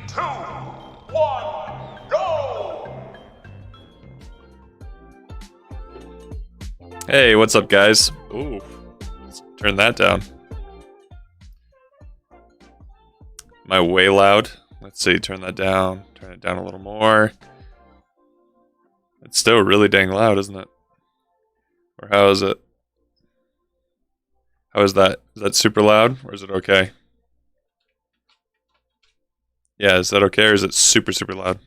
two, one, go! Hey, what's up, guys? Ooh, let's turn that down. Am I way loud? Let's see, turn that down. Turn it down a little more. It's still really dang loud, isn't it? Or how is it? How is that? Is that super loud, or is it okay? Yeah, is that okay, or is it super, super loud?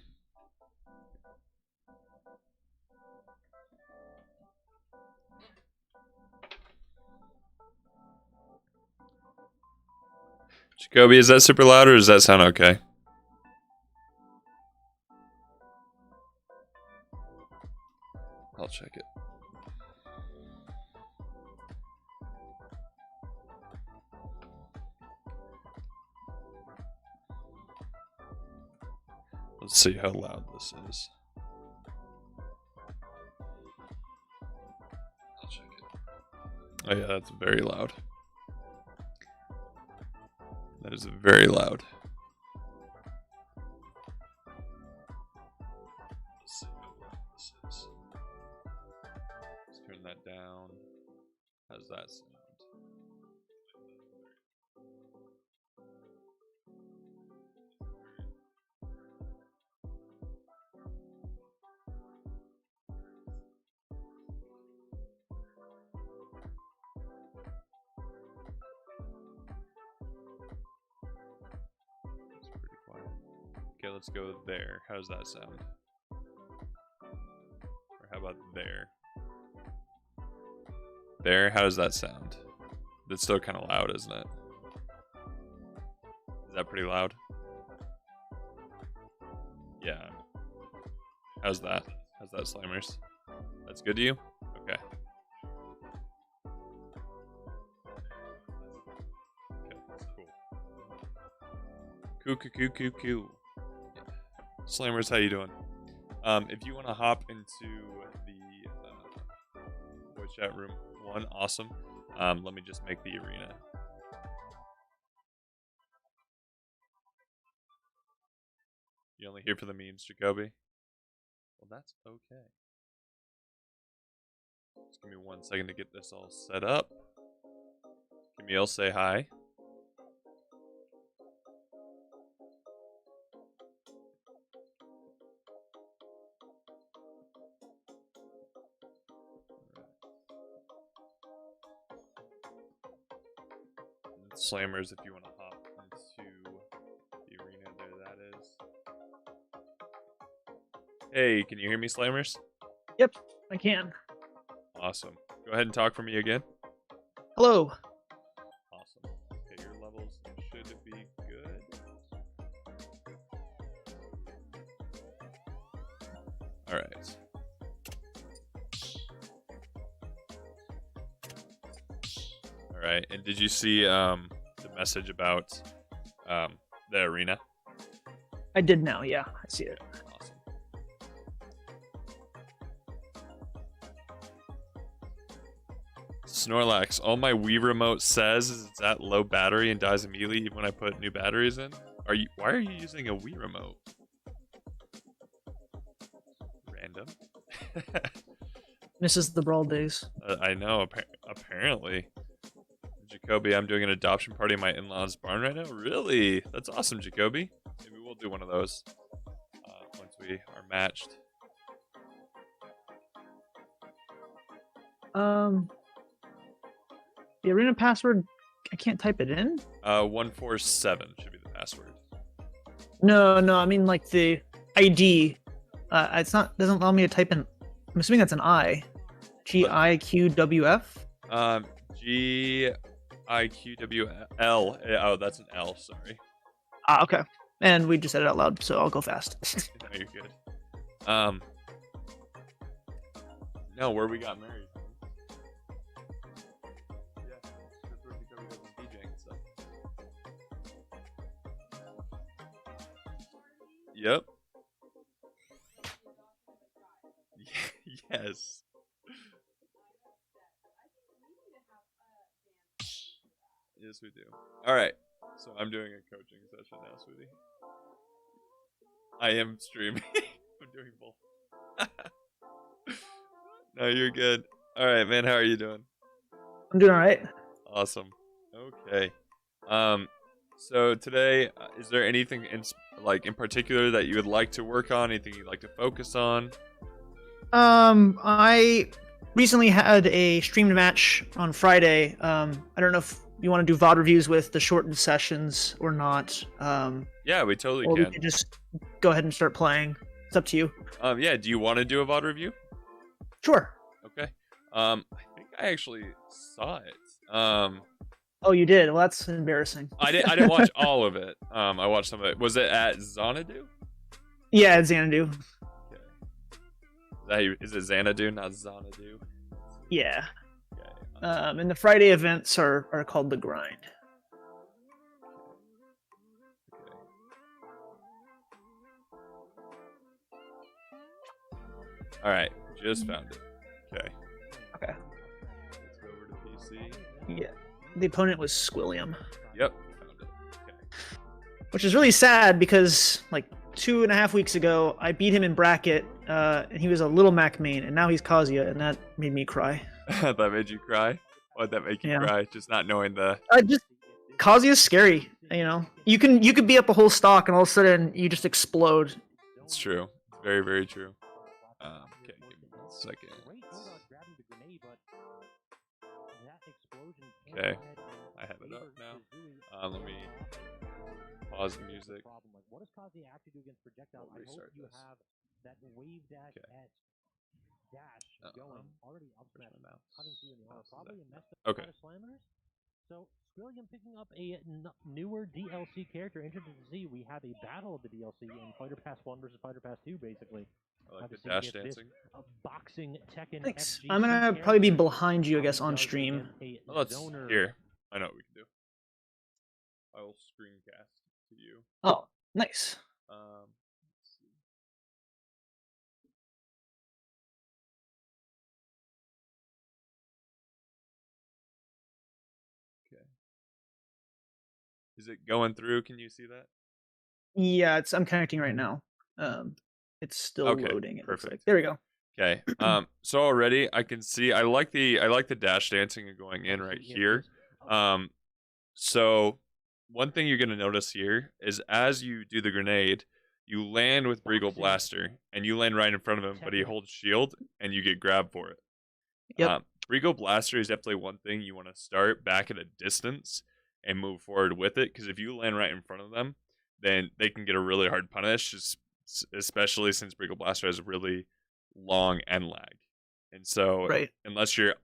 Jacoby, is that super loud, or does that sound okay? I'll check it. Let's see how loud this is. I'll check it. Oh yeah, that's very loud. That is very loud. Let's see how loud this is. Let's turn that down. How's that sound? It's pretty quiet. Okay, let's go there. How's that sound? Or how about there? There, how does that sound? That's still kind of loud, isn't it? Is that pretty loud? Yeah. How's that? How's that, Slammers? That's good to you? Okay. Okay, cool. Cool. Slammers, how you doing? If you want to hop into the voice chat room one, awesome. Let me just make the arena. You only here for the memes, Jacoby? Well, that's okay. Just give me 1 second to get this all set up. Camille, say hi. And Slammers, if you want to hop into the arena, there that is. Hey, can you hear me, Slammers? Yep, I can. Awesome. Go ahead and talk for me again. Hello. Awesome. Okay, your levels should be good. Alright. Alright, and did you see the message about the arena? I did now, yeah. I see it. Awesome. Snorlax, all my Wii remote says is it's at low battery and dies immediately even when I put new batteries in. Why are you using a Wii remote? Random. Misses the Brawl days. I know, apparently. Jacoby, I'm doing an adoption party in my in-laws barn right now. Really? That's awesome, Jacoby. Maybe we'll do one of those once we are matched. The arena password, I can't type it in? 147 should be the password. No, I mean like the ID. It's not, doesn't allow me to type in. I'm assuming that's an I. GIQWF? GIQWL. Oh, that's an L, sorry. Okay. And we just said it out loud, so I'll go fast. No, you're good. No, where we got married. Yeah, that's where Jacoby does the DJing and stuff. Yep. Yes. Yes, we do. All right. So I'm doing a coaching session now, sweetie. I am streaming. I'm doing both. No, you're good. All right, man. How are you doing? I'm doing all right. Awesome. Okay. So today, is there anything in particular that you would like to work on? Anything you'd like to focus on? I recently had a streamed match on Friday. I don't know if you want to do VOD reviews with the shortened sessions or not. Yeah, we totally Or we can. could just go ahead and start playing. It's up to you. Yeah. Do you want to do a VOD review? Sure. Okay. I think I actually saw it. Oh, you did? Well, that's embarrassing. I didn't watch all of it. I watched some of it. Was it at Xanadu? Yeah, it's Xanadu. Okay. Is it Xanadu, not Xanadu? Yeah. Okay. And the Friday events are called The Grind. Okay. All right. Just found it. Okay. Okay. Let's go over to PC. Yeah. The opponent was Squilliam, Yep. Found it. Okay. which is really sad because like 2.5 weeks ago, I beat him in bracket, and he was a Little Mac main, and now he's Kazuya, and that made me cry. That made you cry? Why'd that make you Yeah. cry? Just not knowing the... Kazuya's scary. You know, you could be up a whole stock, and all of a sudden you just explode. It's true. It's very, very true. Okay, give me 1 second. Okay, I have it up now. Let me pause the music. What does Kazuya actually do against projectile? We'll I hope restart you this. have that wave dash Okay. dash going already up Where's smash, my mouse? cutting through in the air. Mouse is Probably a there. messed up Okay. lot of slammers. So Squilliam picking up a newer DLC character. Interesting to see. We have a battle of the DLC in Fighter Pass 1 versus Fighter Pass 2, basically. I like the Obviously, dash if this- dancing. A boxing Tekken Thanks. FGC I'm gonna probably be character, behind you, I guess, how he on does stream. against a Well, let's zoner. here. I know what we can do. I will screencast to you. Oh, nice. Let's see. Okay. Is it going through? Can you see that? Yeah, I'm connecting right now. It's still Okay, loading. It looks like. perfect. There we go. Okay. So already I can see I like the dash dancing and going in right here. So one thing you're gonna notice here is as you do the grenade, you land with Regal Blaster and you land right in front of him, but he holds shield and you get grabbed for it. Yep. Regal Blaster is definitely one thing you want to start back at a distance and move forward with it, because if you land right in front of them, then they can get a really hard punish, especially since Regal Blaster has a really long end lag. And so Right. unless you're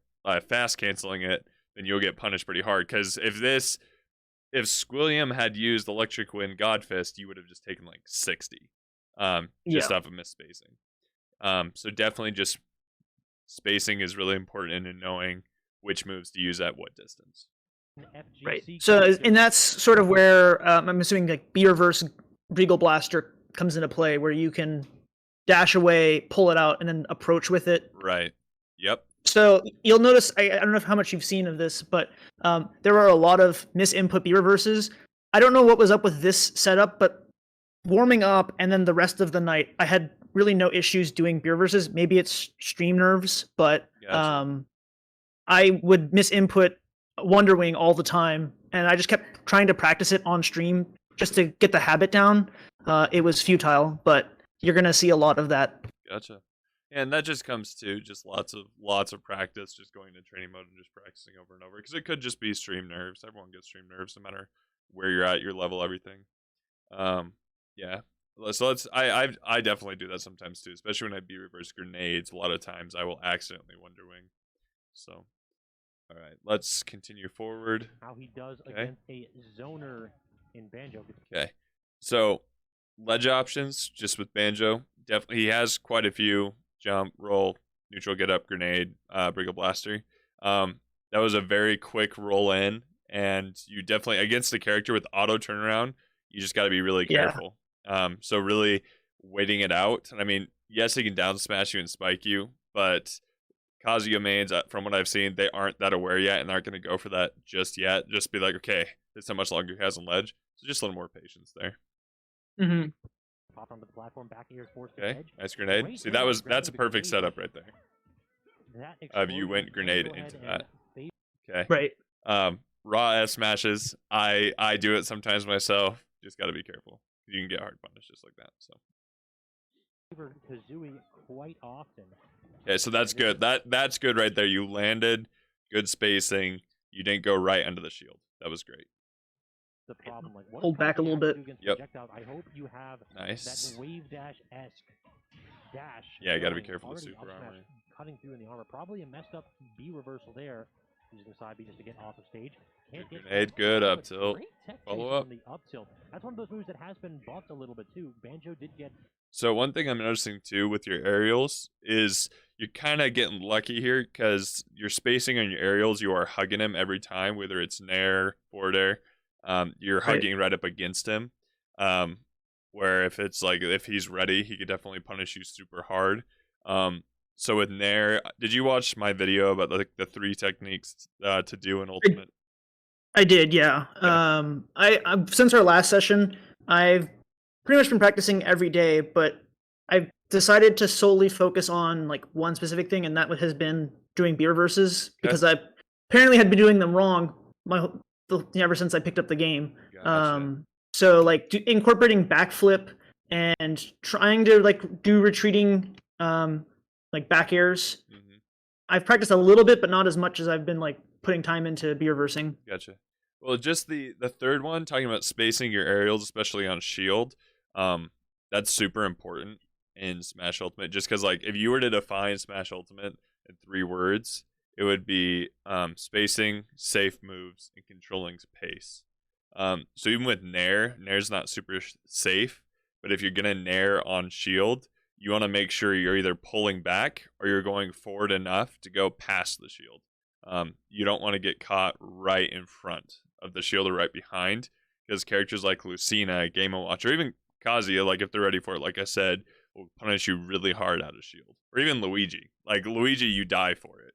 fast canceling it, then you'll get punished pretty hard. Because if Squilliam had used Electric Wind Godfist, you would have just taken like 60, just off of misspacing. So definitely just spacing is really important in knowing which moves to use at what distance. Right. So, and that's sort of where I'm assuming like B reverse Regal Blaster comes into play, where you can dash away, pull it out, and then approach with it. Right. Yep. So you'll notice, I don't know how much you've seen of this, but there are a lot of misinput B reverses. I don't know what was up with this setup, but warming up and then the rest of the night, I had really no issues doing B reverses. Maybe it's stream nerves, but Gotcha. I would misinput Wonder Wing all the time, and I just kept trying to practice it on stream just to get the habit down. It was futile, but you're gonna see a lot of that. Gotcha. And that just comes to just lots of practice, just going to training mode and just practicing over and over. Because it could just be stream nerves. Everyone gets stream nerves, no matter where you're at, your level, everything. Yeah. So I definitely do that sometimes too, especially when I B reverse grenades. A lot of times I will accidentally Wonder Wing. So, all right, let's continue forward. How he does Okay. against a zoner in Banjo. Okay. So, ledge options, just with Banjo. Definitely, he has quite a few: jump, roll, neutral, get up, grenade, Brigo Blaster. That was a very quick roll in, and you definitely, against the character with auto turnaround, you just got to be really Yeah. careful. So really waiting it out. And I mean, yes, he can down smash you and spike you, but Kazuya mains, from what I've seen, they aren't that aware yet and aren't going to go for that just yet. Just be like, okay, It's how much longer he has on ledge. So just a little more patience there. Hmm. Popped onto the platform, back here, forced the Okay, edge. nice grenade. Great See, hit on that's a grabbing the perfect grenade. setup right there. That You went explosion grenade can go into ahead that. and Okay. Right. Raw S smashes. I do it sometimes myself. Just got to be careful. You can get hard punished just like that. So. favor Kazooie quite often. Okay, so that's good. That's good right there. You landed, good spacing. You didn't go right under the shield. That was great. The problem, like, what Hold does back a Kazi little have to bit. do against Yep. projectiles? I hope you have Nice. that wave dash-esque dash. Yeah, you gotta be going, careful with already super up smash, armor. Cutting through in the armor. Probably a messed up B reversal there. Using the side B just to get off the stage. Can't get Grenade, past good that, up but tilt. great tech Follow chasing up. on the up tilt. That's one of those moves that has been buffed a little bit too. Banjo did get So one thing I'm noticing too with your aerials is you're kind of getting lucky here because your spacing on your aerials, you are hugging him every time, whether it's nair, forward air. You're Right. hugging right up against him. Where if it's like if he's ready, he could definitely punish you super hard. So with nair, did you watch my video about the 3 techniques to do in ultimate? I did, yeah. Yeah. I since our last session, I've pretty much been practicing every day, but I've decided to solely focus on like one specific thing, and that has been doing B reverses because I apparently had been doing them wrong ever since I picked up the game. Gotcha. So like incorporating backflip and trying to like do retreating like back airs. Mhm. I've practiced a little bit, but not as much as I've been like putting time into B reversing. Gotcha. Well, just the third one, talking about spacing your aerials, especially on shield, that's super important in Smash Ultimate. Just because, like, if you were to define Smash Ultimate in 3 words, it would be spacing, safe moves, and controlling pace. So even with Nair's not super safe, but if you're gonna Nair on shield, you want to make sure you're either pulling back or you're going forward enough to go past the shield. You don't want to get caught right in front of the shield or right behind, because characters like Lucina, Game & Watch, or even Kazuya, like if they're ready for it, like I said, will punish you really hard out of shield. Or even Luigi. Like Luigi, you die for it.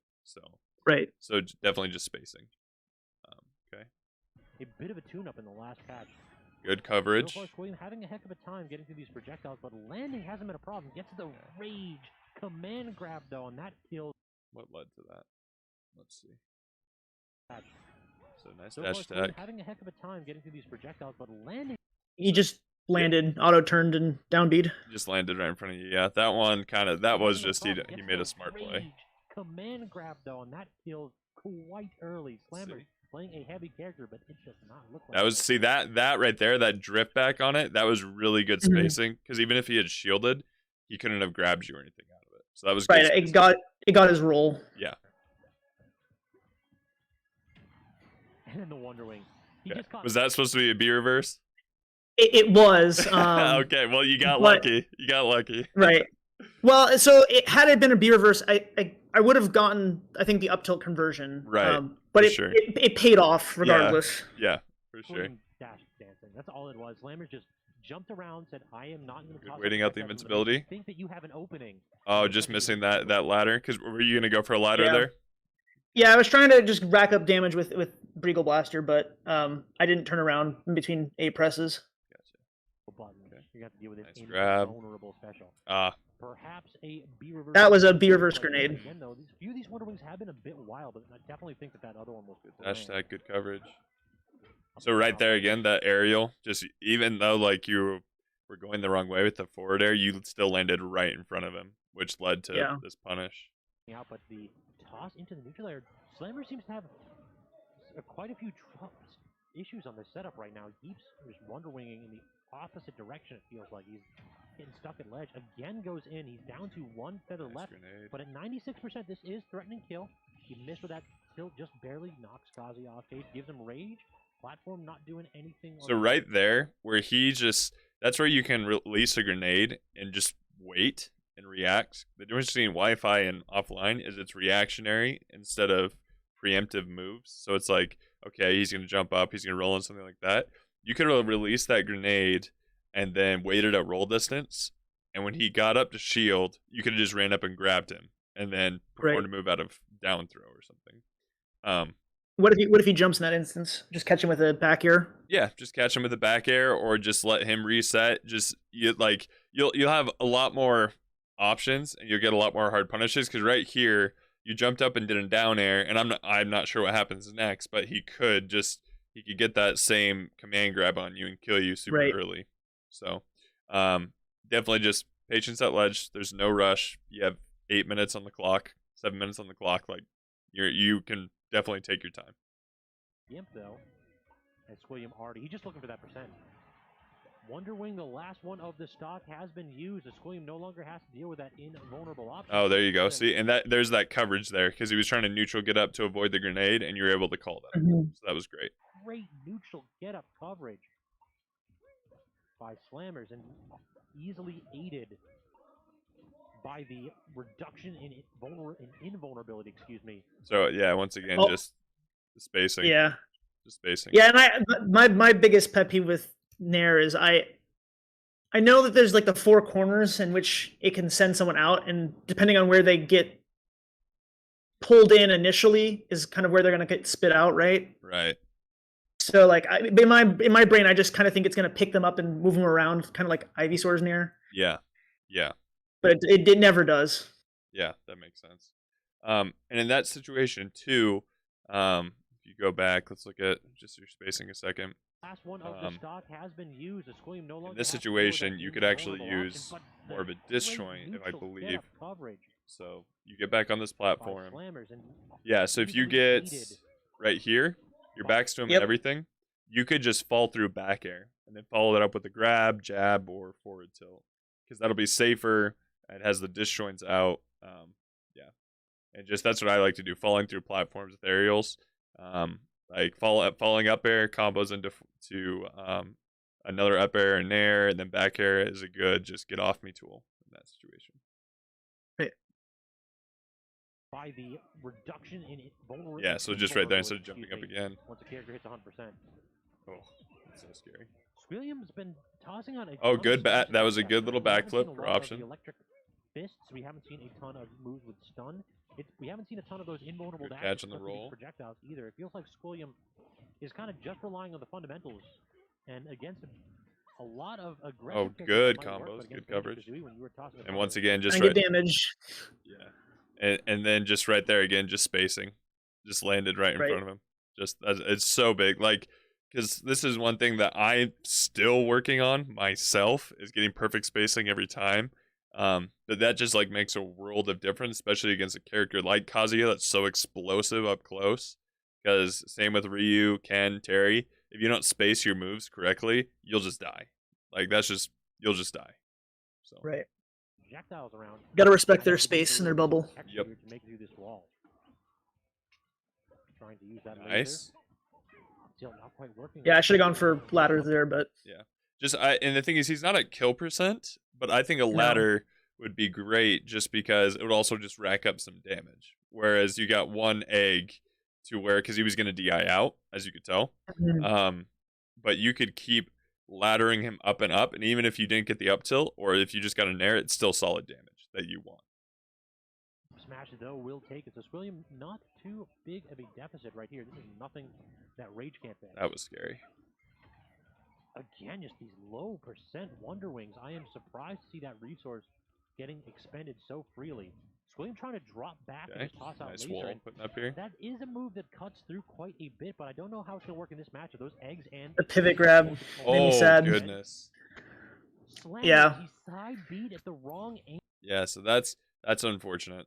Right. So definitely just spacing. Okay. a bit of a tune-up in the last patch. Good So coverage. far, Squilliam having a heck of a time getting through these projectiles, but landing hasn't been a problem. Gets the rage command grab though, and that kills What led to that? Let's see. patch. So nice So far, dash Squilliam attack. having a heck of a time getting through these projectiles, but landing He just landed, auto turned, and downbeat. Just landed right in front of you. Yeah, that one that was hasn't been a just he problem. he Gets made the a smart play. rage command grab though, and that kills quite early. Slammer See. playing a heavy character, but it does not look like That was it. that right there, that drift back on it, that was really good Mhm. spacing, because even if he had shielded, he couldn't have grabbed you or anything out of it. So that was good. Right. spacing. It got his roll. Yeah. And then the Wonder Wing. He Okay. just caught Was that supposed to be a B reverse? It was. Okay, well you got but- lucky. You got lucky. Right. Well, so had it been a B reverse, I would have gotten, I think, the up tilt conversion. Right, But for it, sure. it paid off regardless. Yeah, for sure. Squilliam dash dancing. That's all it was. Slammer just jumped around, said, "I am not going to Good toss waiting a out the projectile to invincibility. make you think that you have an opening." Oh, just missing that ladder. Because were you gonna go for a ladder Yeah. there? Yeah, I was trying to just rack up damage with Breagle Blaster, but I didn't turn around in between 8 presses. Gotcha. Button. Okay. You have to deal with it Nice in grab. vulnerable special. Ah, Perhaps a B reverse. That was a would B be reverse like that. grenade. Again, though, these few of these Wonder Wings have been a bit wild, but I definitely think that other one was good. dash attack, good coverage. So right there again, that aerial, just even though like you were going the wrong way with the forward air, you still landed right in front of him, which led to Yeah. this punish. out, but the toss into the neutral air, Slammer seems to have quite a few issues on this setup right now. He keeps just Wonder Winging in the opposite direction, it feels like. He's getting stuck at ledge. Again goes in. He's down to 1 feather Nice left. grenade. But at 96%, this is threatening kill. He missed with that tilt, just barely knocks Kazi off stage, gives him rage. Platform not doing anything. So right there, where he just, that's where you can release a grenade and just wait and react. The difference between Wi-Fi and offline is it's reactionary instead of preemptive moves. So it's like, okay, he's going to jump up, he's going to roll in something like that. You could have released that grenade and then waited at roll distance. And when he got up to shield, you could have just ran up and grabbed him and then performed a move out of down throw or something. What if he jumps in that instance? Just catch him with a back air. Yeah, just catch him with a back air, or just let him reset. Just you'll have a lot more options, and you'll get a lot more hard punishes. Because right here, you jumped up and did a down air, and I'm not sure what happens next, but he could get that same command grab on you and kill you super Right. early. So, definitely just patience at ledge. There's no rush. You have 8 minutes on the clock, 7 minutes on the clock. Like you can definitely take your time. Gimp, though, and Squilliam already, he's just looking for that percent. Wonderwing, the last one of the stock, has been used. The Squilliam no longer has to deal with that invulnerable option. Oh, there you go. See, and there's that coverage there because he was trying to neutral get up to avoid the grenade, and you were able to call that. Mhm. So that was great. Great neutral get-up coverage by Slammers, and easily aided by the reduction in invulnerability, excuse me. So yeah, once again, Oh. just the spacing. Yeah. Just spacing. Yeah, and my biggest pet peeve with Nair is I know that there's like the four corners in which it can send someone out, and depending on where they get pulled in initially is kind of where they're gonna get spit out, right? Right. So like in my brain, I just kind of think it's gonna pick them up and move them around, kind of like Ivysaur's Nair, Yeah. Yeah. but it never does. Yeah. That makes sense. And in that situation too, if you go back, let's look at just your spacing a second. Last one of the stock has been used. The Squilliam no longer In this has to deal with that situation, you could actually invulnerable use option, but more of a the disjoint, great if I neutral believe. get-up coverage So you get back on this by platform. Slammers, and Yeah. So if you easily get aided. right here, your back's to him Yep. and everything, you could just fall through back air and then follow it up with a grab, jab, or forward tilt because that'll be safer. It has the disjoints out. Yeah, and just that's what I like to do: falling through platforms with aerials, like falling up air combos into another up air and air, and then back air is a good just get off me tool in that situation. By the reduction in vulnerability. Yeah, so just right there instead of jumping up again. Once a character hits 100%. Oh, that's so scary. Squilliam's been tossing on a Oh, ton good of bat. smashes That was a like good little We haven't seen backflip a for lot of option. the electric fists. We haven't seen a ton of moves with stun. We haven't seen a ton of those invulnerable Good dashes catch on the except for these roll. projectiles either. It feels like Squilliam is kind of just relying on the fundamentals, and against a lot of aggressive. Oh, characters good that might work, combos, but good against Banjo coverage. Kazooie when you were tossing And once again, just And right. get damage. Yeah, and then just right there again, just spacing, just landed right in Right. front of him. It's so big, like because this is one thing that I'm still working on myself is getting perfect spacing every time. But that just like makes a world of difference, especially against a character like Kazuya that's so explosive up close. Because same with Ryu, Ken, Terry. If you don't space your moves correctly, you'll just die. Like you'll just die. So Right. projectiles around. Gotta respect I their have to be space a and their little bubble. extra Yep. here to make it through this wall. Trying to use that laser. nice. Still not quite working. Yeah, I should have gone for ladder there, but And the thing is, he's not at kill percent, but I think a ladder would be great just because it would also just rack up some damage. Whereas you got one egg to where because he was going to DI out, as you could tell. But you could keep laddering him up and up, and even if you didn't get the up tilt, or if you just got a nair, it's still solid damage that you want. Smash, though, will take it. So Squilliam, not too big of a deficit right here. This is nothing that Rage can't fix. That was scary. Again, just these low percent Wonder Wings. I am surprised to see that resource getting expended so freely. Squilliam trying to drop back and Okay, just toss out nice laser. wall and putting up here. that is a move that cuts through quite a bit, but I don't know how it's going to work in this match. Those eggs and the pivot grab made me Oh sad. goodness. Slam, Yeah. He side beat at the wrong angle. Yeah, so that's unfortunate.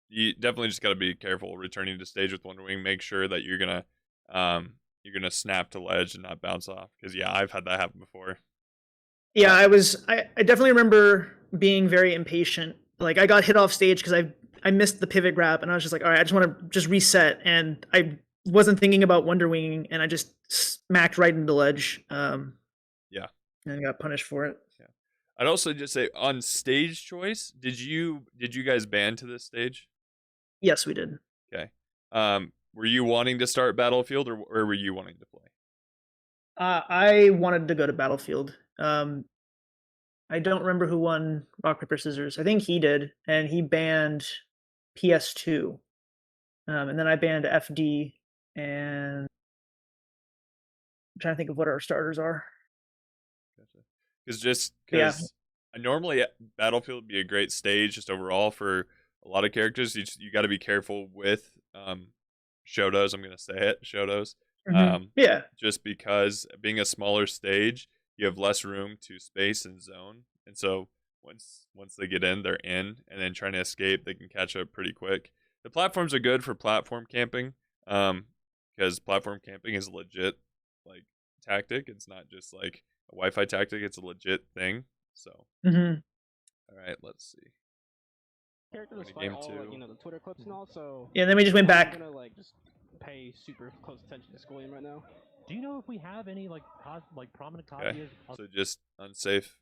You definitely just got to be careful returning to stage with Wonder Wing. Make sure that you're gonna snap to ledge and not bounce off. Because yeah, I've had that happen before. Yeah, I definitely remember being very impatient. Like I got hit off stage because I missed the pivot grab, and I was just like, all right, I just want to just reset, and I wasn't thinking about Wonder Winging, and I just smacked right into the ledge. Yeah. And got punished for it. I'd also just say on stage choice, did you guys ban to this stage? Yes, we did. Okay. Were you wanting to start Battlefield or were you wanting to play? I wanted to go to Battlefield. I don't remember who won Rock Paper Scissors. I think he did, and he banned PS2, and then I banned FD, and I'm trying to think of what our starters are. Because just Yeah. because normally Battlefield would be a great stage just overall for a lot of characters. You got to be careful with Shotos. I'm gonna say it, Shotos. Yeah. Just because being a smaller stage, you have less room to space and zone, and so once they get in, they're in, and then trying to escape, they can catch up pretty quick. The platforms are good for platform camping, because platform camping is a legit like tactic. It's not just like a Wi-Fi tactic; it's a legit thing. So, all right, let's see. Character Going to despite game all, two. like, the Twitter clips and all, so Yeah. Then we just went back. I'm gonna like just pay super close attention to Schooling right now. Do you know if we have any like prominent Okay, copies? so just unsafe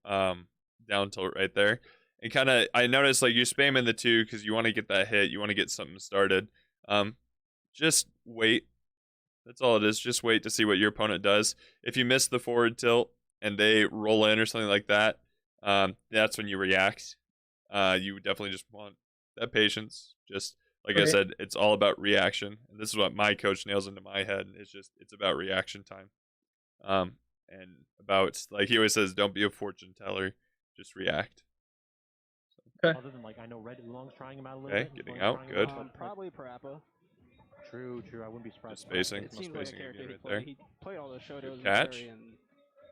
down tilt right there. And kind of, I noticed like you're spamming the 2 because you want to get that hit, you want to get something started. Just wait. That's all it is. Just wait to see what your opponent does. If you miss the forward tilt and they roll in or something like that, that's when you react. You definitely just want that patience. Just like I said, it's all about reaction, and this is what my coach nails into my head. It's about reaction time, and about, like he always says, don't be a fortune teller, just react. Okay. Other than like I know Red Oolong's trying him out a little Okay, bit. and getting Oolong's out, trying him good. but, Probably Parappa. True. I wouldn't be surprised. Just spacing. It No seems like a spacing character again he right played. there. He played all the Shotos Good catch. and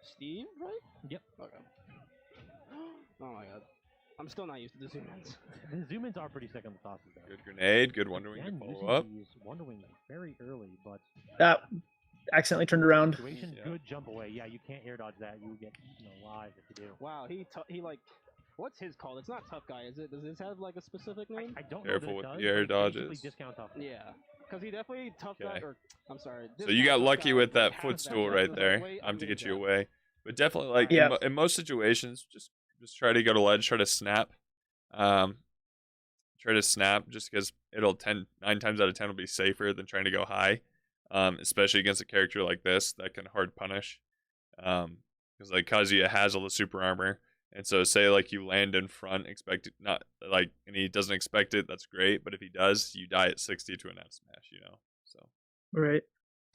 Steve, right? Yep. Okay. Oh my god. I'm still not used to the zoom-ins. The zoom-ins are pretty sick on the tosses though. Good grenade, good Wonder Wing Again, to using follow up. these Wonder Wings very early, but That accidentally turned around. situation, Yeah. good jump away. Yeah, you can't air dodge that. You get live if you do. Wow, he like, what's his called? It's not Tough Guy, is it? Does this have like a specific name? I don't Careful know with that it the does, air but it's basically dodges. discount tough. Yeah, because he definitely Tough Guy, Okay. or I'm sorry. So you got Discount Tough lucky Guy, with like, that has footstool jump. right It was like, there. wait, I'm to gonna get you jump. away. But definitely, like Yeah. in most situations, just try to go to ledge, try to snap. Try to snap just because it'll 9 times out of 10 will be safer than trying to go high. Especially against a character like this that can hard punish. Because like Kazuya has all the super armor. And so say like you land in front, expect it not like, and he doesn't expect it, that's great. But if he does, you die at 60 to an F smash, you know. So Right.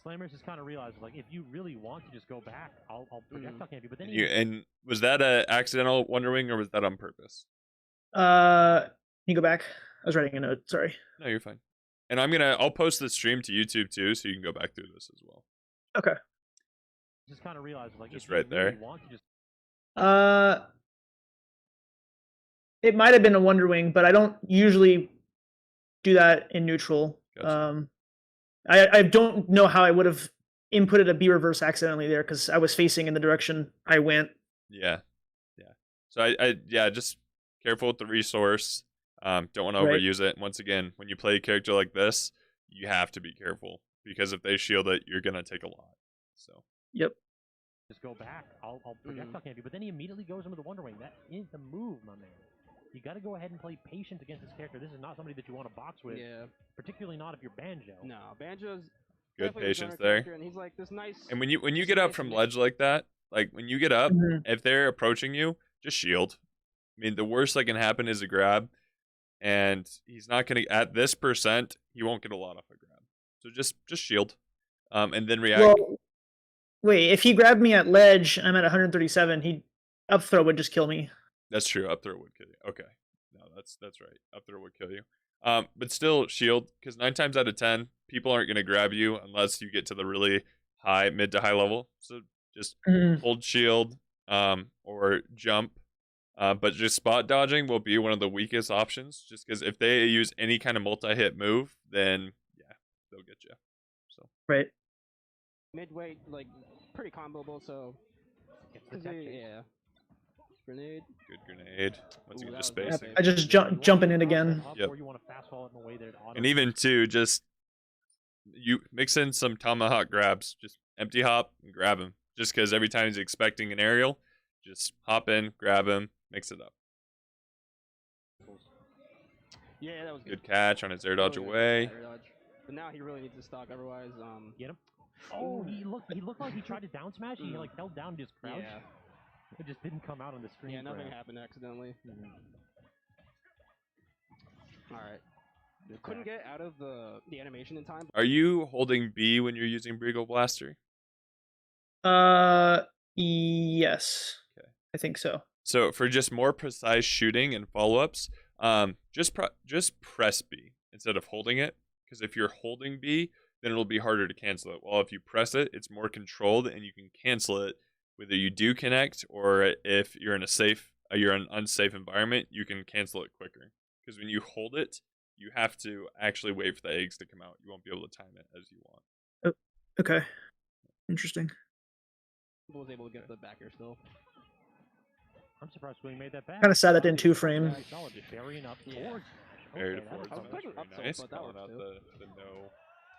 Slammers has kind of realized, like, if you really want to just go back, I'll projectile camp you. But then and was that a accidental Wonder Wing or was that on purpose? Can you go back? I was writing a note. Sorry. No, you're fine. And I'll post the stream to YouTube too, so you can go back through this as well. Okay. just kind of realized, like, Just if you right really there. want to just It might have been a Wonder Wing, but I don't usually do that in neutral. Gotcha. I don't know how I would have inputted a B reverse accidentally there because I was facing in the direction I went. Yeah. So I just careful with the resource. Don't want to Right. overuse it. Once again, when you play a character like this, you have to be careful because if they shield it, you're gonna take a lot. So Yep. just go back, I'll projectile camp you. But then he immediately goes into the Wonder Wing. That is the move, my man. You got to go ahead and play patient against this character. This is not somebody that you want to box with, Yeah. particularly not if you're Banjo. No, Banjo's good definitely a patience gunner there. character, and he's like this nice. And when you this get up nice from mix. ledge like that, like when you get up, Mhm. if they're approaching you, just shield. I mean, the worst that can happen is a grab, and he's not gonna at this percent, he won't get a lot off a grab. So just shield, and then react. Well, wait. If he grabbed me at ledge, I'm at 137. He up throw would just kill me. That's true. Up throw would kill you. Okay, no, that's right. Up throw would kill you. But still shield because 9 times out of 10, people aren't gonna grab you unless you get to the really high, mid to high level. So just hold shield, or jump. But just spot dodging will be one of the weakest options, just because if they use any kind of multi-hit move, then yeah, they'll get you. So Right. Midway, like pretty comboable. So Gets the tech chase. yeah. Grenade. good grenade. Once Ooh, again, that just was good. spacing. I just You wanna jumping get in off that again. up, Yep. Or you want to fast fall it in a way that it And even auto- too, just you mix in some tomahawk grabs. Just empty hop and grab him. Just because every time he's expecting an aerial, just hop in, grab him, mix it up. Yeah, that was Good catch on his air dodge Really good away. air dodge. But now he really needs to stock. Otherwise, Get him. Oh, he looked like he tried to down smash. He like held down just crouch. yeah, It just didn't come out on the screen. yeah, nothing grab. happened accidentally. Mhm. All right. couldn't get out of the animation in time. Are you holding B when you're using Brigo Blaster? Yes. Okay. I think so. So for just more precise shooting and follow-ups, just press B instead of holding it. Because if you're holding B, then it'll be harder to cancel it. While if you press it, it's more controlled and you can cancel it whether you do connect or if you're in an unsafe environment, you can cancel it quicker. Because when you hold it, you have to actually wait for the eggs to come out. You won't be able to time it as you want. Okay. Interesting. Was able to get the backer still. I'm surprised we made that back. Kind of sad that didn't two frame. Very solid, just burying up Yeah. towards. Parry to that forward was I was smash, expecting very up tilt, nice. but that Calling works out too. the no.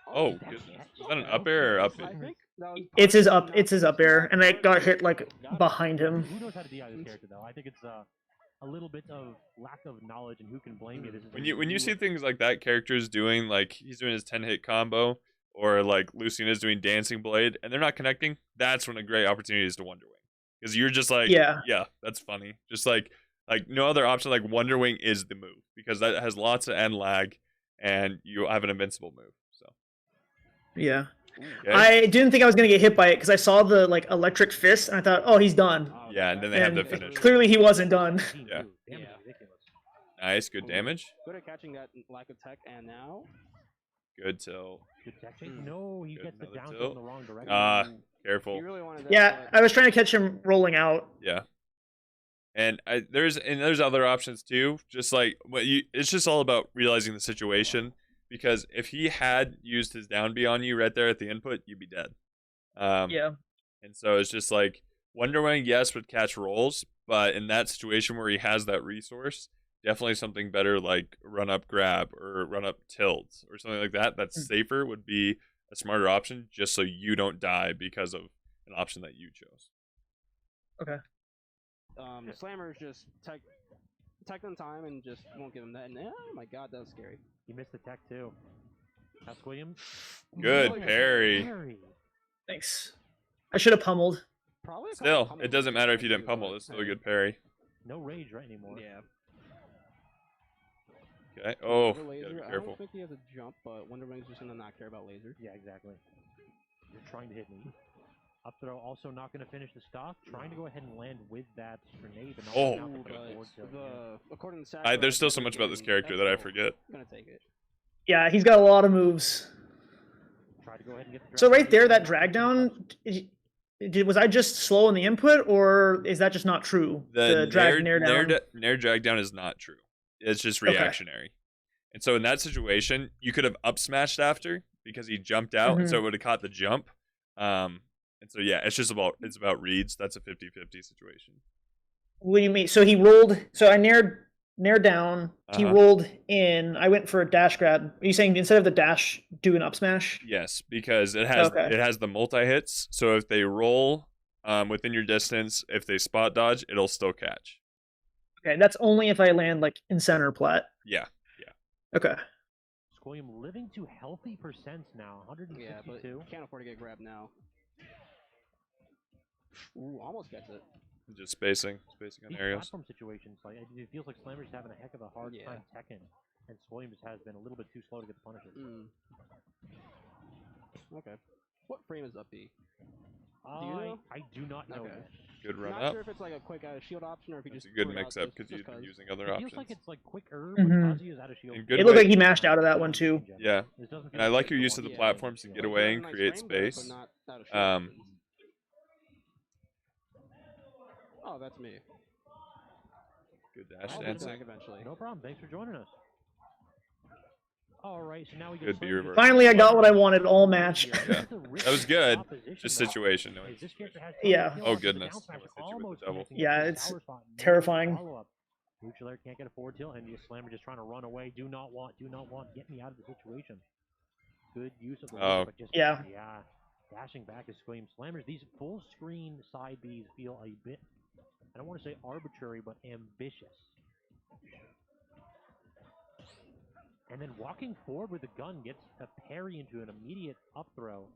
Oh, is that goodness. catch? Was that an up air or up I air? think that was It's his up. partially It's his up air, and I got hit like behind him. Who knows how to DI this character though? I think it's a little bit of lack of knowledge, and who can blame you? This is When you see things like that, characters doing like he's doing his 10-hit combo, or like Lucina's doing Dancing Blade, and they're not connecting, that's when a great opportunity is to Wonder Wing, because you're just like, Yeah. that's funny. Just like no other option. Like Wonder Wing is the move because that has lots of end lag, and you have an invincible move. So Yeah. okay. I didn't think I was gonna get hit by it because I saw the like electric fist, and I thought, oh, he's done. Oh, Yeah, and then they have And to finish. clearly he wasn't done. Yeah. Damn, Yeah. ridiculous. Nice, good damage, Good at catching that lack of tech, and now good till Good tech change. No, he Good, gets the another down tilt. tilt in the wrong direction. he careful. really wanted that. Yeah, but I was trying to catch him rolling out. Yeah. And there's other options too. Just like it's just all about realizing the situation. Because if he had used his down B on you right there at the input, you'd be dead. Yeah. And so it's just like Wonder Wing, yes, would catch rolls, but in that situation where he has that resource, definitely something better like run up grab or run up tilt or something like that. That's safer would be a smarter option, just so you don't die because of an option that you chose. Slammer's just tech in time and just won't give him that. And oh my god, that was scary. He missed the tech too. Ask Williams. Good Nice parry. Thanks. I should have pummeled. Probably a couple Still, pummels it doesn't matter if you too, didn't pummel. but, It's still a hey, good parry. No rage right anymore. Yeah. Okay. Oh, The gotta laser, be I careful. don't think he has a jump, but Wonder Wing's just gonna not care about laser. Yeah, exactly. You're trying to hit me. Up throw also not going to finish the stock. Trying to go ahead and land with that grenade, but not Oh. now Ooh, thinking but forward tilt, yeah. according to Sakurai, There's still so much about this character that I forget. I'm gonna take it. Yeah, he's got a lot of moves. Try to go ahead and get the So drag right there, down. that drag down, was I just slow in the input, or is that just not true? The drag nair down. Nair drag down is not true. It's just reactionary. And so in that situation, you could have up smashed after because he jumped out, and so it would have caught the jump. And so yeah, it's about reads. That's a 50-50 situation. What do you mean? So he rolled. So I nair down. He Uh-huh. rolled in. I went for a dash grab. Are you saying instead of the dash, do an up smash? Yes, because it has Okay. the multi hits. So if they roll within your distance, if they spot dodge, it'll still catch. Okay, that's only if I land like in center plat. Yeah. Okay. Squilliam living to healthy percents now. Yeah, but 162. can't afford to get grabbed now. Ooh, almost gets it. Just spacing on These areas. platform situations, like it feels like Slammer's having a heck of a hard Yeah. time teching, and Squilliam just has been a little bit too slow to get the punishes. Okay. What frame is up B? I, know? I do not know. Okay. This. Good run Not up. sure if it's like a quick shield option or if he That's just a good threw it out mix up just- because just you've been 'cause. using other It feels options. like it's like quicker Mhm. when Kazuya is out of shield. And good It looked way- like he mashed out of that one too. Yeah. This doesn't feel And I like it's your the use of one the you platforms to feel. get away and Nice create frame, but space. not out of shield. Oh, that's me. Good dash I'll be dancing. back eventually. No problem. Thanks for joining us. All right, so now we get Good B Slammer. reverse. Finally, I got what I wanted all match. Yeah, Yeah. this is a risky That was good. opposition, Just though. situation. No, Hey, this character has Yeah. plenty of Oh, kills, goodness. the down smash Almost hit you with the almost double. connecting Yeah, with the it's tower spot. No terrifying. follow-up. Luchalaire can't get a forward tilt, and the Slammer just trying to run away. Do not want. Get me out of the situation. Good use of the Oh. laser, but just Yeah. dashing back is Squilliam. Slammers, these full screen side Bs feel a bit, I don't want to say arbitrary, but ambitious. And then walking forward with the gun gets a parry into an immediate up throw.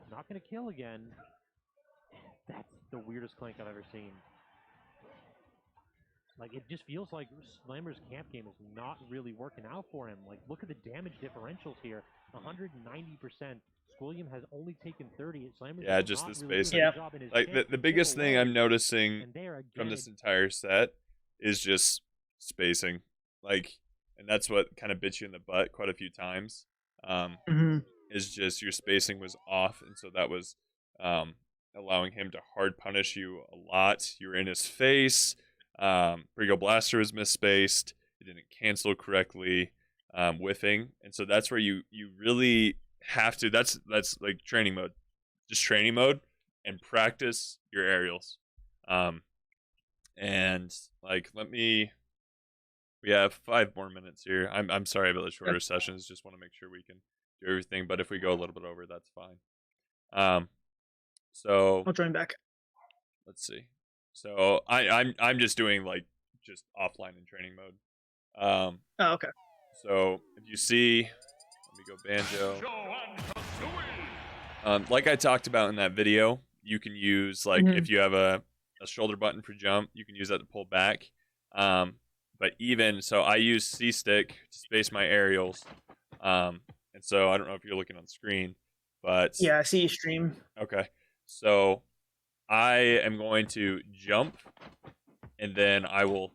Not going to kill again. That's the weirdest clank I've ever seen. Like, it just feels like Slammer's camp game is not really working out for him. Like, look at the damage differentials here. 190%. Squilliam has only taken 30. Slammer's Yeah, just not the really doing a spacing. Yeah. good job in his Like camp. the He's biggest still thing away, I'm noticing and there from again, this entire set is just spacing. Like, and that's what kind of bit you in the butt quite a few times. Hmm. Is just your spacing was off, and so that was allowing him to hard punish you a lot. You were in his face. Brigo Blaster was misspaced. It didn't cancel correctly, whiffing, and so that's where you really have to. That's like training mode, just training mode, and practice your aerials. And like we have 5 more minutes here. I'm sorry about the shorter sessions. Just want to make sure we can do everything. But if we go a little bit over, that's fine. So I'll join back. let's see. So I'm just doing like just offline in training mode. Oh, okay. So if you see, let me go banjo. Like I talked about in that video, you can use like if you have a shoulder button for jump, you can use that to pull back. But even so, I use C stick to space my aerials. And so I don't know if you're looking on screen, but Yeah, I see you stream. okay. So I am going to jump, and then I will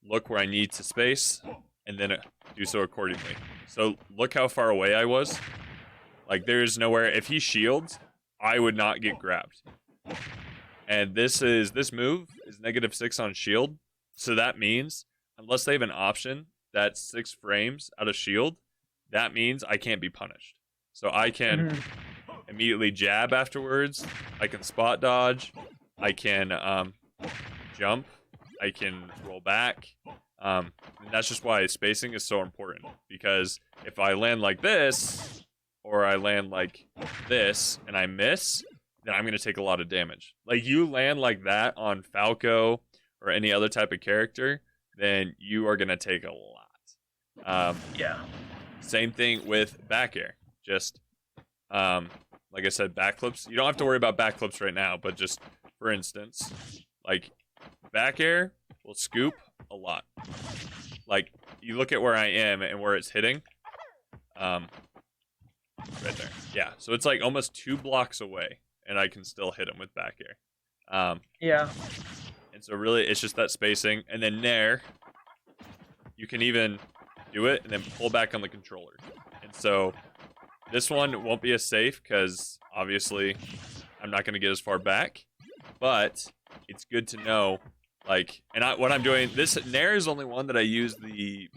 look where I need to space, and then do so accordingly. So look how far away I was. Like there's nowhere. If he shields, I would not get grabbed. And this move is -6 on shield. So that means unless they have an option that's 6 frames out of shield, that means I can't be punished. So I can immediately jab afterwards. I can spot dodge. I can jump. I can roll back. And that's just why spacing is so important. Because if I land like this, or I land like this, and I miss, then I'm going to take a lot of damage. Like, you land like that on Falco or any other type of character, then you are going to take a lot. Yeah. Same thing with back air. Just, like I said, backflips. You don't have to worry about backflips right now, but just, for instance, like, back air will scoop a lot. Like, you look at where I am and where it's hitting. Right there. Yeah, so it's like almost 2 blocks away, and I can still hit him with back air. Yeah. And so really, it's just that spacing. And then Nair, you can even do it and then pull back on the controller. And so this one won't be as safe because obviously I'm not going to get as far back. But it's good to know, like, and what I'm doing, this Nair is only one that I use the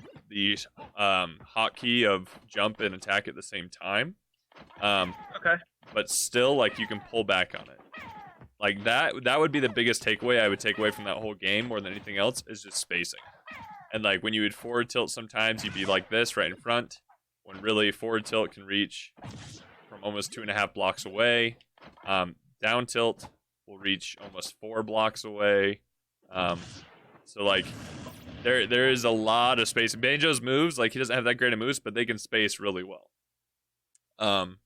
hotkey of jump and attack at the same time. Okay. But still, like, you can pull back on it. Like, that would be the biggest takeaway I would take away from that whole game more than anything else, is just spacing. And, like, when you would forward tilt sometimes, you'd be like this right in front, when really forward tilt can reach from almost 2.5 blocks away. Down tilt will reach almost 4 blocks away. So, like, there is a lot of space. Banjo's moves, like, he doesn't have that great of moves, but they can space really well. And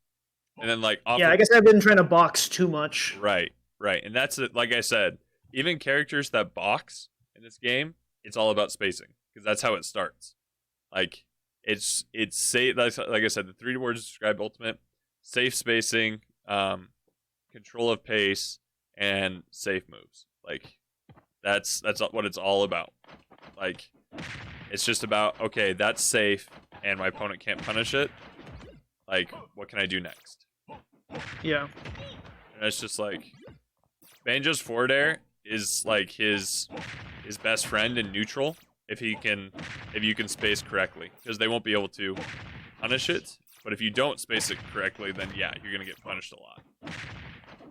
then, like, Yeah, I guess I've been trying to box too much. Right. And that's it. Like I said, even characters that box in this game, it's all about spacing because that's how it starts. Like, it's safe. Like I said, the 3 words describe ultimate: safe spacing, control of pace, and safe moves. Like, that's what it's all about. Like, it's just about, okay, that's safe, and my opponent can't punish it. Like, what can I do next? Yeah. And it's just like, Banjo's forward air is like his best friend in neutral if you can space correctly, because they won't be able to punish it. But if you don't space it correctly, then yeah, you're gonna get punished a lot.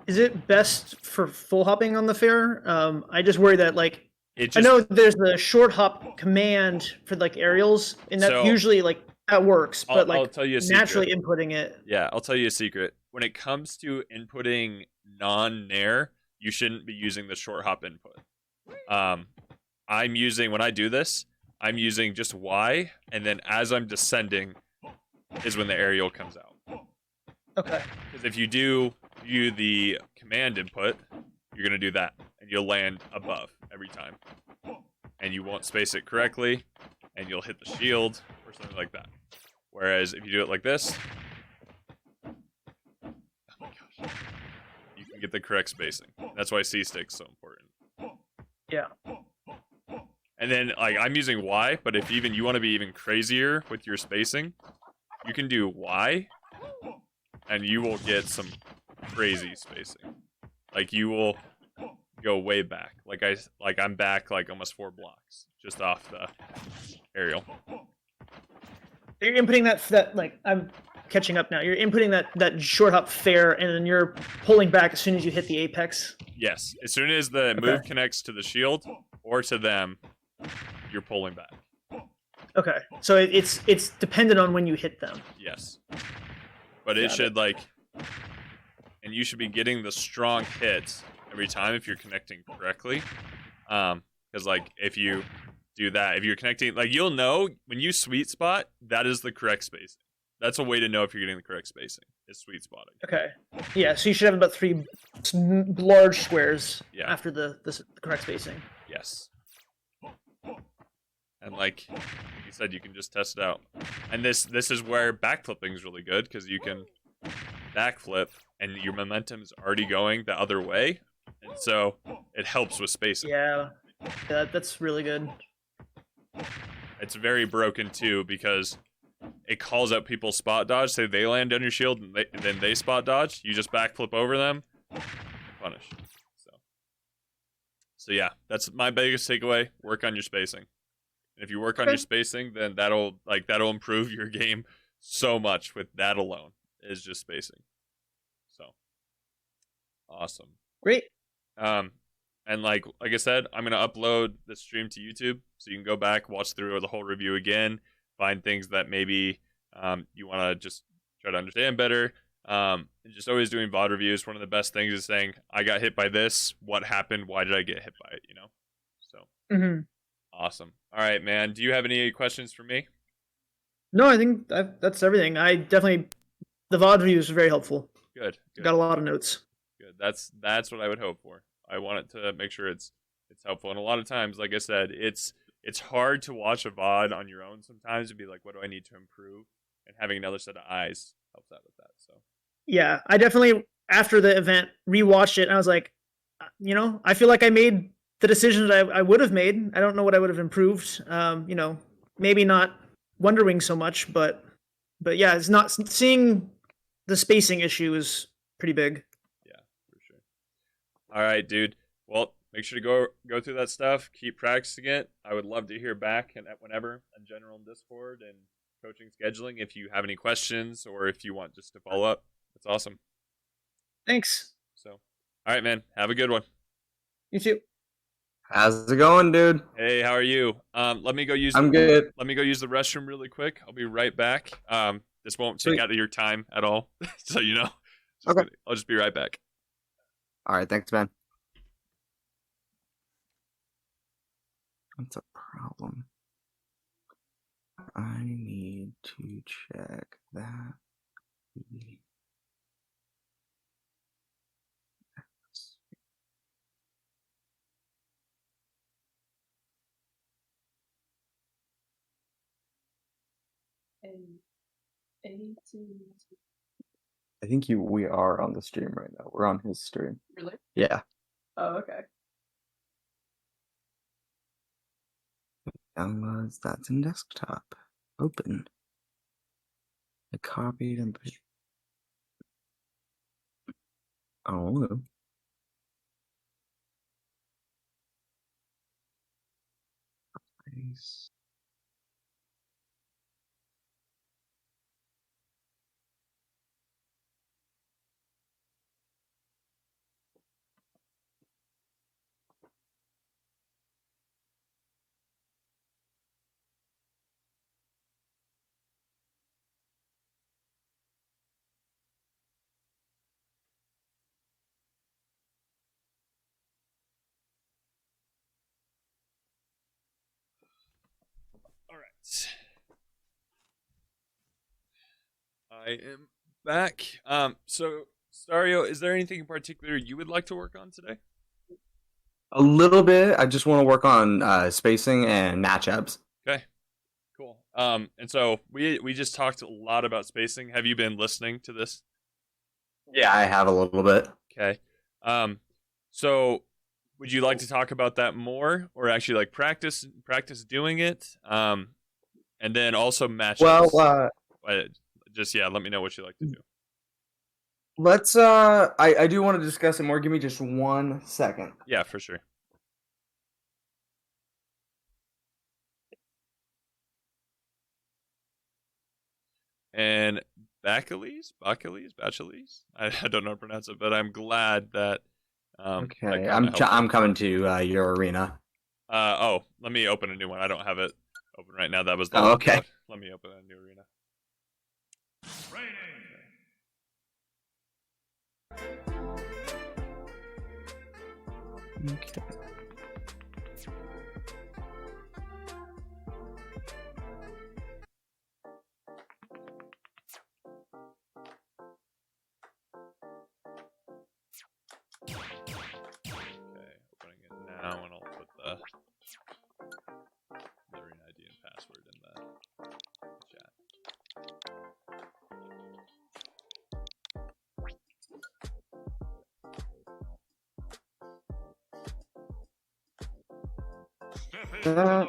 Is it best for full hopping on the fair? I just worry that, like, It I just, know there's the short hop command for, like, aerials, and that So, usually, like, that works, but, like, I'll tell you a secret. naturally inputting it. Yeah, I'll tell you a secret. When it comes to inputting non-nair, you shouldn't be using the short hop input. When I do this, I'm using just Y, and then as I'm descending is when the aerial comes out. Okay. Because if you do the command input, you're going to do that, and you'll land above every time. and you won't space it correctly, and you'll hit the shield or something like that. Whereas if you do it like this, oh my gosh, you can get the correct spacing. That's why C-stick's so important. Yeah. And then, like, I'm using Y, but if even you want to be even crazier with your spacing, you can do Y, and you will get some crazy spacing. Like, you will go way back. I'm back like almost 4 blocks just off the aerial. You're inputting that like I'm catching up now. You're inputting that short hop fair, and then you're pulling back as soon as you hit the apex. Yes, as soon as the move connects to the shield or to them, you're pulling back. Okay, so it's dependent on when you hit them. Yes, but it should and you should be getting the strong hits every time if you're connecting correctly. Because like if you do that, if you're connecting, like you'll know when you sweet spot, that is the correct spacing. That's a way to know if you're getting the correct spacing. Is sweet spotting. Okay, yeah. So you should have about 3 large squares after the correct spacing. Yes. And like you said, you can just test it out. And this is where backflipping is really good because you can backflip and your momentum is already going the other way, and so it helps with spacing. Yeah, that's really good. It's very broken too because it calls out people's spot dodge. Say they land on your shield and then they spot dodge. You just backflip over them, punish. So yeah, that's my biggest takeaway. Work on your spacing. And if you work on your spacing, then that'll improve your game so much. With that alone, is just spacing. So awesome. Great. And like I said, I'm gonna upload the stream to YouTube, so you can go back, watch through the whole review again, find things that maybe you want to just try to understand better. And just always doing VOD reviews. One of the best things is saying, I got hit by this. What happened? Why did I get hit by it? You know? So awesome. All right, man. Do you have any questions for me? No, I think that's everything. The VOD reviews are very helpful. Good. Got a lot of notes. Good. That's what I would hope for. I want it to make sure it's helpful. And a lot of times, like I said, it's hard to watch a VOD on your own sometimes and be like, what do I need to improve? And having another set of eyes helps out with that. So yeah, I definitely after the event rewatched it and I was like, I feel like I made the decisions I would have made. I don't know what I would have improved. Maybe not Wonder Wing so much, but yeah, it's not seeing the spacing issue is pretty big. Yeah, for sure. All right, dude. Well, make sure to go through that stuff. Keep practicing it. I would love to hear back and whenever in general in Discord and coaching scheduling if you have any questions or if you want just to follow up. That's awesome. Thanks. So, all right, man. Have a good one. You too. How's it going, dude? Hey, how are you? Let me go use. I'm good. Let me go use the restroom really quick. I'll be right back. This won't take out of your time at all, so you know. Okay. I'll just be right back. All right, thanks, man. What's a problem? I need to check that. I think we are on the stream right now. We're on his stream. Really? Yeah. Oh, okay. Downloads, that's in desktop. Open. I copied and oh. Nice. All right. I am back. So Stario, is there anything in particular you would like to work on today? A little bit. I just want to work on spacing and matchups. Okay, cool. And so we just talked a lot about spacing. Have you been listening to this? Yeah, I have a little bit. Okay. So would you like to talk about that more, or actually like practice doing it? And then also matchups. Well, just let me know what you like to do. let's. I do want to discuss it more. Give me just 1 second. Yeah, for sure. And Bacheles? I don't know how to pronounce it, but I'm glad that. that Okay, kinda I'm helped. I'm coming to your arena. Oh, let me open a new one. I don't have it open right now. That was the Oh, one okay. thought. Let me open a new arena. Okay. Okay, opening it now, and I'll put the arena ID and password in the chat.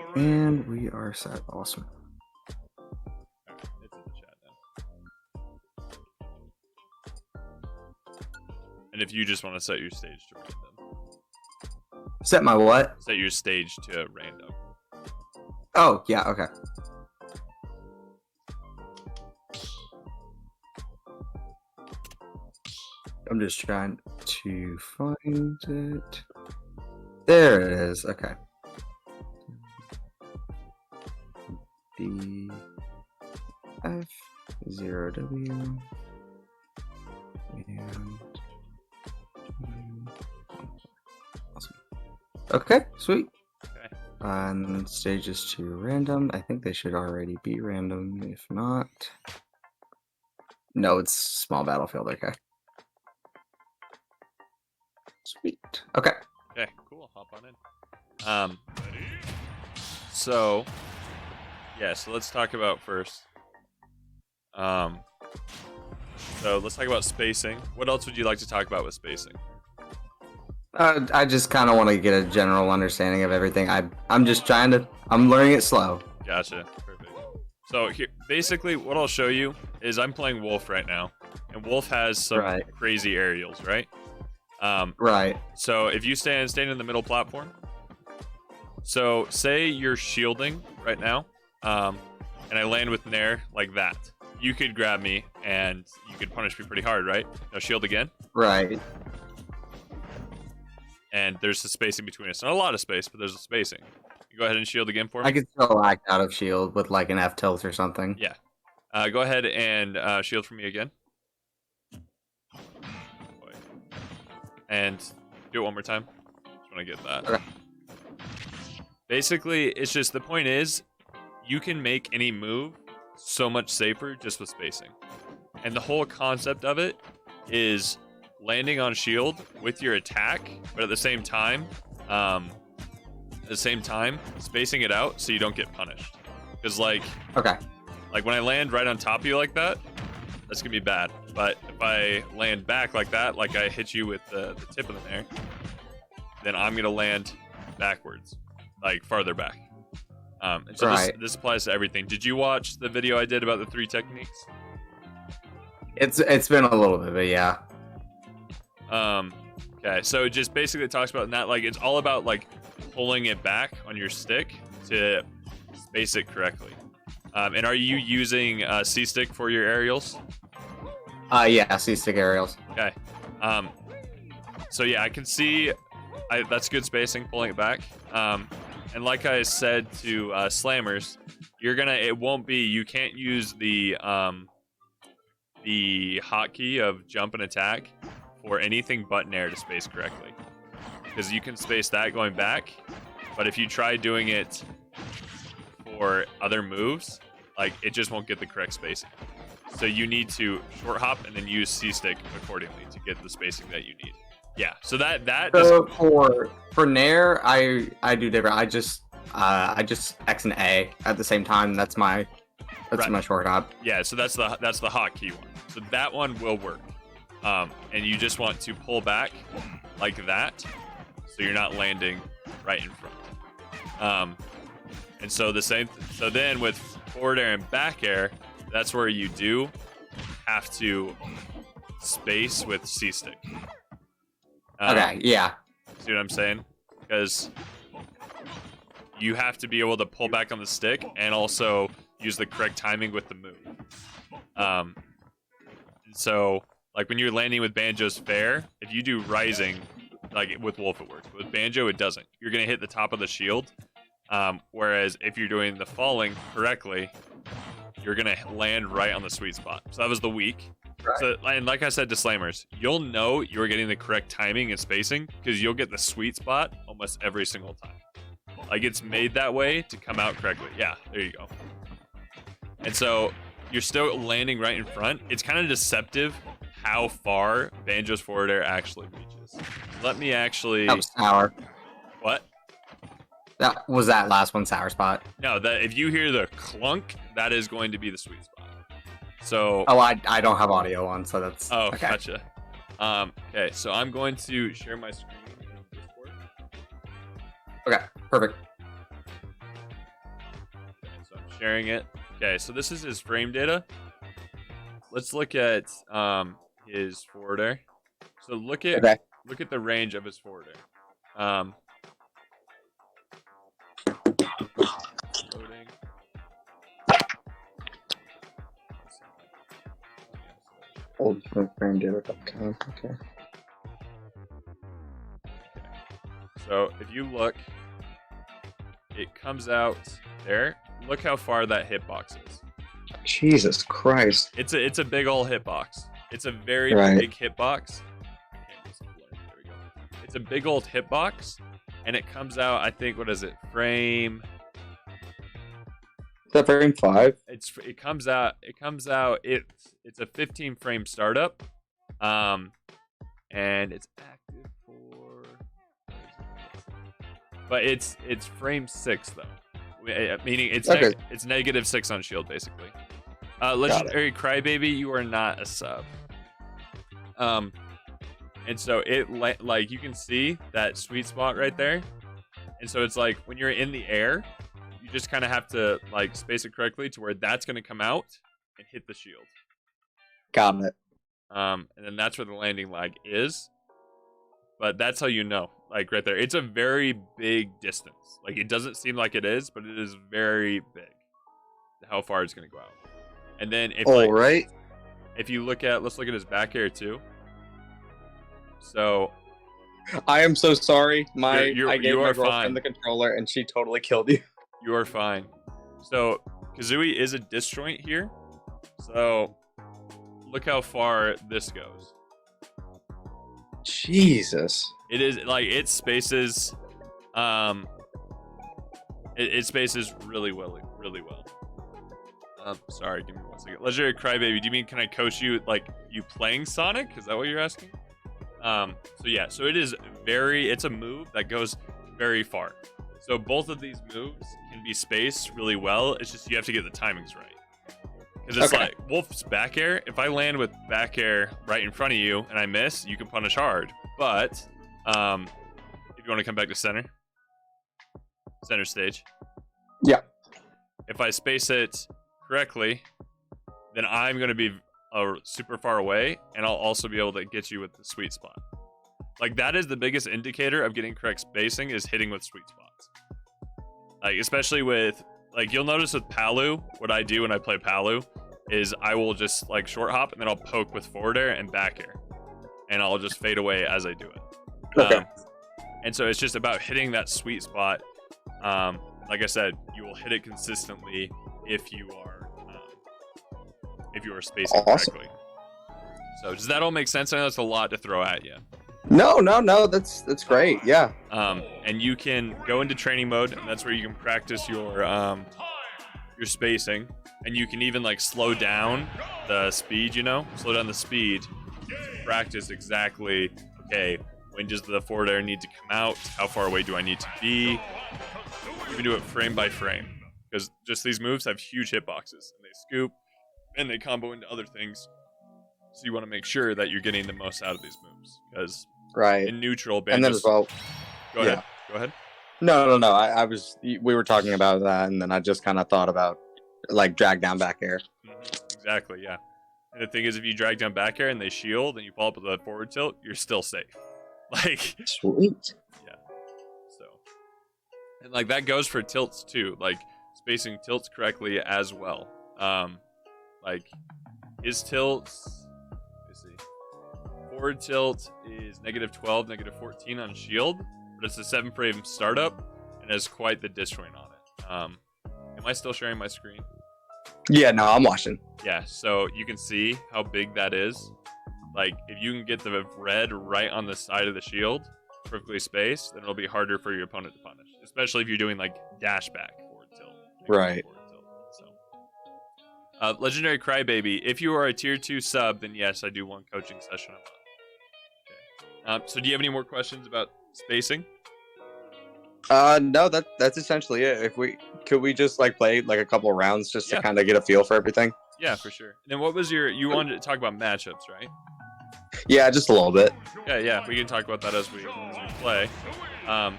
And we are set. Awesome. Alright, it's in the chat now. And if you just want to set your stage to random, Set my what? set your stage to random. Oh, yeah, okay. I'm just trying to find it. There it is. Okay. D F 0W and awesome. Okay, sweet. Okay. And stages to random. I think they should already be random. If not, no, it's small battlefield. Okay. Sweet. Okay. Okay, cool. Hop on in. So let's talk about first. So let's talk about spacing. What else would you like to talk about with spacing? I just kind of want to get a general understanding of everything. I'm just trying to. I'm learning it slow. Gotcha. Perfect. So here, basically, what I'll show you is I'm playing Wolf right now, and Wolf has some Right. crazy aerials, right? Right. So if you stand in the middle platform, so say you're shielding right now, and I land with Nair like that, you could grab me and you could punish me pretty hard, right? Now shield again, Right. and there's a spacing between us. Not a lot of space, but there's a spacing. You go ahead and shield again for me. I could still act out of shield with like an F tilt or something. Yeah. Go ahead and shield for me again. And do it one more time. Just want to get that. Okay. Basically, it's just the point is you can make any move so much safer just with spacing. And the whole concept of it is landing on shield with your attack, but at the same time, spacing it out so you don't get punished. Because like Okay. when I land right on top of you like that, that's gonna be bad. But if I land back like that, like I hit you with the tip of the Nair, then I'm gonna land backwards, like farther back. And so Right. this applies to everything. Did you watch the video I did about the 3 techniques? It's been a little bit, but yeah. Okay, so it just basically talks about that, like it's all about like pulling it back on your stick to space it correctly. And are you using C-stick for your aerials? Yeah, C-stick aerials. Okay. So yeah, I can see that's good spacing, pulling it back. And like I said to Slammers, you can't use the hotkey of jump and attack for anything but Nair to space correctly. Because you can space that going back, but if you try doing it for other moves, like it just won't get the correct spacing. So you need to short hop and then use C-stick accordingly to get the spacing that you need. Yeah, so that So For Nair, I do different. I just X and A at the same time. That's my Right. short hop. Yeah, so that's the hotkey one. So that one will work. And you just want to pull back like that, so you're not landing right in front. And so the same. So then with forward air and back air, that's where you do have to space with C stick. Okay, yeah. See what I'm saying? Because you have to be able to pull back on the stick and also use the correct timing with the move. So, like when you're landing with Banjo's fair, if you do rising, like with Wolf it works. But with Banjo, it doesn't. You're going to hit the top of the shield. Whereas if you're doing the falling correctly, you're going to land right on the sweet spot. So that was the weak. Right. So, and like I said to Slammers, you'll know you're getting the correct timing and spacing because you'll get the sweet spot almost every single time. Like it's made that way to come out correctly. Yeah, there you go. And so you're still landing right in front. It's kind of deceptive how far Banjo's forward air actually reaches. Let me actually... That was sour. What? That was that last one sour spot. No, that if you hear the clunk, that is going to be the sweet spot. So... Oh, I don't have audio on, so that's Oh, okay. gotcha. Okay, so I'm going to share my screen in Discord. Okay, perfect. Okay, so I'm sharing it. Okay, so this is his frame data. Let's look at his forward air. So look at the range of his forward air. Loading. Old frame data.com. Okay. So if you look, it comes out there. Look how far that hitbox is. Jesus Christ. It's a big old hitbox. It's a very Right. big hitbox. There we go. It's a big old hitbox, and it comes out. I think what is it? Frame. Is that frame 5? It comes out. It's a 15 frame startup, and it's active for. But it's frame 6 though. Meaning it's Okay. it's -6 on shield basically. Legendary Crybaby, you are not a sub. And so like you can see that sweet spot right there, and so it's like when you're in the air, you just kind of have to like space it correctly to where that's going to come out and hit the shield. Got it. And then that's where the landing lag is. But that's how you know, like right there. It's a very big distance. Like it doesn't seem like it is, but it is very big. How far it's gonna go out. And then if you look at, let's look at his back air too. So I am so sorry. I gave you my are girlfriend fine. the controller and she totally killed you. You are fine. So Kazooie is a disjoint here. So look how far this goes. Jesus. It is like it spaces it spaces really well. Sorry, give me 1 second. Legendary Crybaby, do you mean can I coach you like you playing Sonic? Is that what you're asking? So yeah, so it's a move that goes very far. So both of these moves can be spaced really well. It's just you have to get the timings right. Because it's like Wolf's back air. If I land with back air right in front of you and I miss, you can punish hard. But if you want to come back to center stage. Yeah. If I space it correctly, then I'm going to be super far away, and I'll also be able to get you with the sweet spot. Like that is the biggest indicator of getting correct spacing is hitting with sweet spots. Like especially with like you'll notice with Palu, what I do when I play Palu is I will just like short hop and then I'll poke with forward air and back air, and I'll just fade away as I do it. Okay. And so it's just about hitting that sweet spot. Like I said, you will hit it consistently if you are spacing Awesome. correctly. So does that all make sense? I know that's a lot to throw at you. No, that's great. Yeah. And you can go into training mode, and that's where you can practice your spacing, and you can even like slow down the speed. Slow down the speed to practice exactly. Okay, When does the forward air need to come out? How far away do I need to be? You can do it frame by frame. Because just these moves have huge hitboxes. And they scoop, and they combo into other things. So you want to make sure that you're getting the most out of these moves. Because Right. in neutral, And then Banjo's... as well. Go ahead. Go ahead. No. We were talking about that, and then I just kind of thought about like drag down back air. Exactly, yeah. And the thing is, if you drag down back air and they shield and you follow up with a forward tilt, you're still safe. Like, Sweet. yeah. So, and like that goes for tilts too. Like spacing tilts correctly as well. Like his tilts. Let's see. Forward tilt is -12, -14 on shield, but it's a 7-frame startup and has quite the disjoint on it. Am I still sharing my screen? Yeah, no, I'm watching. Yeah, so you can see how big that is. Like, if you can get the red right on the side of the shield, perfectly spaced, then it'll be harder for your opponent to punish. Especially if you're doing, like, dash back forward tilt. Right. Forward tilt, so. Legendary Crybaby, if you are a tier 2 sub, then yes, I do one coaching session a month. Okay. So do you have any more questions about spacing? No, that's essentially it. Could we just like play like a couple of rounds just Yeah. to kind of get a feel for everything? Yeah, for sure. And then what was you wanted to talk about matchups, right? Yeah, just a little bit. Yeah, we can talk about that as we play.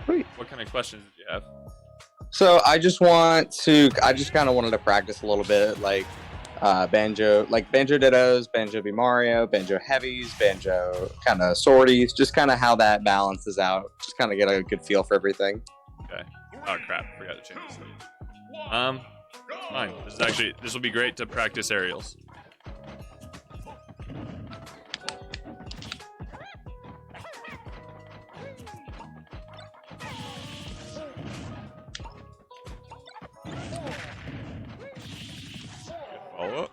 Sweet. What kind of questions did you have? So I just kind of wanted to practice a little bit, like Banjo Dittos, Banjo B Mario, Banjo Heavies, Banjo kind of Swordies, just kind of how that balances out. Just kind of get a good feel for everything. Okay. Oh crap! Forgot to change this thing. Fine. This will be great to practice aerials. Follow up.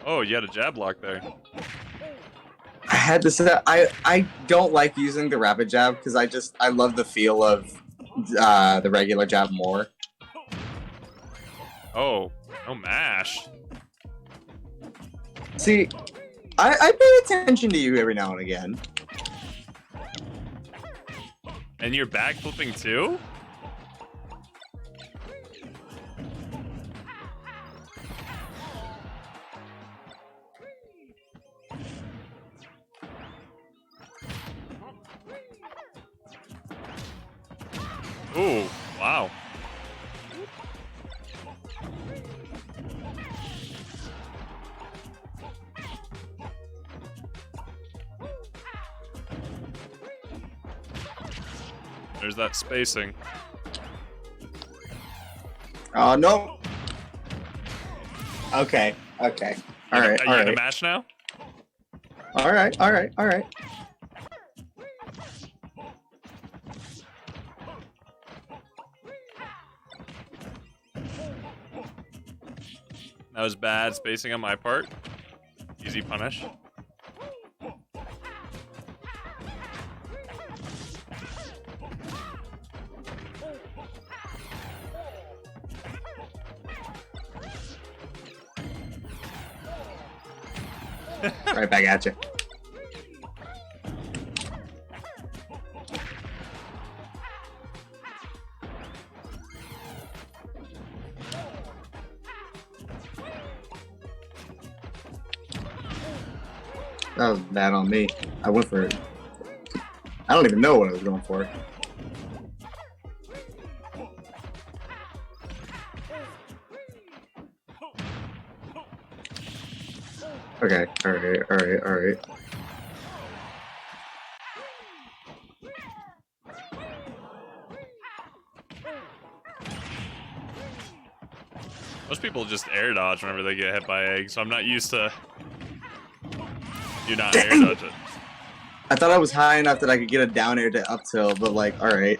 Oh, you had a jab block there. I had to say I don't like using the rapid jab because I love the feel of the regular jab more. Oh, no mash. See, I pay attention to you every now and again. And you're back flipping too? Ooh, wow. There's that spacing. Oh no. Okay. All right. Are you All in a right. match now? All right. That was bad spacing on my part. Easy punish. Right back at you. That was bad on me. I went for it. I don't even know what I was going for. Okay, all right. Most people just air dodge whenever they get hit by egg, so I'm not used to do not air dodge it. I thought I was high enough that I could get a down air to up tilt, but like, all right.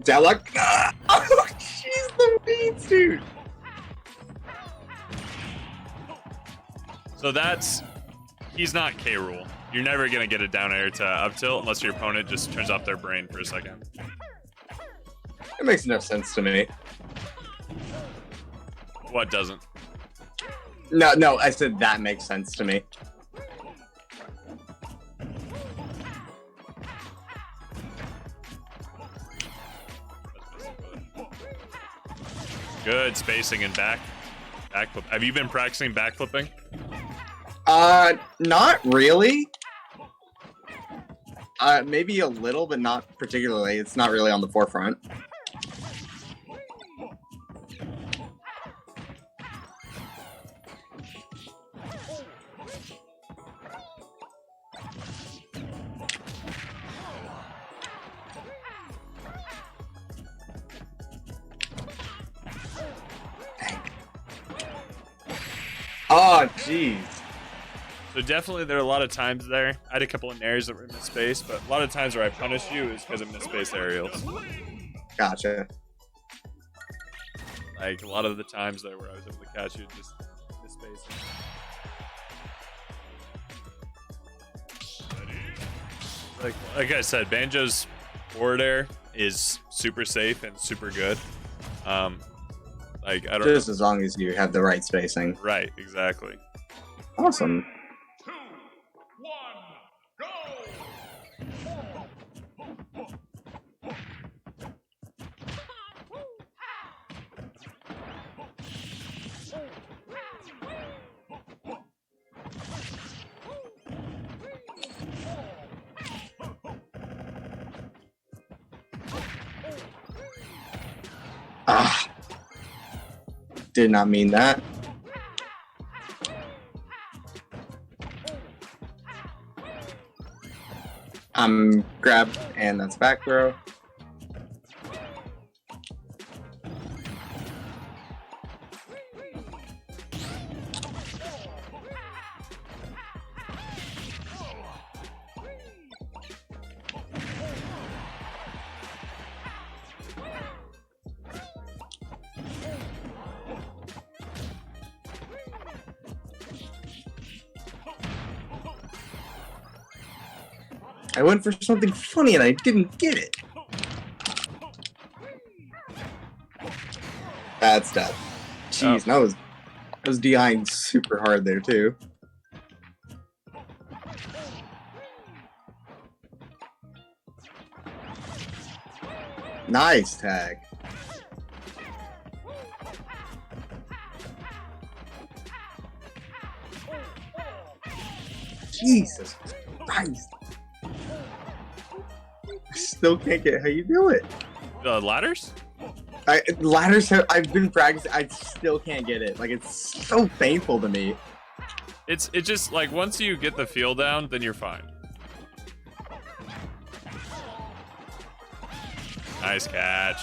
Down luck. Oh, jeez, the beats, dude. So that's he's not K Rule. You're never gonna get a down air to up tilt unless your opponent just turns off their brain for a second. It makes no sense to me. What doesn't? No, I said that makes sense to me. Good spacing and backflip. Have you been practicing backflipping? Not really. Maybe a little, but not particularly. It's not really on the forefront. Oh, jeez. So definitely there are a lot of times there. I had a couple of nairs that were in the space, but a lot of times where I punish you is because of misspaced aerials. Gotcha. Like a lot of the times there where I was able to catch you just misspace. Like I said, Banjo's forward air is super safe and super good. Like I don't Just as long as you have the right spacing. Right, exactly. Awesome. 2, 1, go! Ah. Did not mean that. I'm grabbed, and that's back throw. I went for something funny and I didn't get it. That's tough. Jeez, that was DIing super hard there too. Nice tag. Jesus Christ. I still can't get how you do it. The ladders? Ladders have, I've been practicing, I still can't get it. Like, it's so painful to me. It's just like once you get the feel down, then you're fine. Nice catch.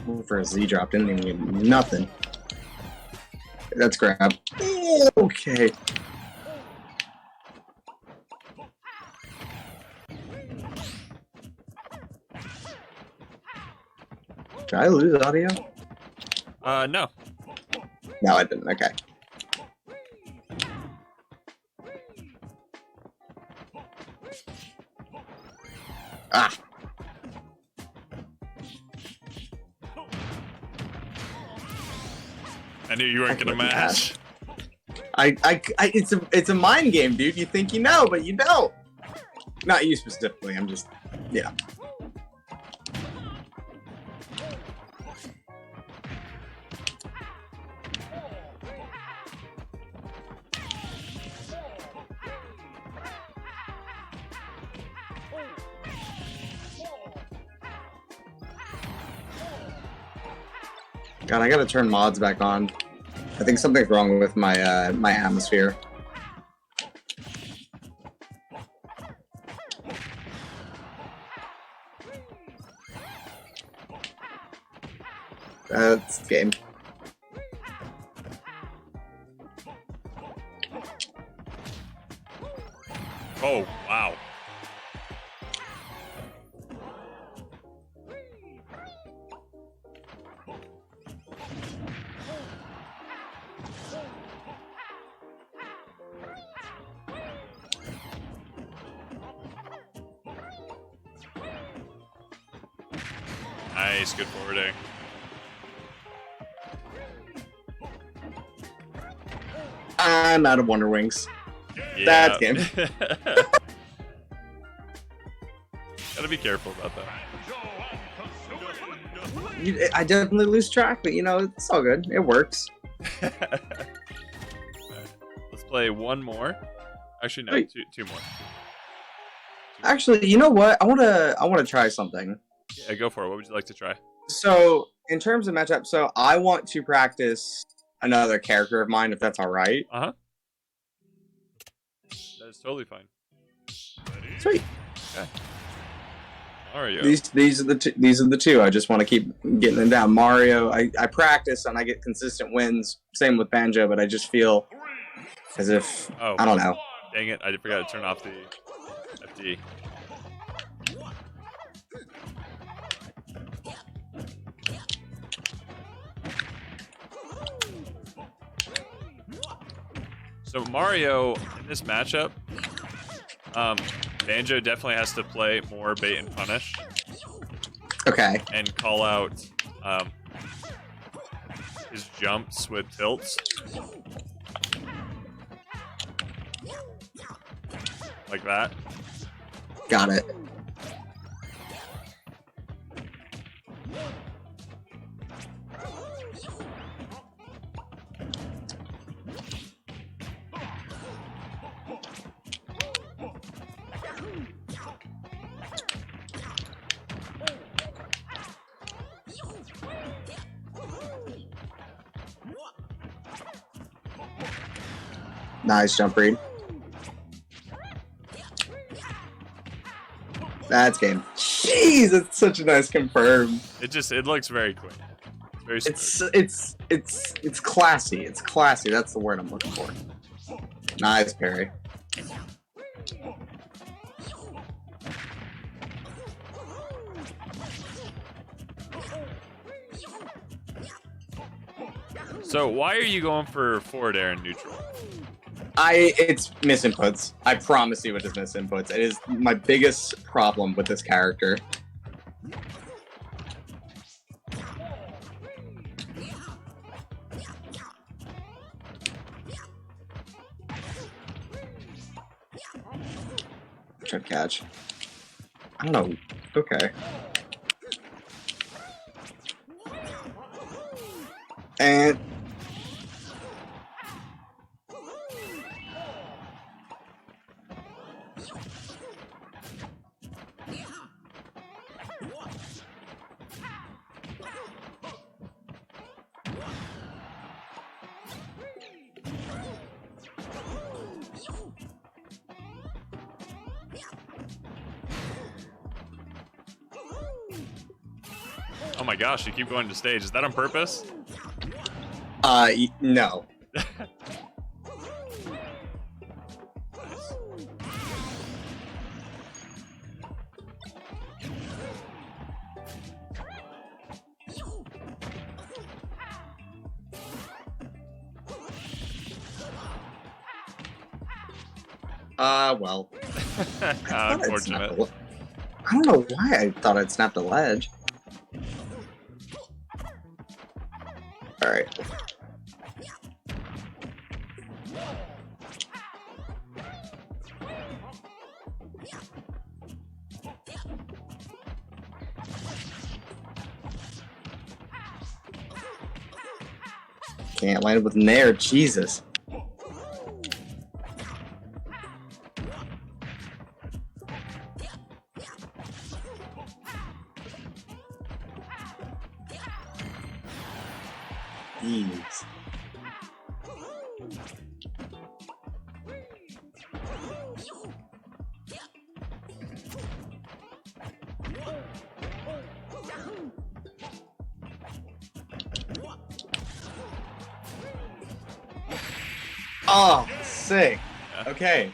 Went for a Z drop, didn't even get nothing. That's grab. Okay. Did I lose audio? No. No, I didn't. Okay. Ah. I knew you weren't gonna match. It's a mind game, dude. You think you know, but you don't. Not you specifically. I'm just, yeah. God, I gotta turn mods back on. I think something's wrong with my my atmosphere. That's game. Oh, wow. Nice, good forwarding. I'm out of Wonder Wings. Yeah. That's game. Gotta be careful about that. I definitely lose track, but you know, it's all good. It works. Alright. Let's play one more. Actually, no, Wait. two more. Actually, you know what? I wanna try something. Yeah, go for it. What would you like to try? So, in terms of matchup, so I want to practice another character of mine, if that's all right. That is totally fine. Sweet. Mario. These are the two. I just want to keep getting them down. Mario, I practice and I get consistent wins. Same with Banjo, but I just feel as if Oh, I don't know. dang it! I forgot to turn off the FD. So Mario in this matchup, Banjo definitely has to play more bait and punish Okay, and call out his jumps with tilts. Like that. got it. Nice jump read. That's game. Jeez, that's such a nice confirm. It looks very clean. Very smooth. It's classy. It's classy. That's the word I'm looking for. Nice parry. So why are you going for forward air and neutral? It's misinputs. I promise you it is misinputs. It is my biggest problem with this character. Try to catch. I don't know. Okay. And Oh my gosh, you keep going to stage. Is that on purpose? no. Well. Unfortunate. I don't know why I thought I'd snapped a ledge. Alright. Can't land with Nair, Jesus. Jeez. Oh, sick. Yeah. Okay.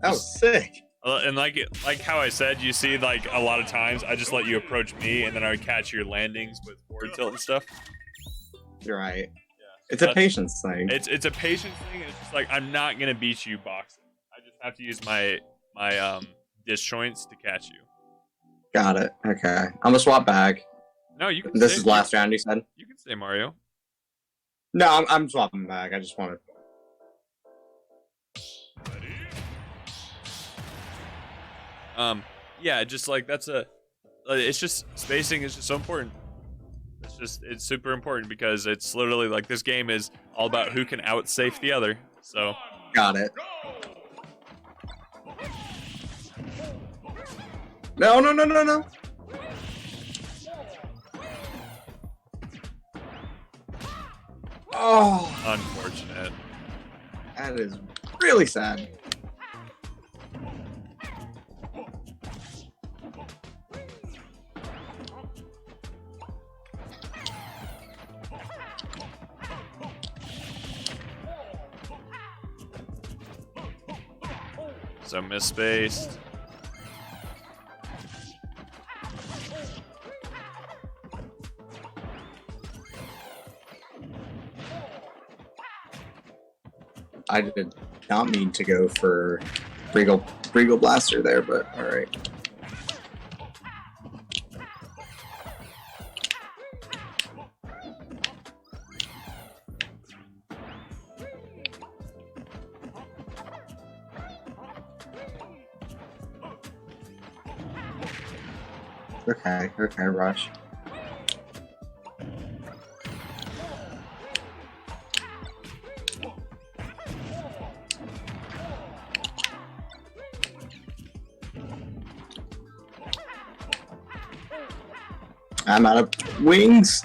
That was sick. And like how I said, you see, like a lot of times I just let you approach me, and then I would catch your landings with forward tilt and stuff. You're right. Yeah. It's a That's- patience thing. It's a patience thing. And it's just like I'm not gonna beat you boxing. I just have to use my disjoints to catch you. Got it. Okay. I'm gonna swap back. No, you can. This say, is last round, you said? You can say Mario. No, I'm swapping back. I just wanted. Yeah, just like that's a. It's just spacing is just so important. It's super important because it's literally like this game is all about who can outsafe the other. So Got it. No. Oh, unfortunate. that is really sad. So misspaced. I did not mean to go for Regal Blaster there, but all right. Okay, Rush. I'm out of wings.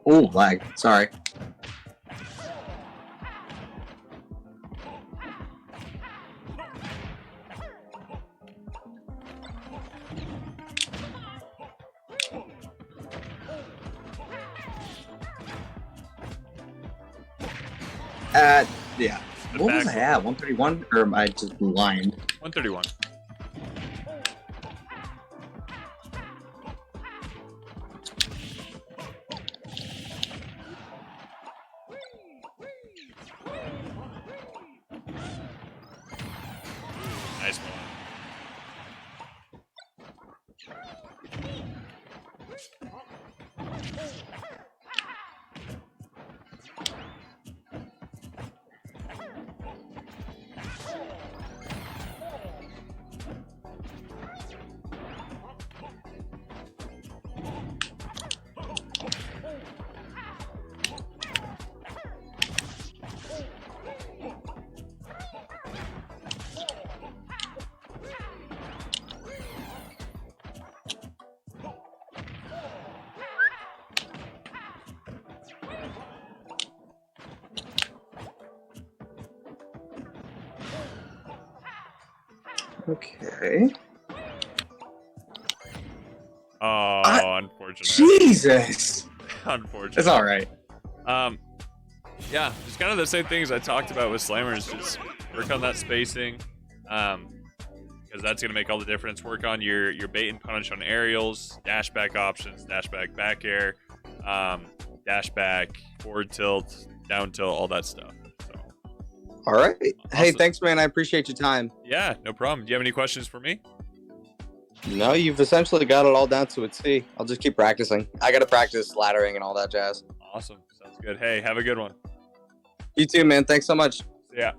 Oh, lag. Sorry. Yeah. The What was back- I at? 131? Or am I just blind? 131. Nice one. Okay. Oh, unfortunate. Jesus! Unfortunate. It's alright. Yeah, it's kind of the same things I talked about with Slammers. Just work on that spacing, because that's gonna make all the difference. Work on your bait and punish on aerials, dash back options, dash back air, dash back, forward tilt, down tilt, all that stuff. So Alright. Hey, Awesome. thanks, man. I appreciate your time. yeah, no problem. Do you have any questions for me? No, you've essentially got it all down to a T. I'll just keep practicing. I gotta practice laddering and all that jazz. Awesome, sounds good. Hey, have a good one. You too, man. Thanks so much. See ya.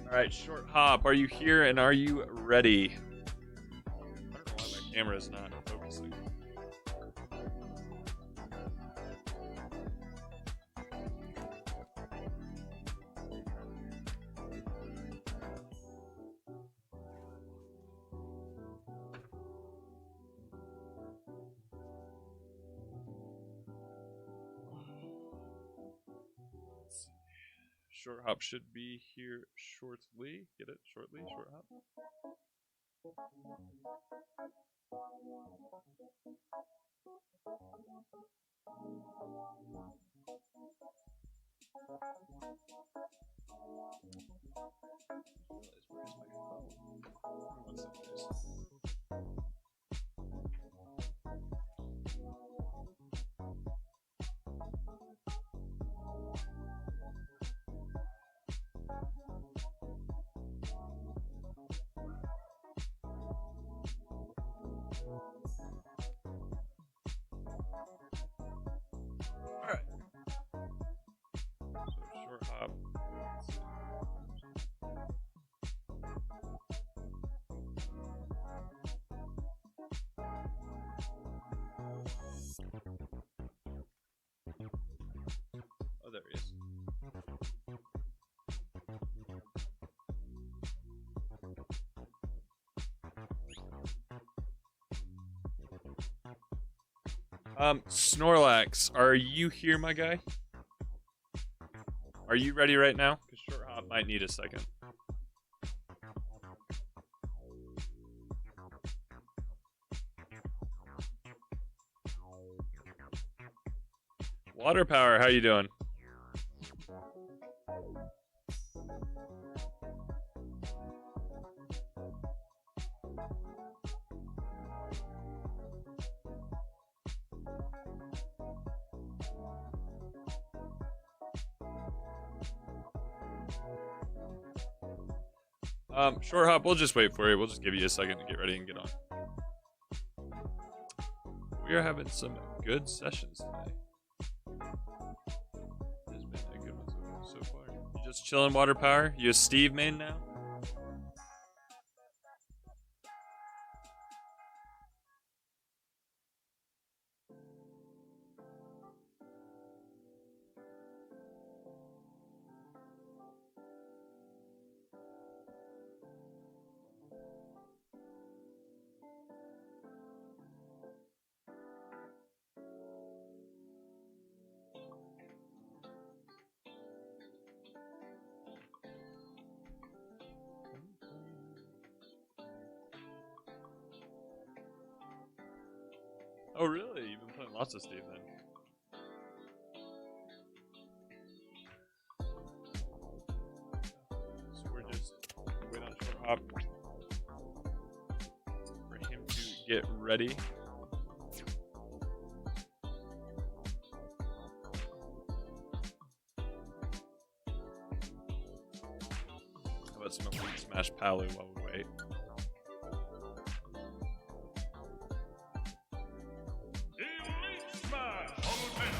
All right, short hop. Are you here and are you ready? I don't know why my camera is not focusing. Let's see. Short hop should be here shortly. Get it? Shortly? Short hop? Realize where's my phone? Give me 1 second, guys. Snorlax, are you here, my guy? Are you ready right now? Because Short Hop might need a second. Water Power, how you doing? Short Hop, we'll just wait for you. We'll just give you a second to get ready and get on. We are having some good sessions today. There's been a good one so far. You just chilling, Water Power? You a Steve main now? Oh, really? You've been playing lots of Steve then. So we're just waiting on Short Hop for him to get ready. How about some Elite Smash Palu while we wait? Elite Smash Ultimate.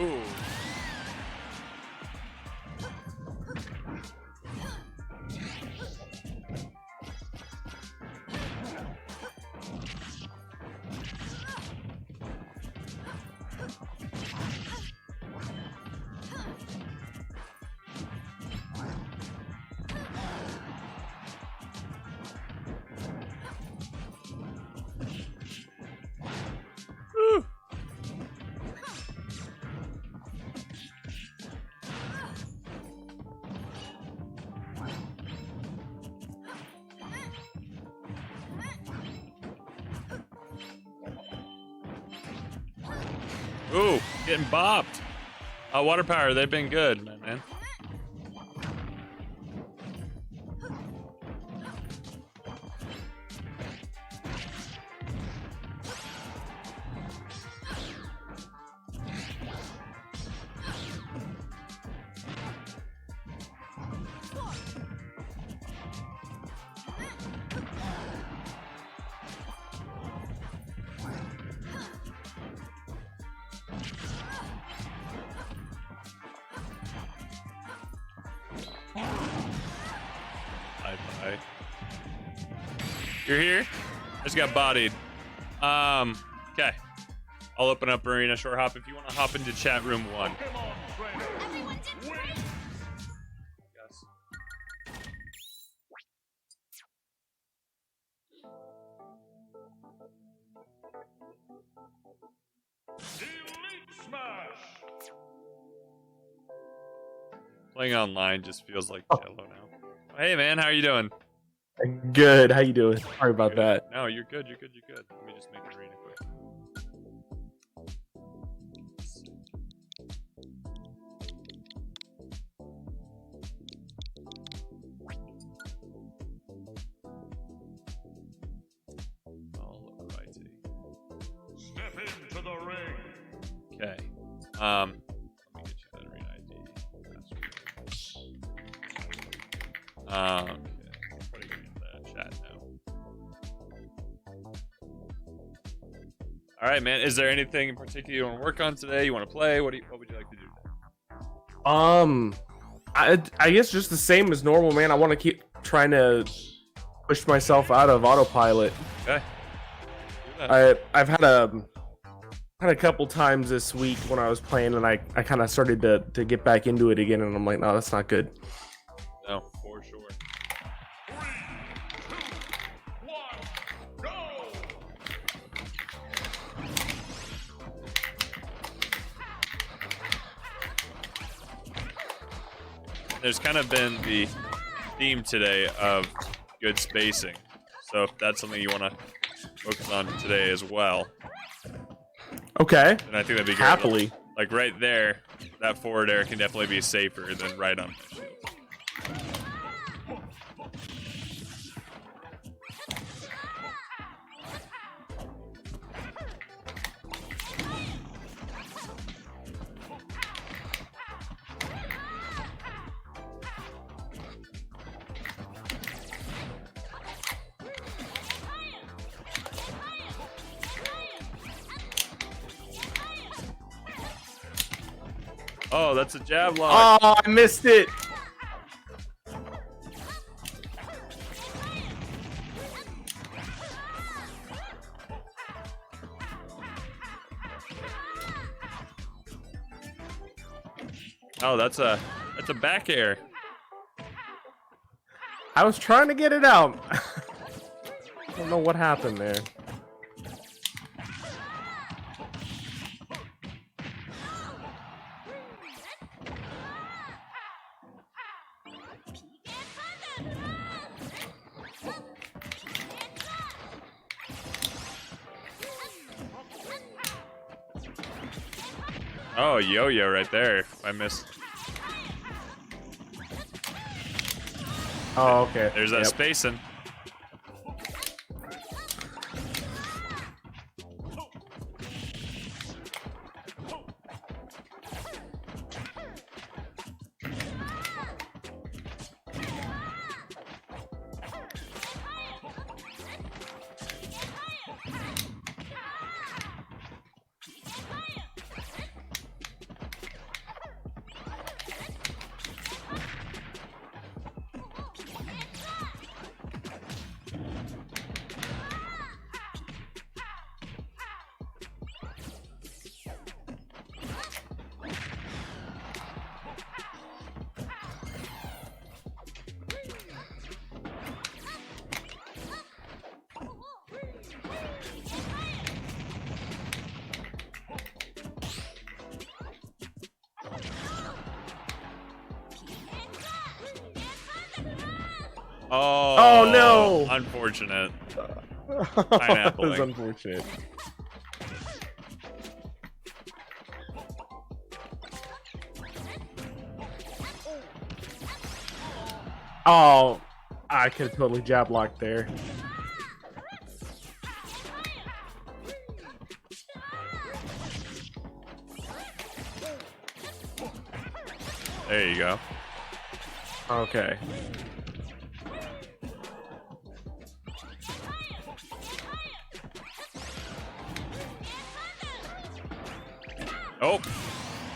Ooh. Woo. Ooh, getting bopped. Water Power, they've been good, man. Hi. You're here? I just got bodied. Okay. I'll open up Arena Short Hop if you want to hop into chat room 1. Pokemon trainer. Win. Yes. Elite Smash. Playing online just feels like jello now. Hey man, how are you doing? Good. How you doing? Sorry about Good. that. No, you're good. You're good. You're good. Let me just make Arena quick. Alrighty. Step into the ring. Okay. Let me get you that Arena ID. Okay. Putting it in the chat now. All right, man. Is there anything in particular you want to work on today? You want to play? What would you like to do today? I guess just the same as normal, man. I want to keep trying to push myself out of autopilot. Okay. Do that. I've had a couple times this week when I was playing, and I kind of started to get back into it again, and I'm like, no, that's not good. No, for sure. 3, 2, 1, go. There's kind of been the theme today of good spacing. So if that's something you want to focus on today as well, Okay. then I think that'd be great. Happily. Like right there, that forward air can definitely be safer than right on my shield. Oh, that's a jab lock. Oh, I missed it. Oh, that's a back air. I was trying to get it out. I don't know what happened there. Oh, yo-yo right there. I missed. Oh, okay. There's that Yep. spacing. Oh, no. Unfortunate. That Pineapple. was unfortunate. Oh, I could have totally jab locked there. There you go. Okay. Oh,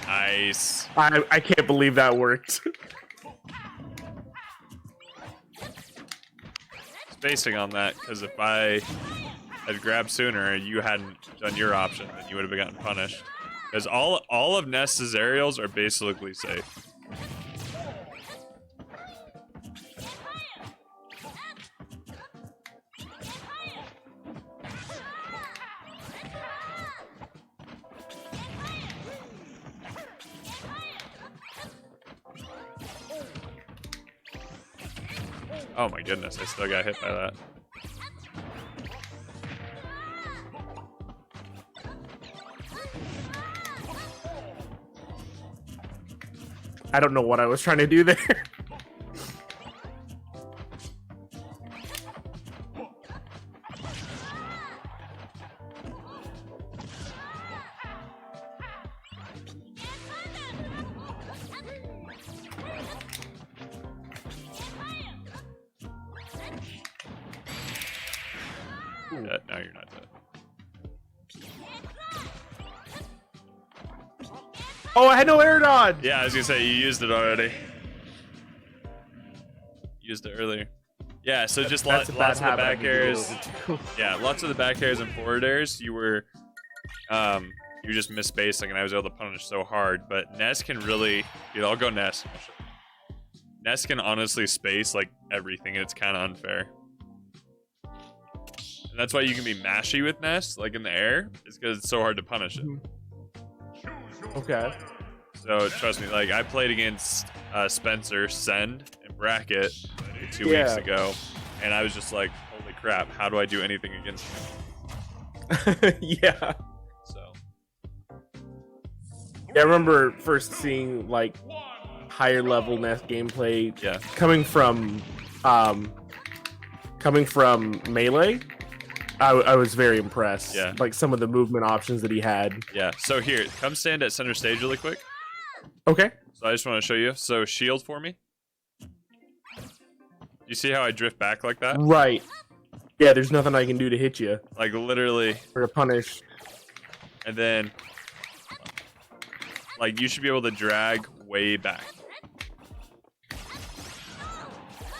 nice. I can't believe that worked. spacing on that because if I had grabbed sooner and you hadn't done your option, then you would have gotten punished. Because all of Ness's aerials are basically safe. Oh my goodness, I still got hit by that. I don't know what I was trying to do there. Dead. No, you're not dead. Oh, I had no air dodge. Yeah, I was gonna say you used it already. Used it earlier. Yeah, so just That's a bad lots of the habit back I need to airs. get over, too. Yeah, lots of the back airs and forward airs. You were just misspacing, and I was able to punish so hard. But Ness can really, dude. I'll go Ness. Ness can honestly space like everything, and it's kind of unfair. And that's why you can be mashy with Ness, like in the air, is because it's so hard to punish it. Okay. So trust me, like I played against Spencer, Send, and Bracket 2 weeks Yeah. ago, and I was just like, holy crap, how do I do anything against him? Yeah. So Yeah, I remember first seeing like higher level Ness gameplay yeah, coming from Melee. I was very impressed. Yeah. Like some of the movement options that he had. yeah. So here, come stand at center stage really quick. Okay. So I just want to show you. So shield for me. You see how I drift back like that? Right. Yeah, there's nothing I can do to hit you Like literally, or to punish. and then like you should be able to drag way back.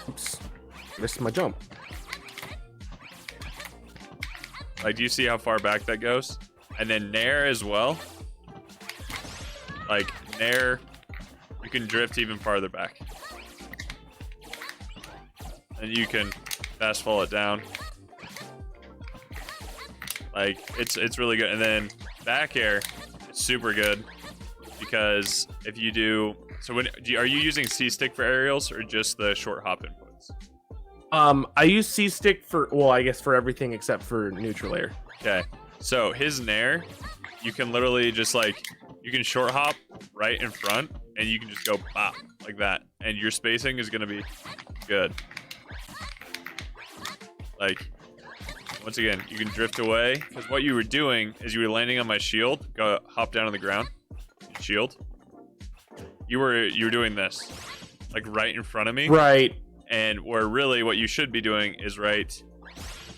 Oops. Missed my jump. Like, do you see how far back that goes? And then Nair as well. Like, Nair, you can drift even farther back. And you can fast fall it down. Like, it's really good. And then back air, it's super good. Because if you do... So are you using C-Stick for aerials or just the short hop inputs? I use C-Stick for, well, I guess for everything except for neutral air. Okay, so his Nair, you can literally just like, you can short hop right in front, and you can just go pop like that, and your spacing is gonna be good. Like, once again, you can drift away, because what you were doing is you were landing on my shield, go hop down on the ground, shield. You were doing this, like right in front of me. Right. And where really what you should be doing is right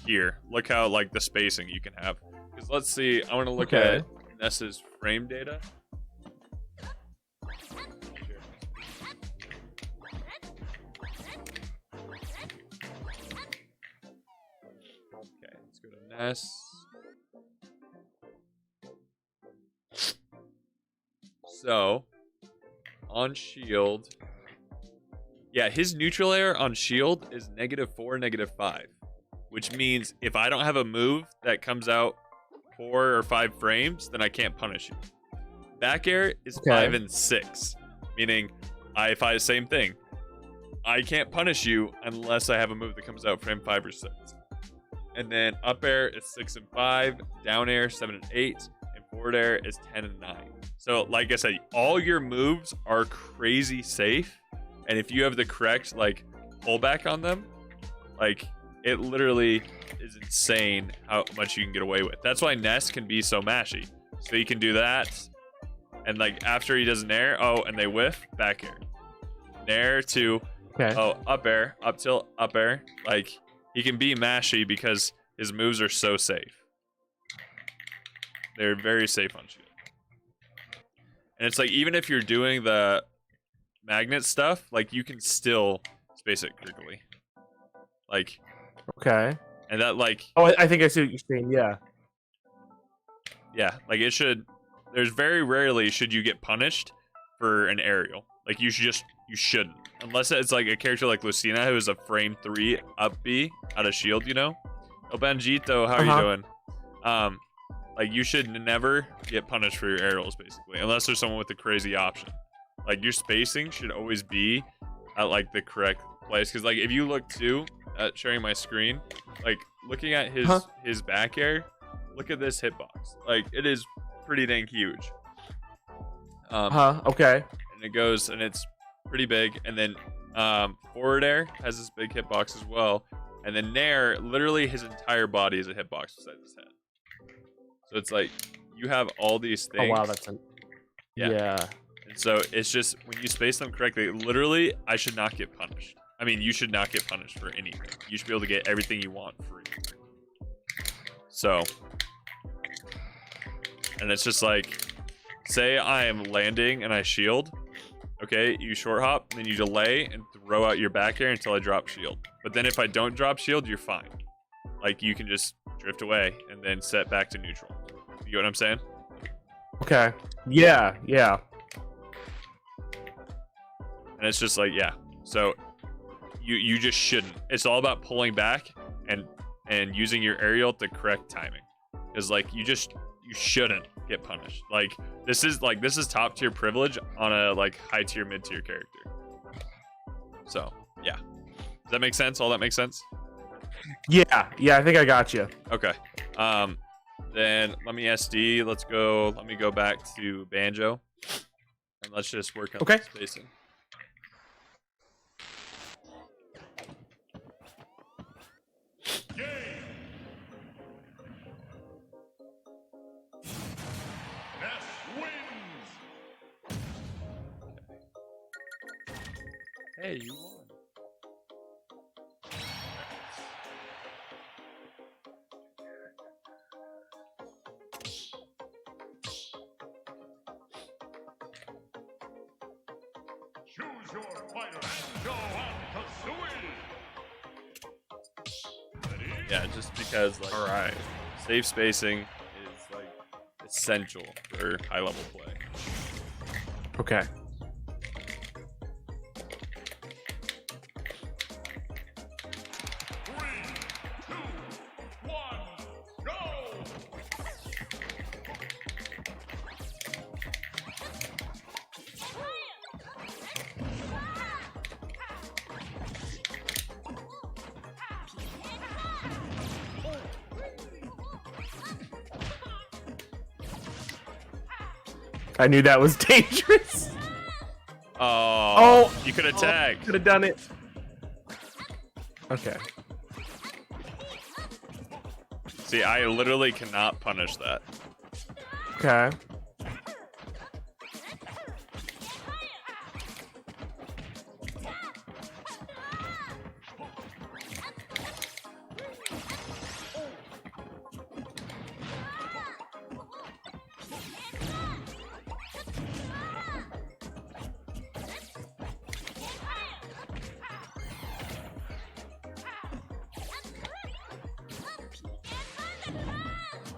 here. Look how like the spacing you can have. Because let's see, I want to look Okay. at Ness's frame data. Okay, let's go to Ness. So, on shield. Yeah, his neutral air on shield is -4, -5. Which means if I don't have a move that comes out 4 or 5 frames, then I can't punish you. Back air is Okay. 5 and 6. Meaning, if I same thing. I can't punish you unless I have a move that comes out frame 5 or 6. And then up air is 6 and 5, down air 7 and 8, and forward air is 10 and 9. So like I said, all your moves are crazy safe. And if you have the correct like pullback on them, like it literally is insane how much you can get away with. That's why Ness can be so mashy. So he can do that. And like after he does an air, oh, and they whiff, back air. Nair to Okay. oh, up air, up tilt, up air. Like he can be mashy because his moves are so safe. They're very safe on shield. And it's like even if you're doing the magnet stuff, like you can still space it critically. Like Okay. And that like Oh, I think I see what you're saying. Yeah. yeah, like it should. There's very rarely should you get punished for an aerial. Like you shouldn't, unless it's like a character like Lucina who is a frame 3 up B out of shield. You know, El Banjito, how are you doing? Like you should never get punished for your aerials basically, unless there's someone with a crazy option. Like your spacing should always be at like the correct place, because like if you look too at sharing my screen, like looking at his back air, look at this hitbox. Like it is pretty dang huge. Okay. And it goes and it's pretty big, and then forward air has this big hitbox as well, and then Nair, literally his entire body is a hitbox besides his head. So it's like you have all these things. Oh wow, that's yeah. And so it's just when you space them correctly, literally I should not get punished. I mean, you should not get punished for anything. You should be able to get everything you want free. So, and it's just like, say I am landing and I shield. Okay, you short hop, then you delay and throw out your back air until I drop shield. But then if I don't drop shield, you're fine. Like you can just drift away and then set back to neutral. You get what I'm saying? Okay. Yeah. And it's just like, yeah. So you just shouldn't. It's all about pulling back and using your aerial at the correct timing. Because like you shouldn't get punished. Like this is top tier privilege on a like high tier, mid tier character. So yeah. Does that make sense? All that makes sense? Yeah. I think I got you. Okay. Then let me SD. Let's go. Let me go back to Banjo, and let's just work on the spacing. Game. Ness wins. Hey, you won. Choose your fighter. Banjo and Kazooie. Ready? Yeah, just because like Alright. safe spacing is like essential for high level play. Okay. Three, two, one, go! I knew that was dangerous. Oh, you could have tagged. Could have done it. Okay. See, I literally cannot punish that. Okay.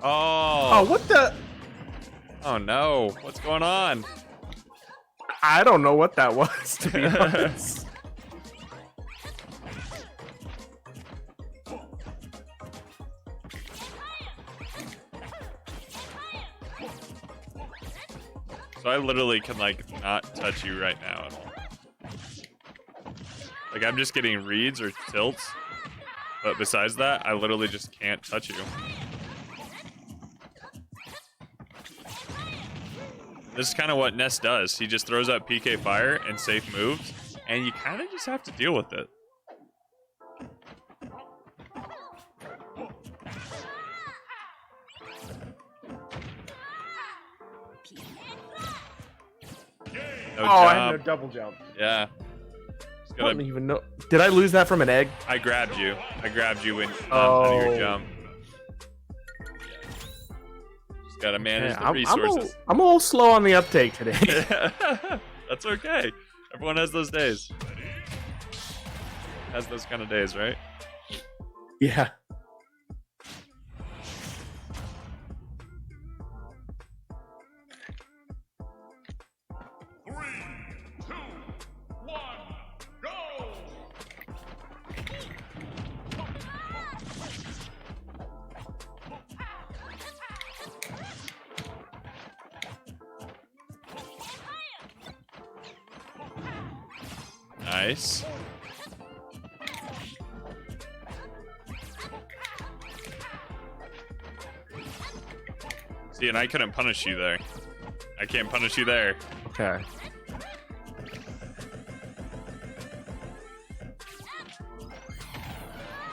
Oh. Oh, what the? Oh no. What's going on? I don't know what that was, to be honest. So I literally can like not touch you right now at all. Like I'm just getting reads or tilts, but besides that, I literally just can't touch you. This is kind of what Ness does. He just throws out PK fire and safe moves, and you kind of just have to deal with it. No Oh, I had no jump. double jump. Yeah. Just I don't gotta, even know. Did I lose that from an egg? I grabbed you. I grabbed you when out of your Oh. jump. Just gotta manage the I'm resources. a little slow on the uptake today. That's okay. Everyone has those days. Has those kind of days, right? Yeah. Three, two, one, go! Nice. See, and I couldn't punish you there. I can't punish you there. Okay.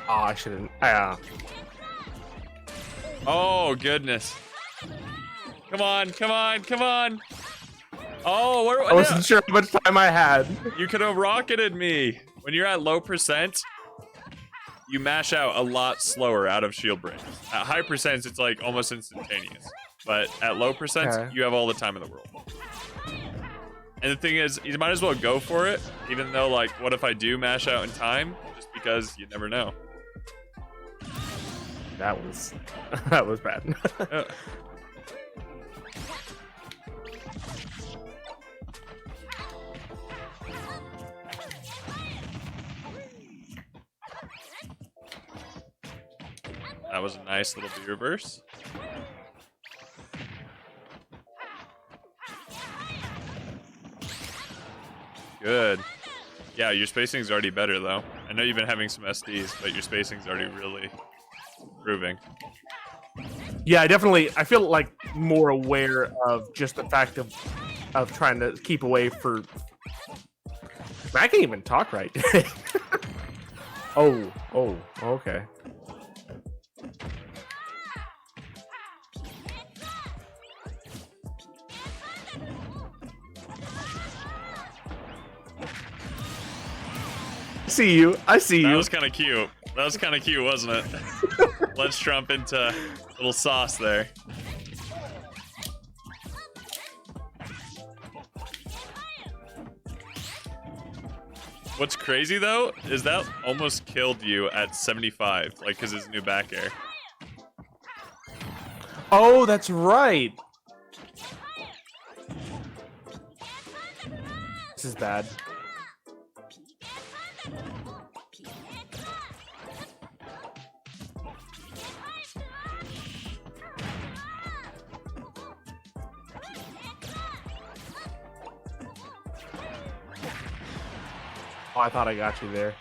Oh, I shouldn't. Oh, goodness. Come on, come on, come on. Oh, where, I wasn't sure how much time I had. You could have rocketed me. When you're at low percent, you mash out a lot slower out of shield break. At high percents, it's like almost instantaneous. But at low percent, Okay. you have all the time in the world. And the thing is, you might as well go for it, even though, like, what if I do mash out in time? Just because you never know. That was bad. Uh, That was a nice little B reverse. Good. Yeah, your spacing's already better though. I know you've been having some SDs, but your spacing's already really improving. Yeah, I feel like more aware of just the fact of trying to keep away for. I can't even talk right. Oh, okay. I see That you. was kind of cute. That was kind of cute, wasn't it? Let's jump into little sauce there. What's crazy though is that almost killed you at 75, like because his new back air. Oh, that's right. This is bad. Oh, I thought I got you there.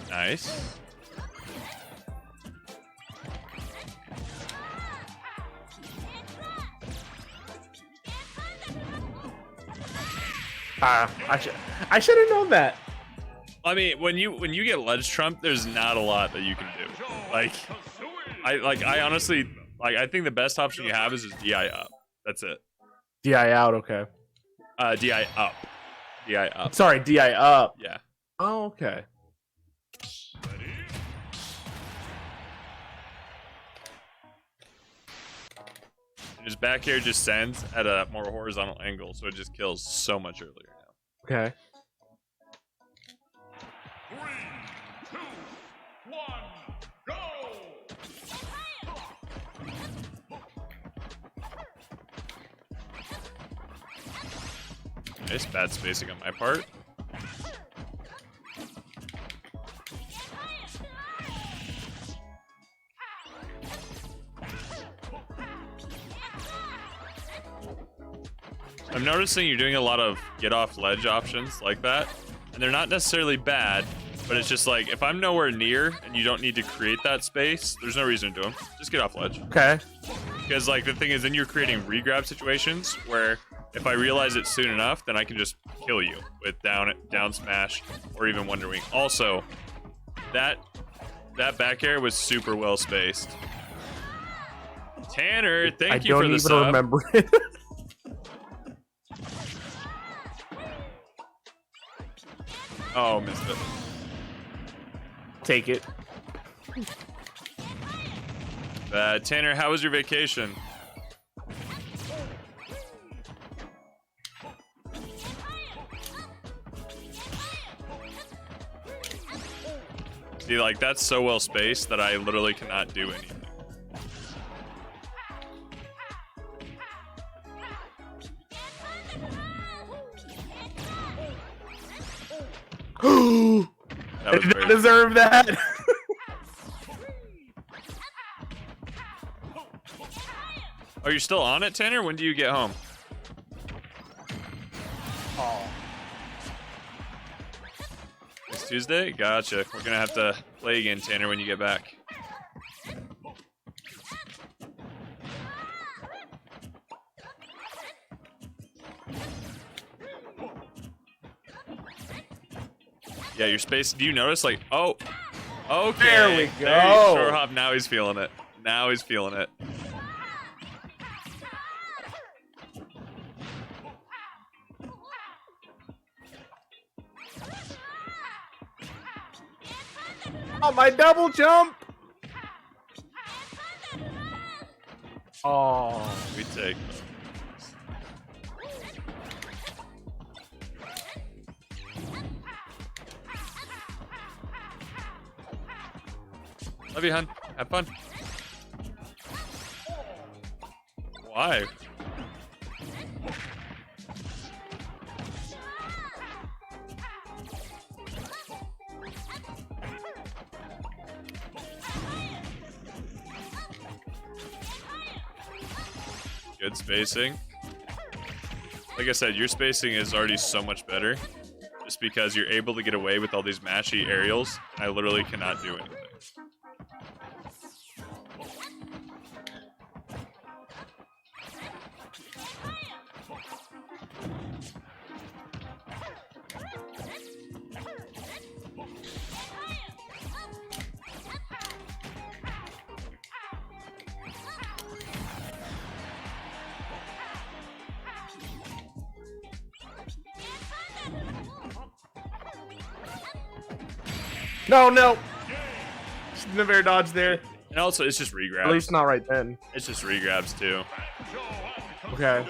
Nice. I should have known that. I mean, when you get ledge trump, there's not a lot that you can do. Like, I honestly I think the best option you have is just DI up. That's it. DI out, okay. DI up. DI up. Sorry, DI up. Yeah. Oh, okay. And his back air just sends at a more horizontal angle, so it just kills so much earlier now. Okay. 3, 2, 1, go! Nice bad spacing on my part. I'm noticing you're doing a lot of get off ledge options like that, and they're not necessarily bad, but it's just like if I'm nowhere near and you don't need to create that space, there's no reason to do them. Just get off ledge. Okay. Because like the thing is, then you're creating regrab situations where if I realize it soon enough, then I can just kill you with down smash or even Wonder Wing. Also, that back air was super well spaced. Tanner, thank you for the sub. I don't even remember it. Oh, missed it. Take it. Tanner, how was your vacation? See, like, that's so well spaced that I literally cannot do anything. That was Did very I deserve that? Oh, you're still on it, Tanner? When do you get home? It's Tuesday? Gotcha. We're gonna have to play again, Tanner, when you get back. Yeah, your space. Do you notice? Like, oh, okay. There we There you- go. Shorehop, now he's feeling it. Now he's feeling it. Oh, my double jump! Oh, We take. Love you, hun. Have fun. Why? Good spacing. Like I said, your spacing is already so much better. Just because you're able to get away with all these mashy aerials. I literally cannot do anything. no. Never dodge there. And also, it's just At regrabs. least not right then. It's just regrabs too. Okay.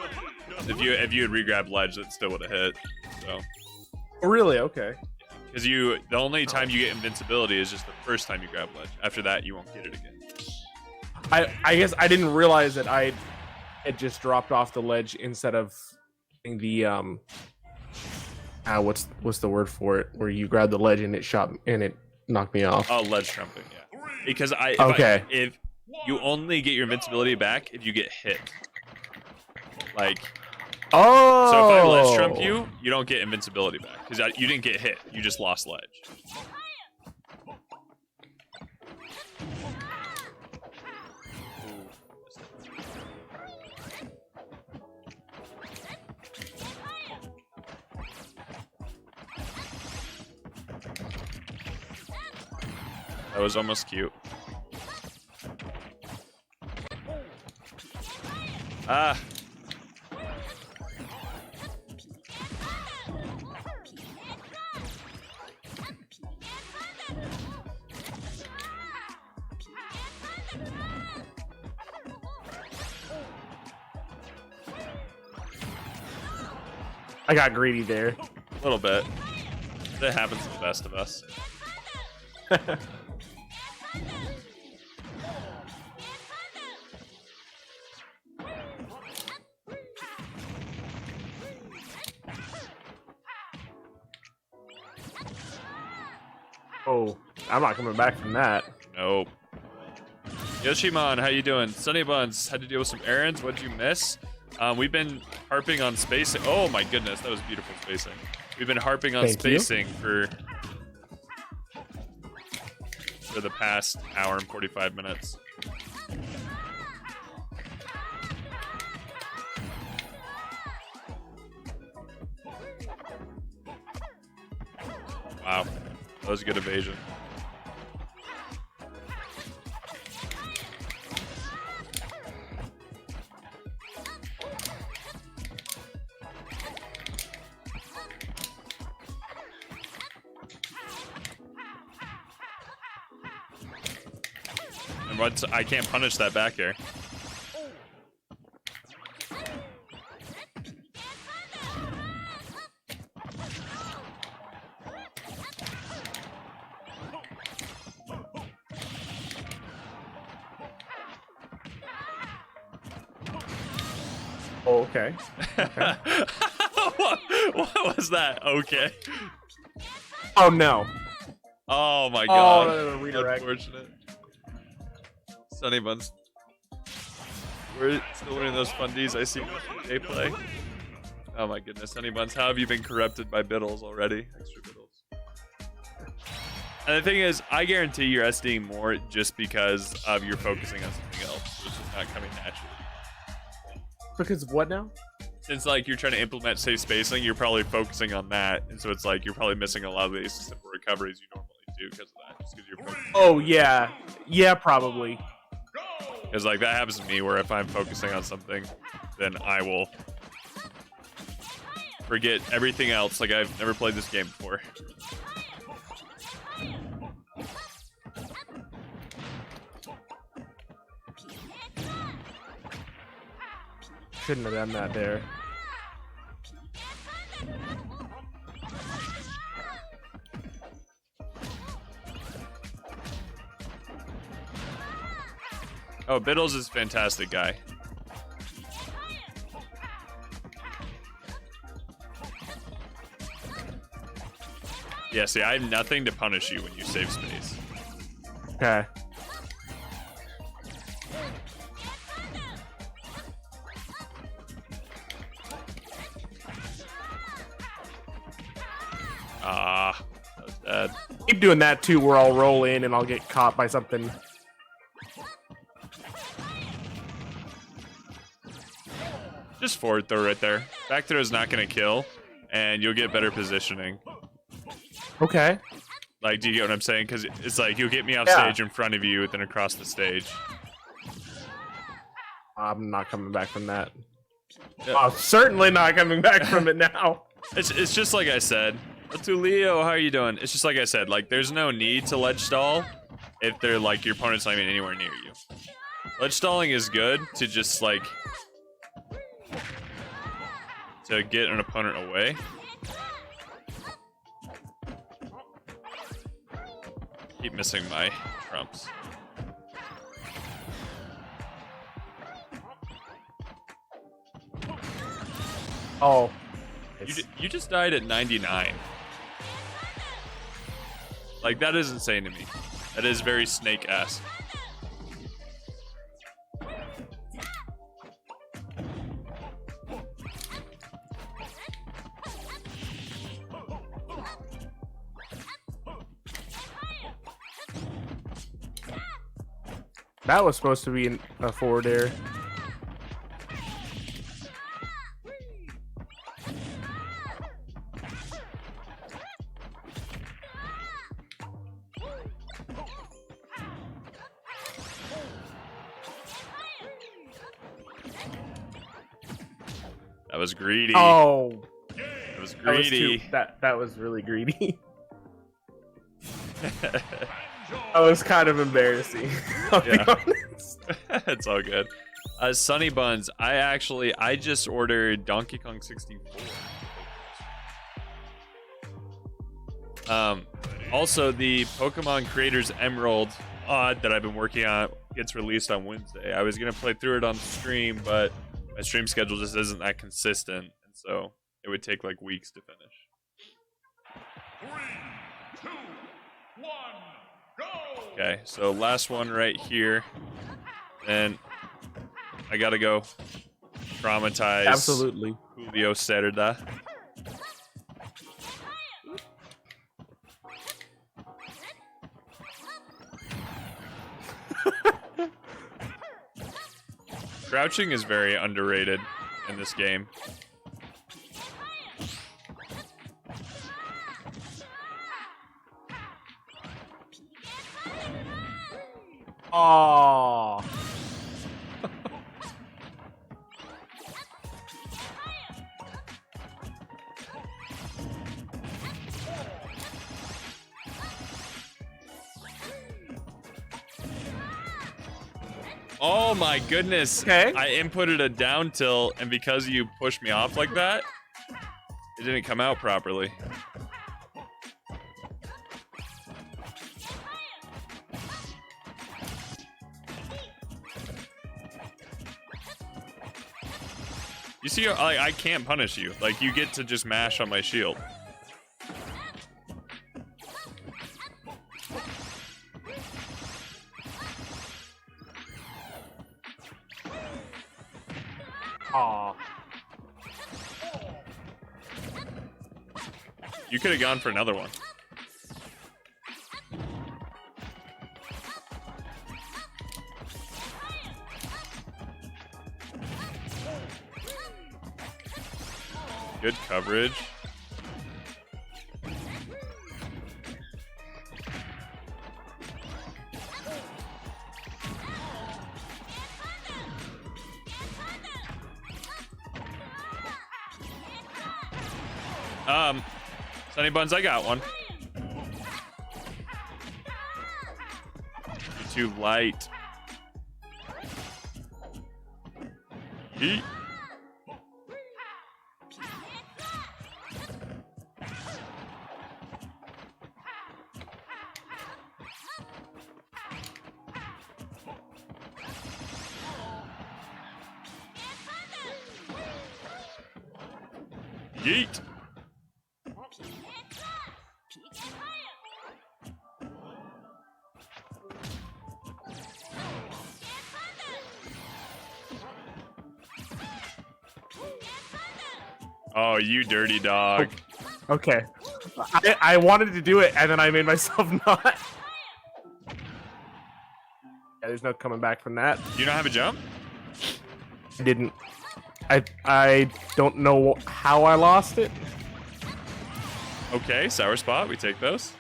If you had regrabbed ledge, that still would have hit. So, Oh, really? Okay. because the only time you get invincibility is just the first time you grab ledge. After that, you won't get it again. I guess I didn't realize that I had just dropped off the ledge instead of the what's the word for it? Where you grab the ledge and it knocked me off. Oh, ledge trumping, yeah. Because Okay. if you only get your invincibility back if you get hit. Like, Oh. so if I ledge trump you, you don't get invincibility back because you didn't get hit. You just lost ledge. That was almost cute. Ah. I got greedy there. A little bit. That happens to the best of us. Oh, I'm not coming back from that. Nope. Yoshimon, how you doing? Sunny Buns, had to deal with some errands. What'd you miss? We've been harping on spacing. Oh my goodness, that was beautiful spacing. We've been harping on Thank you. spacing for the past hour and 45 minutes. Wow, that was a good evasion. And what's I can't punish that back air. Oh, okay. what was that? Okay. Oh no. Oh my Oh, god. no, redirect. Unfortunate. Sunny Buns. We're still winning those fundies. I see they play. Oh my goodness, Sunny Buns. How have you been corrupted by Biddles already? Extra Biddles. And the thing is, I guarantee you're SDing more just because of you're focusing on something else, which is not coming naturally. Because of what now? Since like you're trying to implement safe spacing, you're probably focusing on that, and so it's like you're probably missing a lot of the simple recoveries you normally do because of that, just because you're focusing. Oh yeah, yeah, probably. Because like that happens to me, where if I'm focusing on something, then I will forget everything else. Like I've never played this game before. Shouldn't have done that there. Oh, Biddles is a fantastic guy. Yeah, see, I have nothing to punish you when you save space. Okay. Ah, that was bad. Keep doing that too, where I'll roll in and I'll get caught by something. Just forward throw right there. Back throw is not going to kill, and you'll get better positioning. Okay. Like, do you get what I'm saying? Because it's like you'll get me off Yeah. stage in front of you, then across the stage. I'm not coming back from that. Yeah. I'm certainly not coming back from it now. It's just like I said. Let's do Leo. How are you doing? It's just like I said. Like, there's no need to ledge stall if they're like your opponent's not even anywhere near you. Ledge stalling is good to just like to get an opponent away. Keep missing my trumps. Oh. You just died at 99. Like, that is insane to me. That is very Snake-esque. That was supposed to be a forward air. That was greedy. Oh, That was that was greedy. that was really greedy. That was kind of embarrassing. I'll be Yeah. honest. It's all good. Sunny Buns, I just ordered Donkey Kong 64. Also, the Pokemon Creators Emerald odd that I've been working on gets released on Wednesday. I was gonna play through it on stream, but my stream schedule just isn't that consistent, and so it would take like weeks to finish. 3, 2, 1, go! Okay, so last one right here, and I gotta go traumatize Absolutely. Julio Cerda. Crouching is very underrated in this game. Oh. Oh my goodness. Okay. I inputted a down tilt, and because you pushed me off like that, it didn't come out properly. You see, I can't punish you. Like, you get to just mash on my shield. Aw. You could have gone for another one. Good coverage. Sunny Buns, I got one. You're too light. Yeet. Yeet. Oh, you dirty dog. Okay. I wanted to do it, and then I made myself not. Yeah, there's no coming back from that. You don't have a jump? I didn't. I don't know how I lost it. Okay, sour spot. We take those.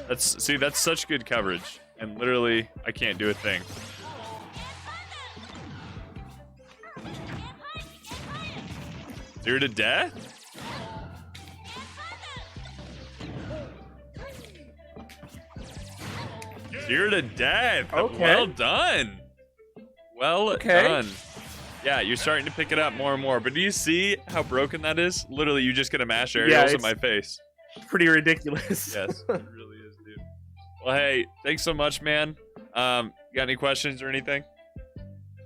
That's such good coverage. And literally, I can't do a thing. Zero to death? Zero to death. Okay. Well done. Well Okay. done. Yeah, you're starting to pick it up more and more. But do you see how broken that is? Literally, you just get a mash aerials in it's- my face. Pretty ridiculous. Yes, it really is, dude. Well, hey, thanks so much, man. You got any questions or anything?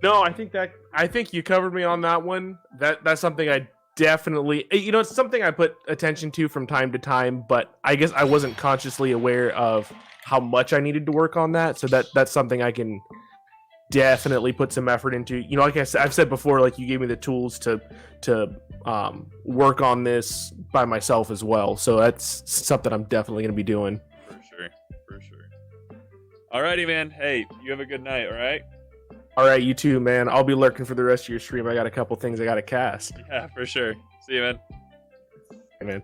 No, I think you covered me on that one. That's something I definitely, it's something I put attention to from time to time, but I guess I wasn't consciously aware of how much I needed to work on that. So that's something I can definitely put some effort into. Like I've said before, like you gave me the tools to work on this by myself as well. So that's something I'm definitely going to be doing. For sure. Alrighty, man. Hey, you have a good night, alright? All right, you too, man. I'll be lurking for the rest of your stream. I got a couple things I got to cast. Yeah, for sure. See you, man. Hey, man.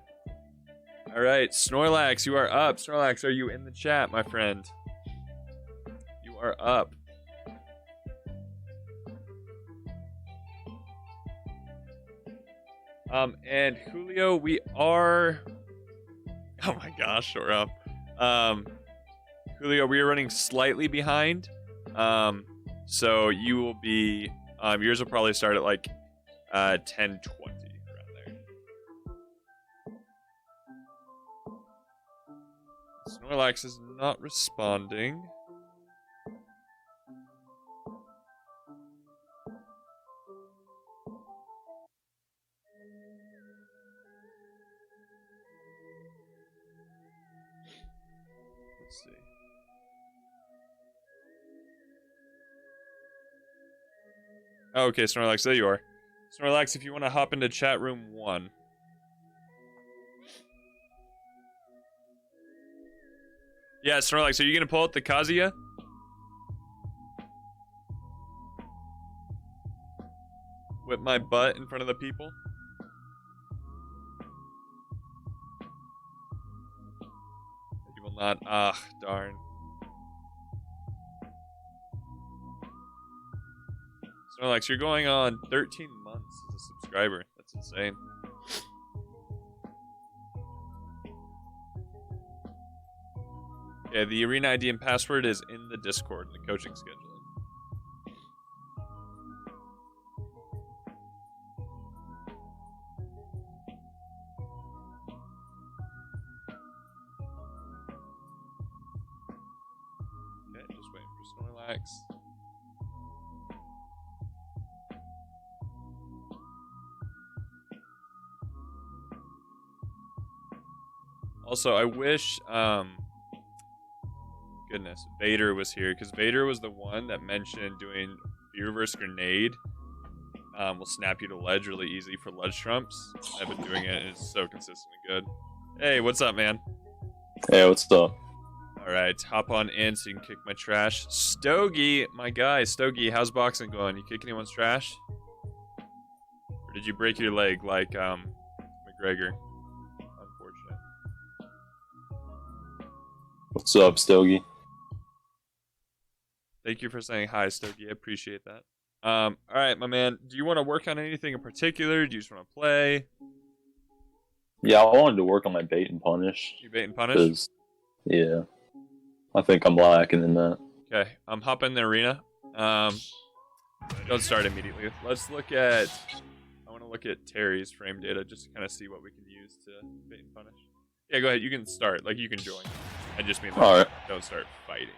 Alright, Snorlax, you are up. Snorlax, are you in the chat, my friend? You are up. And Julio, we are... Oh my gosh, we're up. Julio, we are running slightly behind. So you will be... yours will probably start at like 10:20, around there. Snorlax is not responding. Let's see. Oh, okay, Snorlax, there you are. Snorlax, if you want to hop into chat room 1. Yeah, Snorlax, are you going to pull out the Kazuya? Whip my butt in front of the people? You will not. Ah, darn. Snorlax, you're going on 13 months as a subscriber. That's insane. Yeah, the arena ID and password is in the Discord, in the coaching scheduling. Relax. Also, I wish, goodness, Vader was here, because Vader was the one that mentioned doing reverse grenade. Will snap you to ledge really easy for ledge trumps. I've been doing it, and it's so consistently good. Hey, what's up, man? Hey, what's up? All right, hop on in so you can kick my trash. Stogie, my guy, Stogie, how's boxing going? You kick anyone's trash? Or did you break your leg like McGregor? Unfortunate. What's up, Stogie? Thank you for saying hi, Stogie. I appreciate that. All right, my man. Do you want to work on anything in particular? Do you just want to play? Yeah, I wanted to work on my bait and punish. You bait and punish? 'Cause, yeah, I think I'm lacking in that. Okay, hop in the arena. Don't start immediately. Let's look at. I want to look at Terry's frame data just to kind of see what we can use to bait and punish. Yeah, go ahead. You can start. Like you can join. I just mean like, All right. don't start fighting yet.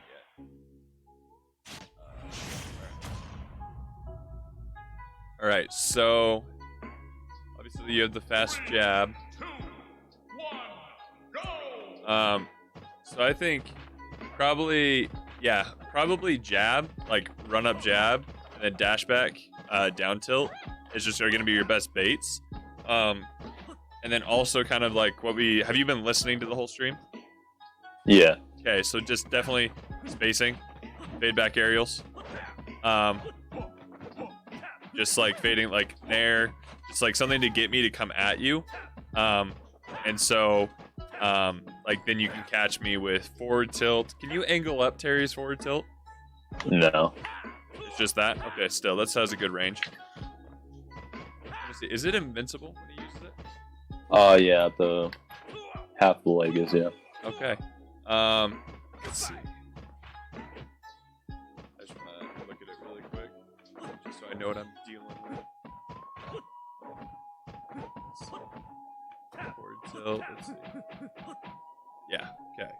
All right. So obviously you have the fast jab. 2, 1, go! So I think probably jab, like run up jab, and then dash back, down tilt is just are gonna be your best baits. And then also kind of like have you been listening to the whole stream? Yeah. Okay, so just definitely spacing, fade back aerials. Just like fading like nair, just like something to get me to come at you. And so like then you can catch me with forward tilt. Can you angle up Terry's forward tilt? No. It's just that? Okay, still, that has a good range. Let me see. Is it invincible when he uses it? Yeah, the half the leg is, yeah. Okay. Let's see. I just want to look at it really quick, just so I know what I'm dealing with. Let's see. Forward tilt, let's see. Yeah, okay.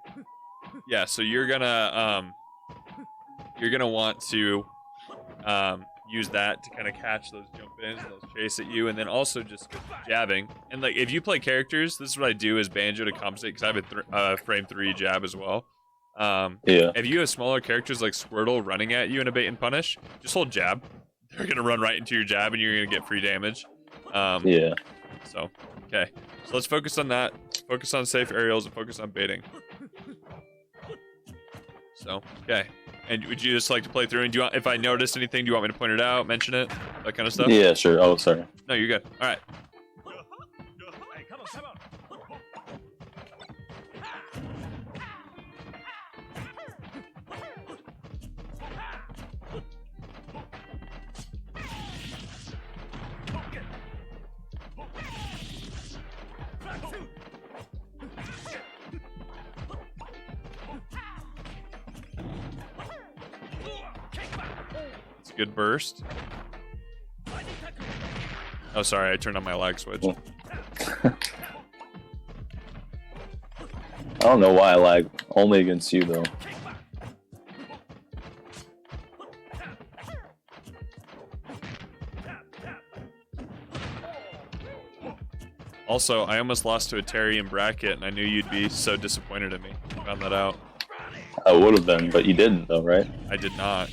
Yeah, so you're gonna want to use that to kind of catch those jump ins, those chase at you, and then also just jabbing. And like if you play characters, this is what I do as Banjo to compensate because I have a frame 3 jab as well. Yeah. If you have smaller characters like Squirtle running at you in a bait and punish, just hold jab. They're gonna run right into your jab and you're gonna get free damage. Yeah. So okay, so let's focus on that. Focus on safe aerials and focus on baiting. So okay. And would you just like to play through? And do you want, if I notice anything, do you want me to point it out, mention it, that kind of stuff? Yeah, sure. Oh, sorry. No, you're good. All right. Hey, come on, come on. It's a good burst. Oh, sorry, I turned on my lag switch. I don't know why I lag. Only against you, though. Also, I almost lost to a Terry in bracket, and I knew you'd be so disappointed in me. Found that out. I would have been, but you didn't, though, right? I did not.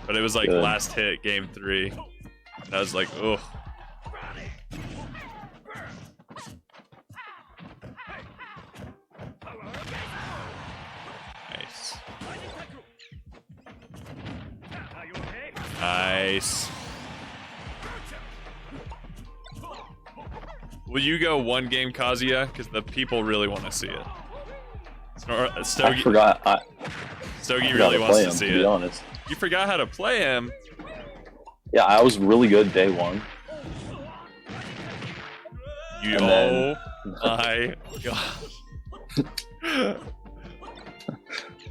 But it was like Good. last hit, game 3. And I was like, ugh. Nice. Nice. Will you go one game Kazuya? Because the people really want to see it. I Stogie forgot. Stogie forgot really to wants play to him, see to be it. honest. You forgot how to play him. Yeah, I was really good day 1. You, And then- my god.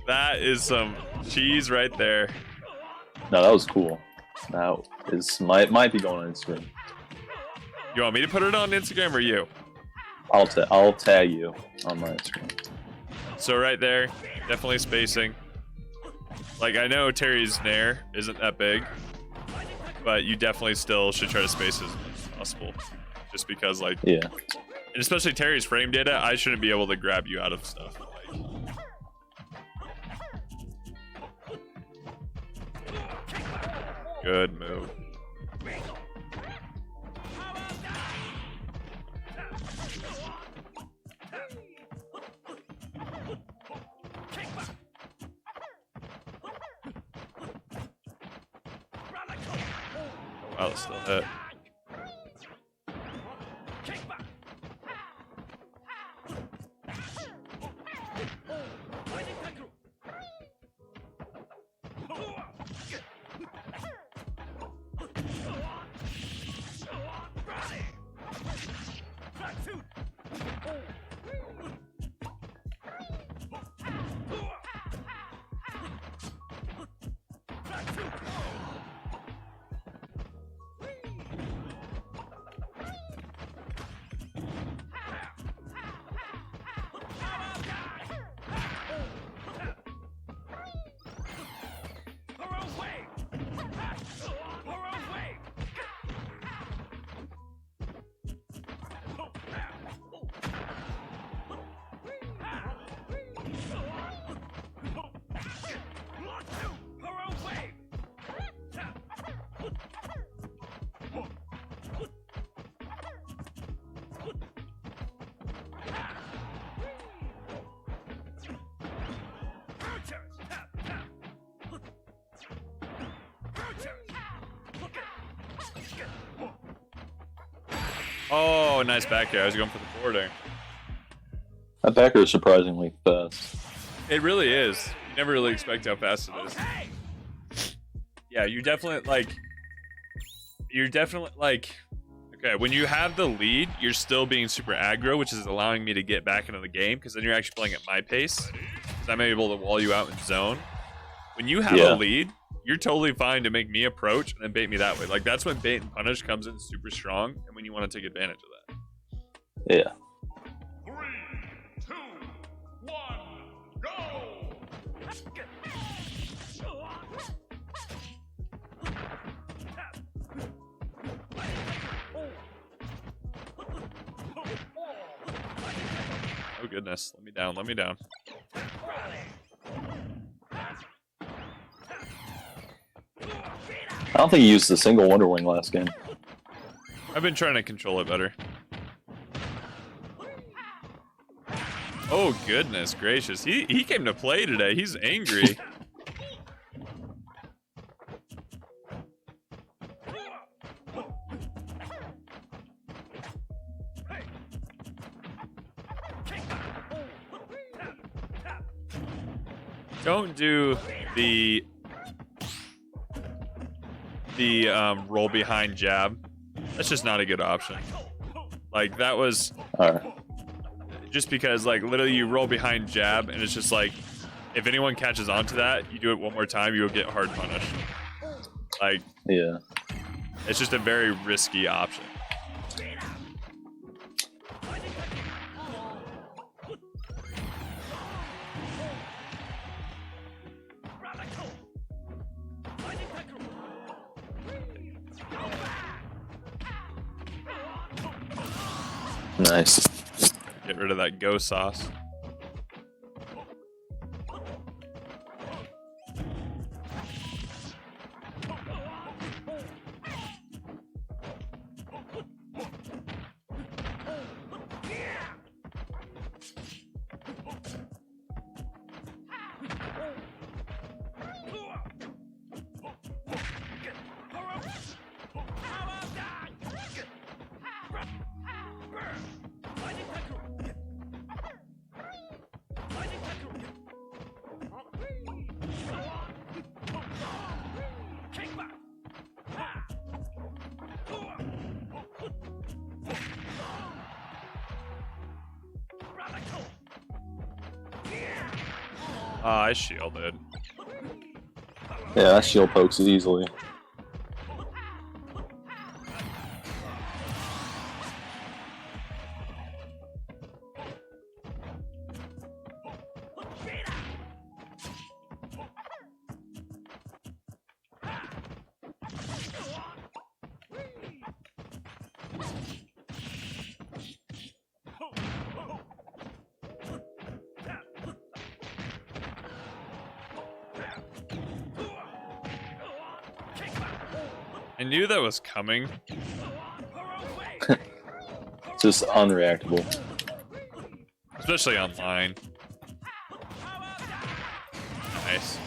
That is some cheese right there. No, that was cool. That is might be going on Instagram. You want me to put it on Instagram or you? I'll tag you on my Instagram. So right there, definitely spacing. Like, I know Terry's Nair isn't that big, but you definitely still should try to space as much as possible. Just because, like, Yeah. and especially Terry's frame data, I shouldn't be able to grab you out of stuff. Like, good move. Oh, wow, still hit. Oh, nice back air. I was going for the forwarding. That backer is surprisingly fast. It really is. You never really expect how fast it is. Yeah, you're definitely like, okay, when you have the lead, you're still being super aggro, which is allowing me to get back into the game, because then you're actually playing at my pace. Because I'm able to wall you out in zone. When you have a lead, you're totally fine to make me approach and then bait me that way. Like, that's when bait and punish comes in super strong, and when you want to take advantage of that. Yeah. 3, 2, 1, go! Oh goodness, let me down, let me down. I don't think he used a single Wonder Wing last game. I've been trying to control it better. Oh goodness gracious, he came to play today. He's angry. Don't do the roll behind jab. That's just not a good option. Like, that was Alright. just because, like, literally you roll behind jab and it's just like, if anyone catches onto that, you do it one more time, you'll get hard punished. Like, Yeah. it's just a very risky option. Nice. Get rid of that go sauce. Ah, I shielded. Yeah, that shield pokes easily. I knew that was coming. Just unreactable. Especially online. Nice.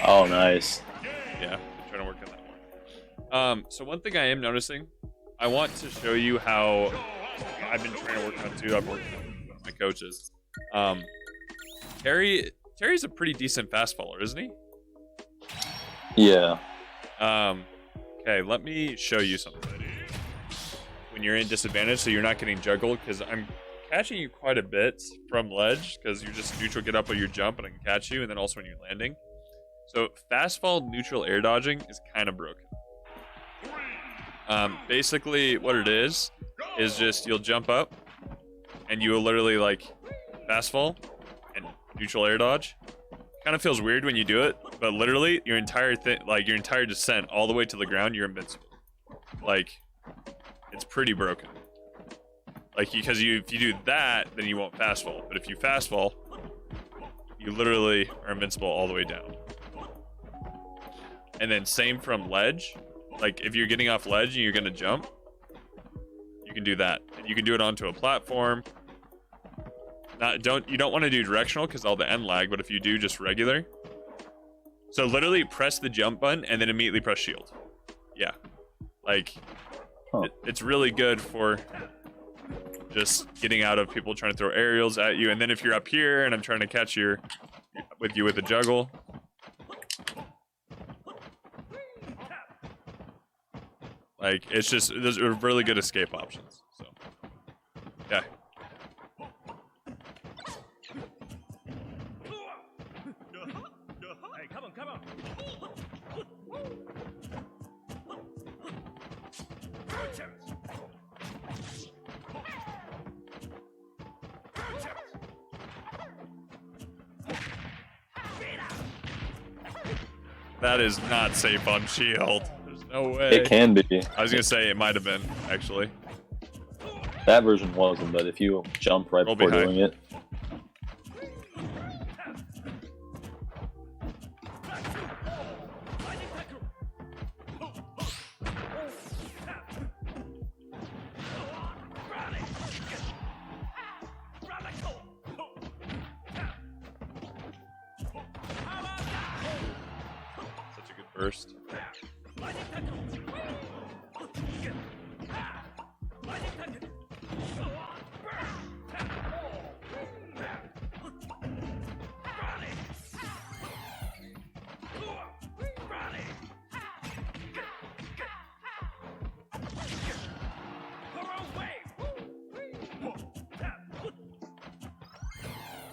Oh, nice. Yeah, trying to work on that one. So one thing I am noticing, I want to show you how I've been trying to work on too. I've worked with my coaches. Terry's a pretty decent fast faller, isn't he? Yeah. Okay, let me show you something. When you're in disadvantage, so you're not getting juggled, because I'm catching you quite a bit from ledge, because you just neutral get up on your jump and I can catch you, and then also when you're landing. So fast fall neutral air dodging is kind of broken. Basically what it is just you'll jump up and you will literally like fast fall and neutral air dodge. Kind of feels weird when you do it, but literally your entire your entire descent all the way to the ground, you're invincible. Like, it's pretty broken. Like, because if you do that, then you won't fast fall. But if you fast fall, you literally are invincible all the way down. And then same from ledge. Like, if you're getting off ledge and you're gonna jump, you can do that. And you can do it onto a platform. You don't want to do directional because all the end lag, but if you do just regular. So literally press the jump button and then immediately press shield. Yeah. Like, it's really good for just getting out of people trying to throw aerials at you. And then if you're up here and I'm trying to catch you with a juggle. Like, it's just, those are really good escape options. So, yeah. Hey, come on, come on. That is not safe on shield. There's no way. It can be. I was gonna say it might have been, actually. That version wasn't, but if you jump right Roll before behind. doing it. Such a good burst.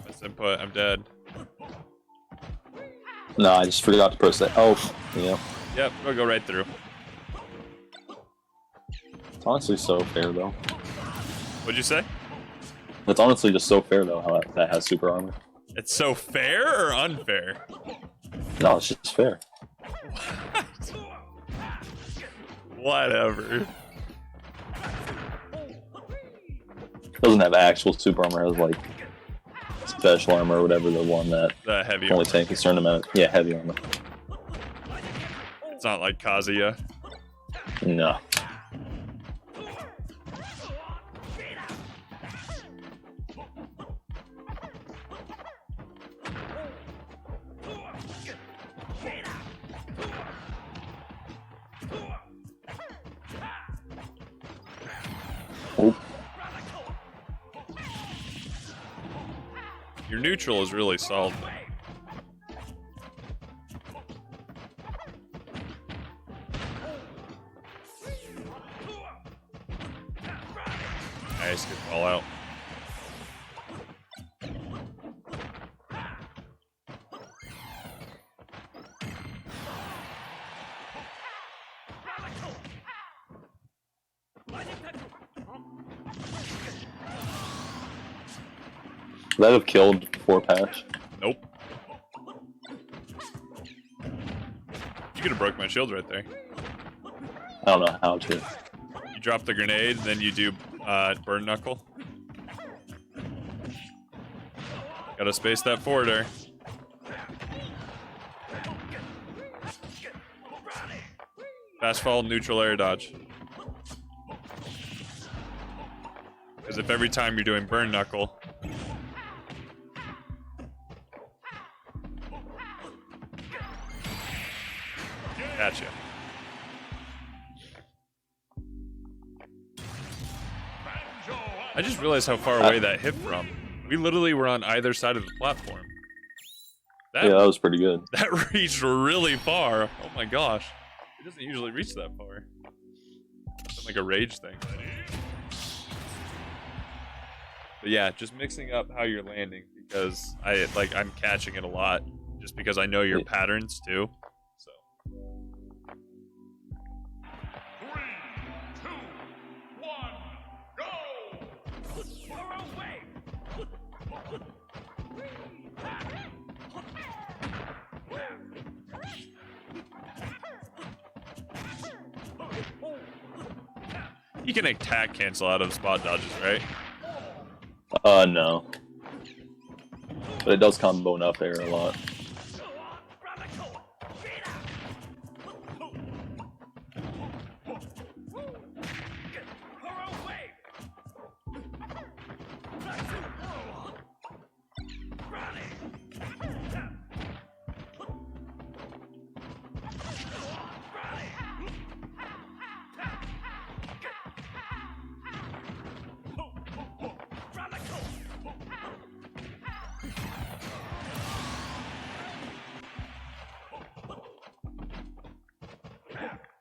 Missed input, I'm dead. No, I just forgot to press that. Oh, yeah. Yep, we'll go right through. It's honestly so fair, though. What'd you say? It's honestly just so fair, though, how that has super armor. It's so fair or unfair? No, it's just fair. Whatever. Doesn't have actual super armor, it has like special armor or whatever, the one that The heavy only tank a certain amount of, yeah, heavy armor. It's not like Kazuya. No. Oh, Your neutral is really solid. Nice, good call out. Would that have killed before patch? Nope. You could have broke my shield right there. I don't know how to. You drop the grenade, then you do burn knuckle. Gotta space that forwarder. Fast fall, neutral air dodge. Because if every time you're doing burn knuckle, gotcha. I just realized how far away that hit from. We literally were on either side of the platform. Yeah, that was pretty good. That reached really far. Oh my gosh. It doesn't usually reach that far. It's like a rage thing. But yeah, just mixing up how you're landing because I'm catching it a lot just because I know your patterns too. So 3, 2, 1, go! you can attack cancel out of spot dodges, right? No. But it does combo up air a lot.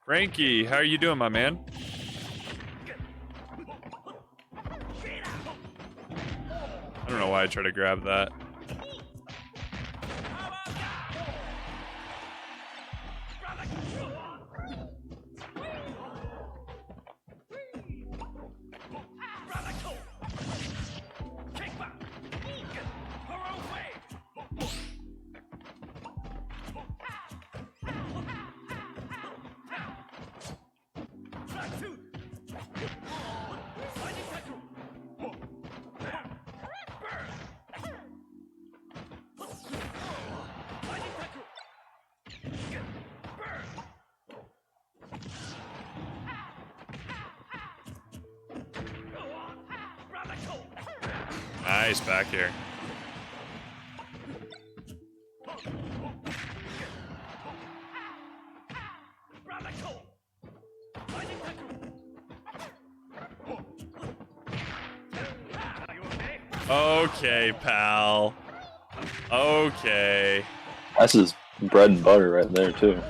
Frankie, how are you doing, my man? I don't know why I tried to grab that. Nice back here. Okay, pal. Okay. That's his bread and butter right there, too.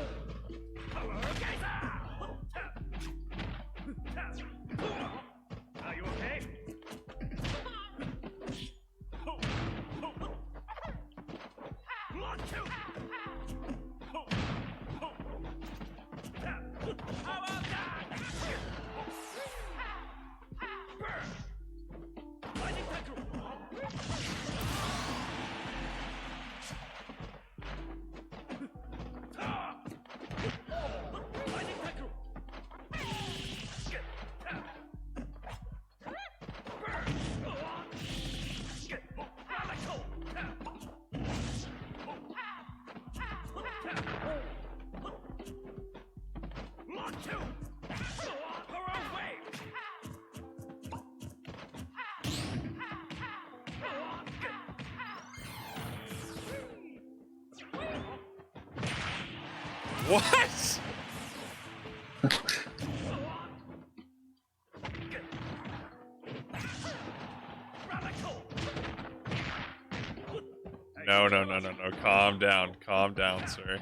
What? No. Calm down, sir.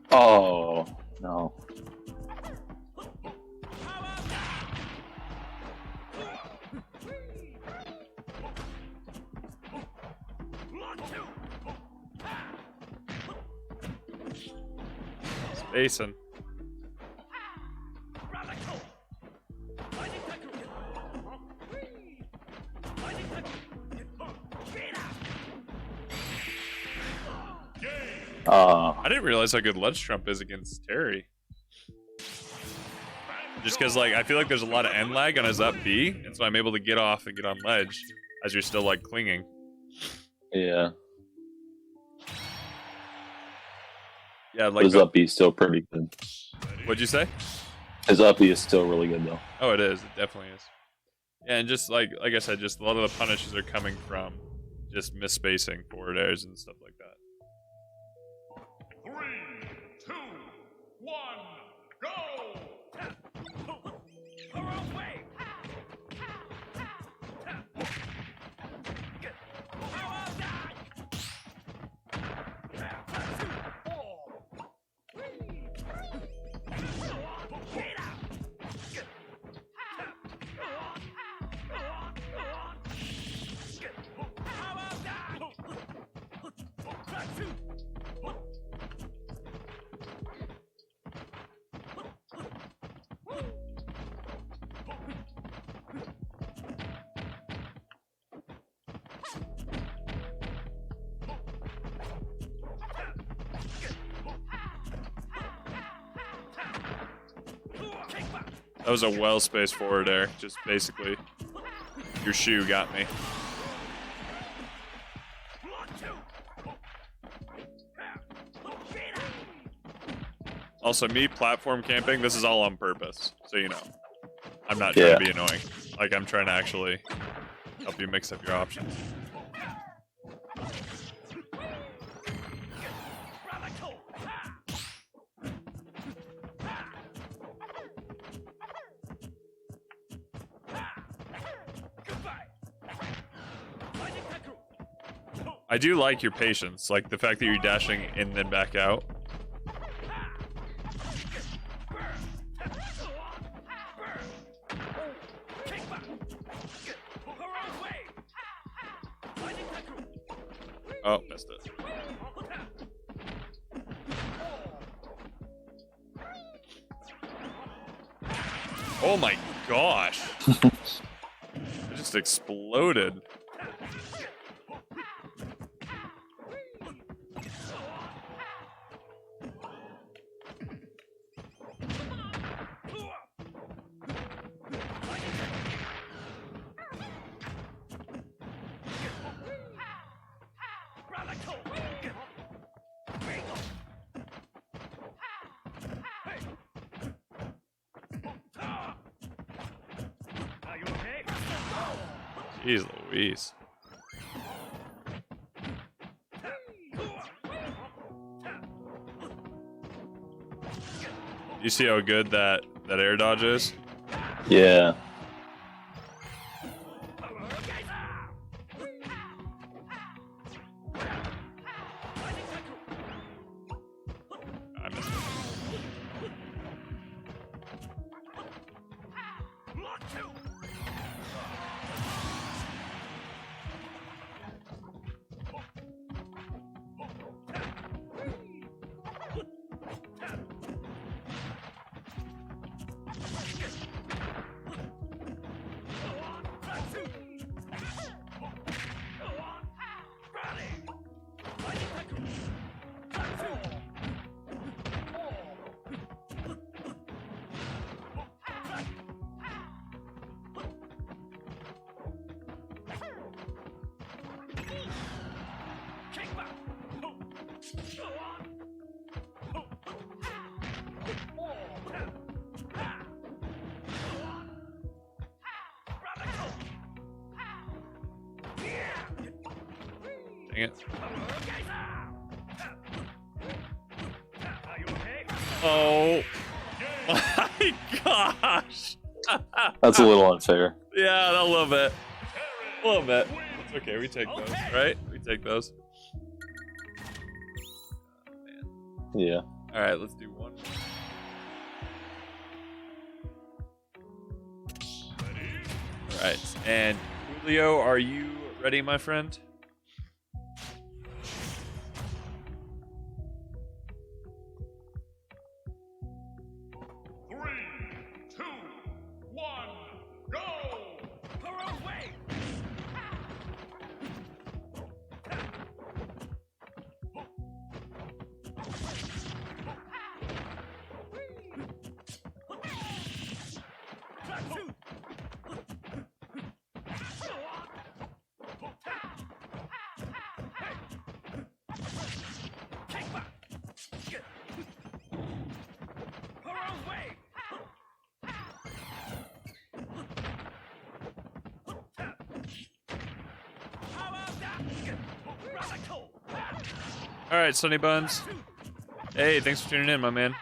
Oh, no. Spacing. I didn't realize how good Ledge Trump is against Terry. Just because, like, I feel like there's a lot of end lag on his up B, and so I'm able to get off and get on ledge as you're still, like, clinging. Yeah. Yeah, like, His up B is still pretty good. What'd you say? His up B is still really good though. Oh, it is. It definitely is. Yeah, and just, like I said, just a lot of the punishes are coming from just misspacing forward airs and stuff like that. 3, 2, 1, go! That was a well-spaced forward air. Just basically, your shoe got me. Also, me platform camping, this is all on purpose, so you know. I'm not trying to be annoying. Like, I'm trying to actually help you mix up your options. I do like your patience, like the fact that you're dashing in then back out. Oh, missed it. Oh my gosh. It just exploded. Jeez Louise. You see how good that air dodge is? Yeah. I missed it. Dang it. Oh my gosh. That's a little unfair. Yeah, a little bit. A little bit. It's okay, we take those, right? We take those. Yeah. Alright, let's do one more. Alright, and Julio, are you ready, my friend? All right, Sunny Buns. Hey, thanks for tuning in, my man.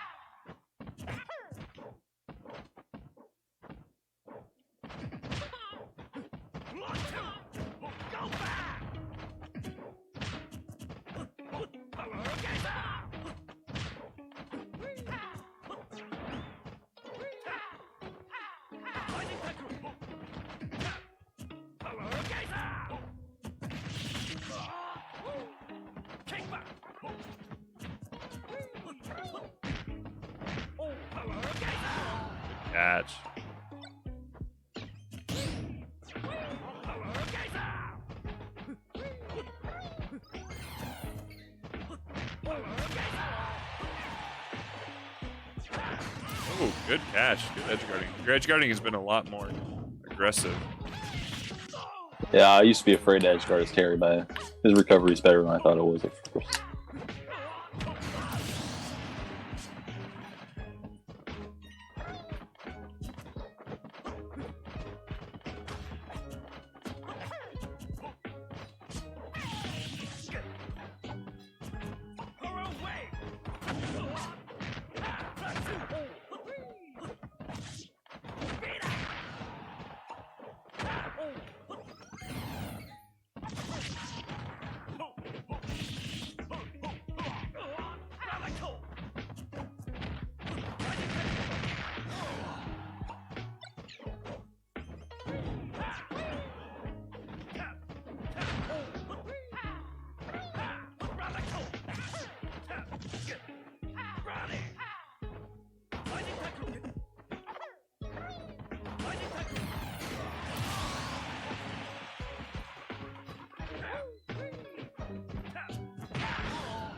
Catch. Oh, good catch. Good edge guarding. Your edge guarding has been a lot more aggressive. Yeah, I used to be afraid to edge guard his Terry, but his recovery is better than I thought it was at first.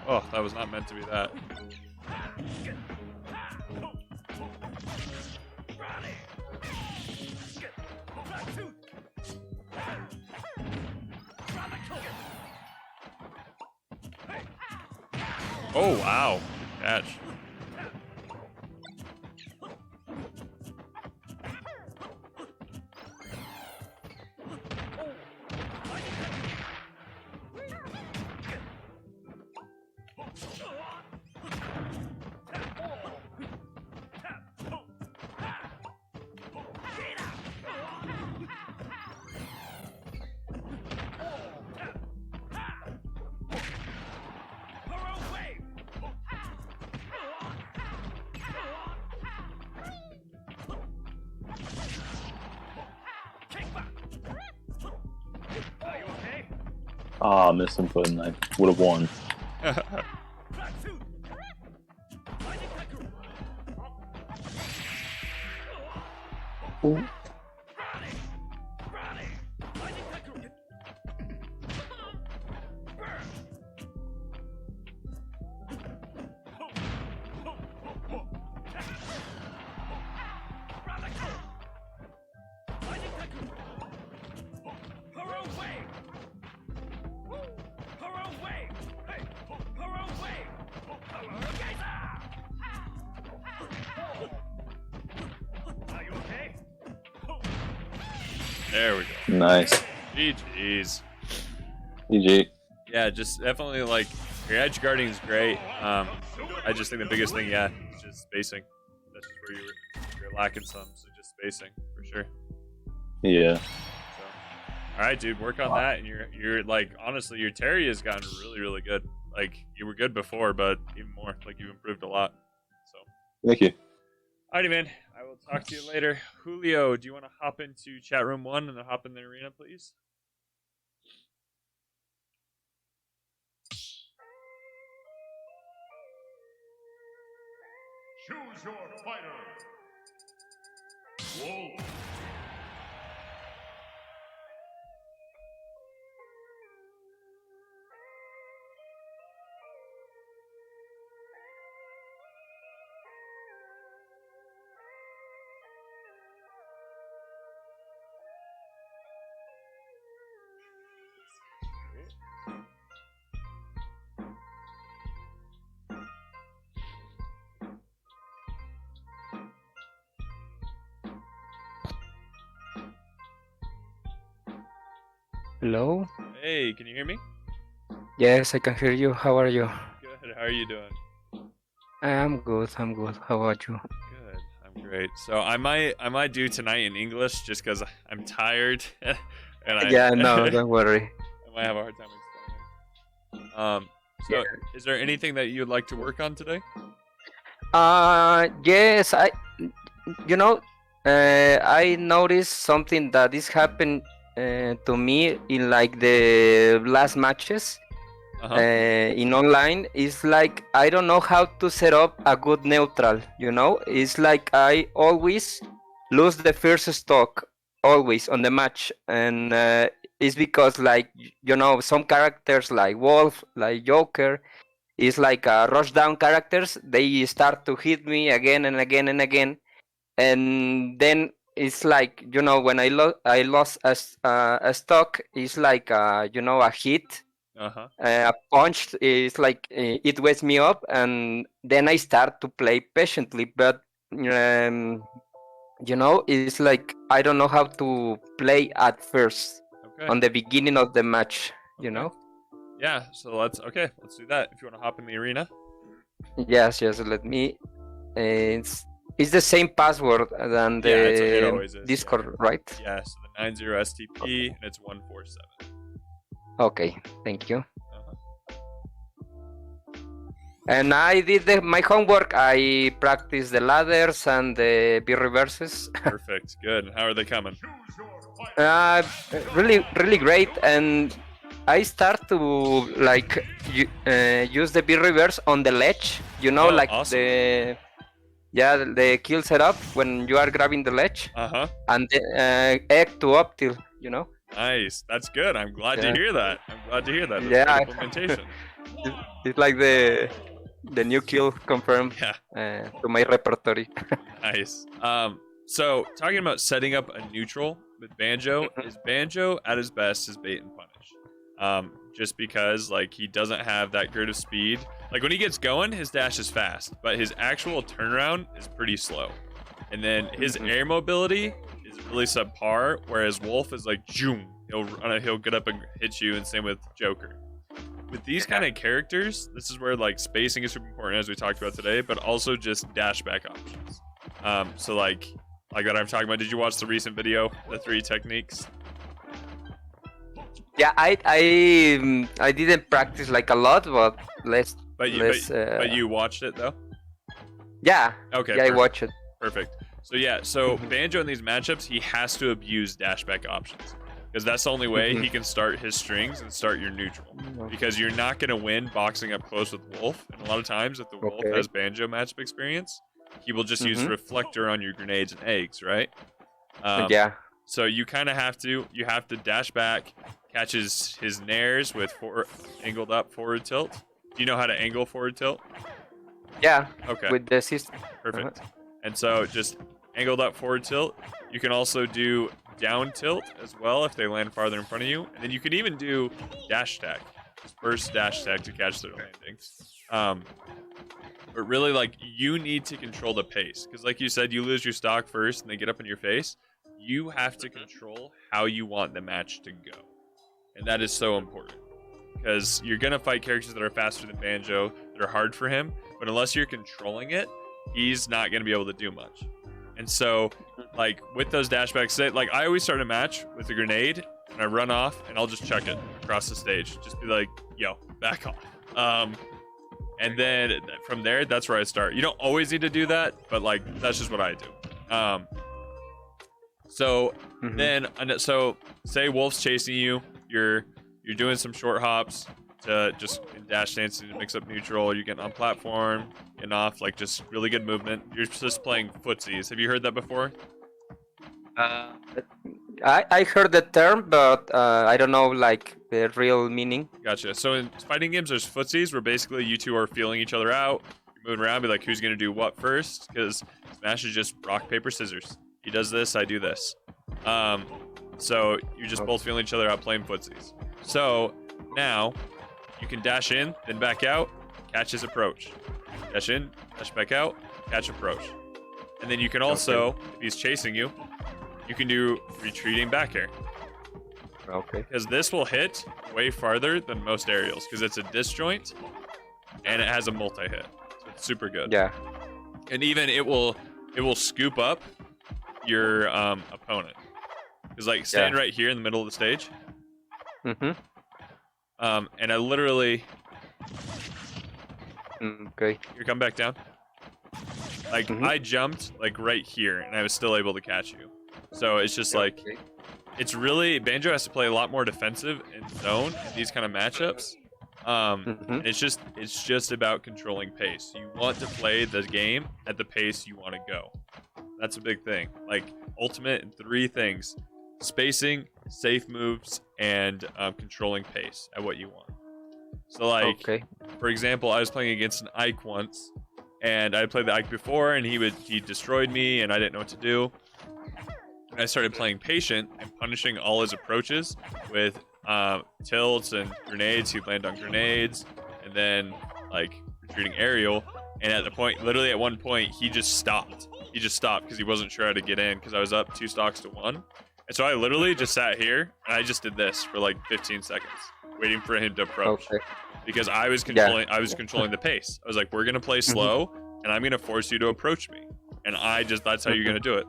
Oh, that was not meant to be that. Oh, wow. Good catch. Ah, missed input and I would have won. Ooh. There we go. Nice. GG's. GG. Yeah, just definitely like your edge guarding is great. I just think the biggest thing, yeah, is just spacing. That's just where you're lacking some, so just spacing for sure. Yeah. So, all right, dude, work on that, and you're like honestly, your Terry has gotten really, really good. Like you were good before, but even more. Like you've improved a lot. So. Thank you. Alrighty, man. I will talk to you later. Julio, do you want to hop into chat room 1 and then hop in the arena, please? Choose your fighter. Wolf. Hello? Hey, can you hear me? Yes, I can hear you. How are you? Good. How are you doing? I'm good. I'm good. How about you? Good. I'm great. So I might do tonight in English just because I'm tired and Yeah, no, don't worry. I might have a hard time explaining. So is there anything that you'd like to work on today? Yes, I noticed something that is happened to me in like the last matches in online. It's like I don't know how to set up a good neutral. It's like I always lose the first stock always on the match, and it's because like some characters like Wolf, like Joker, is like rush down characters. They start to hit me again and again and again, and then it's like when I lost a stock, it's like a hit, a punch. Is like it wakes me up, and then I start to play patiently. But it's like I don't know how to play at first on the beginning of the match. Yeah. So let's do that. If you want to hop in the arena. Yes. Let me. It's the same password than the it always is, Discord, right? Yeah. So the 90STP and it's 147. Okay. Thank you. And I did my homework. I practiced the ladders and the B reverses. Perfect. Good. How are they coming? Really, really great. And I start to like use the B reverse on the ledge. Like awesome. the kill setup when you are grabbing the ledge. And the egg to up till. Nice. That's good. I'm glad to hear that. That's good implementation. It's like the new kill confirmed to my repertory. Nice. So talking about setting up a neutral with Banjo, is Banjo at his best as bait and punish? Just because like he doesn't have that great of speed. Like when he gets going, his dash is fast, but his actual turnaround is pretty slow. And then his air mobility is really subpar, whereas Wolf is like zoom. He'll get up and hit you, and same with Joker. With these kind of characters, this is where like spacing is super important, as we talked about today, but also just dash back options. So like that I'm talking about. Did you watch the recent video, the 3 techniques? Yeah, I didn't practice like a lot, but But you watched it though. Yeah. Okay. Yeah, I watched it. Perfect. So Banjo in these matchups, he has to abuse dash back options. Because that's the only way he can start his strings and start your neutral. Because you're not going to win boxing up close with Wolf. And a lot of times, if the Wolf has Banjo matchup experience, he will just use Reflector on your grenades and eggs, right? So you kind of have to dash back, catch his nairs with angled up forward tilt. Do you know how to angle forward tilt? Yeah. Okay. With the system. Perfect. And so just angled up forward tilt. You can also do down tilt as well if they land farther in front of you, and then you can even do dash attack, burst dash attack to catch their landing. But really, like, you need to control the pace, because like you said, you lose your stock first and they get up in your face. You have to control how you want the match to go, and that is so important, because you're gonna fight characters that are faster than Banjo, that are hard for him, but unless you're controlling it, he's not gonna be able to do much. And so, like, with those dashbacks, like, I always start a match with a grenade, and I run off, and I'll just chuck it across the stage. Just be like, yo, back off. And then from there, that's where I start. You don't always need to do that, but, like, that's just what I do. So say Wolf's chasing you, you're doing some short hops to just dash dancing to mix up neutral, you're getting on platform, getting off, like, just really good movement. You're just playing footsies. Have you heard that before? I heard the term, but I don't know like the real meaning. Gotcha. So in fighting games, there's footsies where basically you two are feeling each other out. You're moving around, be like, who's gonna do what first? Because Smash is just rock, paper, scissors. He does this, I do this. So you're just both feeling each other out playing footsies. So now you can dash in, then back out, catch his approach. Dash in, dash back out, catch approach. And then you can also, if he's chasing you, you can do retreating back air. Okay. because this will hit way farther than most aerials because it's a disjoint and it has a multi-hit. So it's super good. Yeah. And even it will scoop up your opponent. Because like stand right here in the middle of the stage. Mm-hmm. And I literally Okay. here, come back down. Like I jumped like right here and I was still able to catch you. So it's just like Okay. it's really Banjo has to play a lot more defensive in zone in these kind of matchups. And it's just about controlling pace. You want to play the game at the pace you want to go. That's a big thing. Like ultimate in 3 things: spacing, safe moves, and controlling pace at what you want. So like, for example, I was playing against an Ike once, and I played the Ike before, and he destroyed me, and I didn't know what to do. And I started playing patient and punishing all his approaches with tilts and grenades. He'd land on grenades, and then like retreating aerial. And literally at one point, he just stopped. He just stopped because he wasn't sure how to get in because I was up 2 stocks to 1. And so I literally just sat here and I just did this for like 15 seconds, waiting for him to approach. Because I was controlling the pace. I was like, we're gonna play slow, and I'm gonna force you to approach me. And that's how you're gonna do it.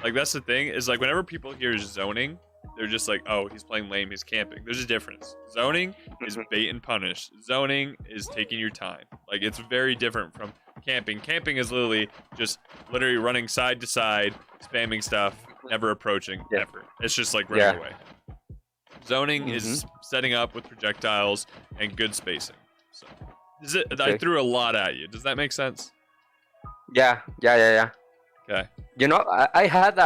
Like that's the thing, is like whenever people hear zoning, they're just like, oh, he's playing lame, he's camping. There's a difference. Zoning is bait and punish. Zoning is taking your time. Like it's very different from camping. Camping is literally running side to side, spamming stuff, never approaching, ever. It's just like running away. Zoning is setting up with projectiles and good spacing. So I threw a lot at you. Does that make sense? Yeah. Okay. You know, I had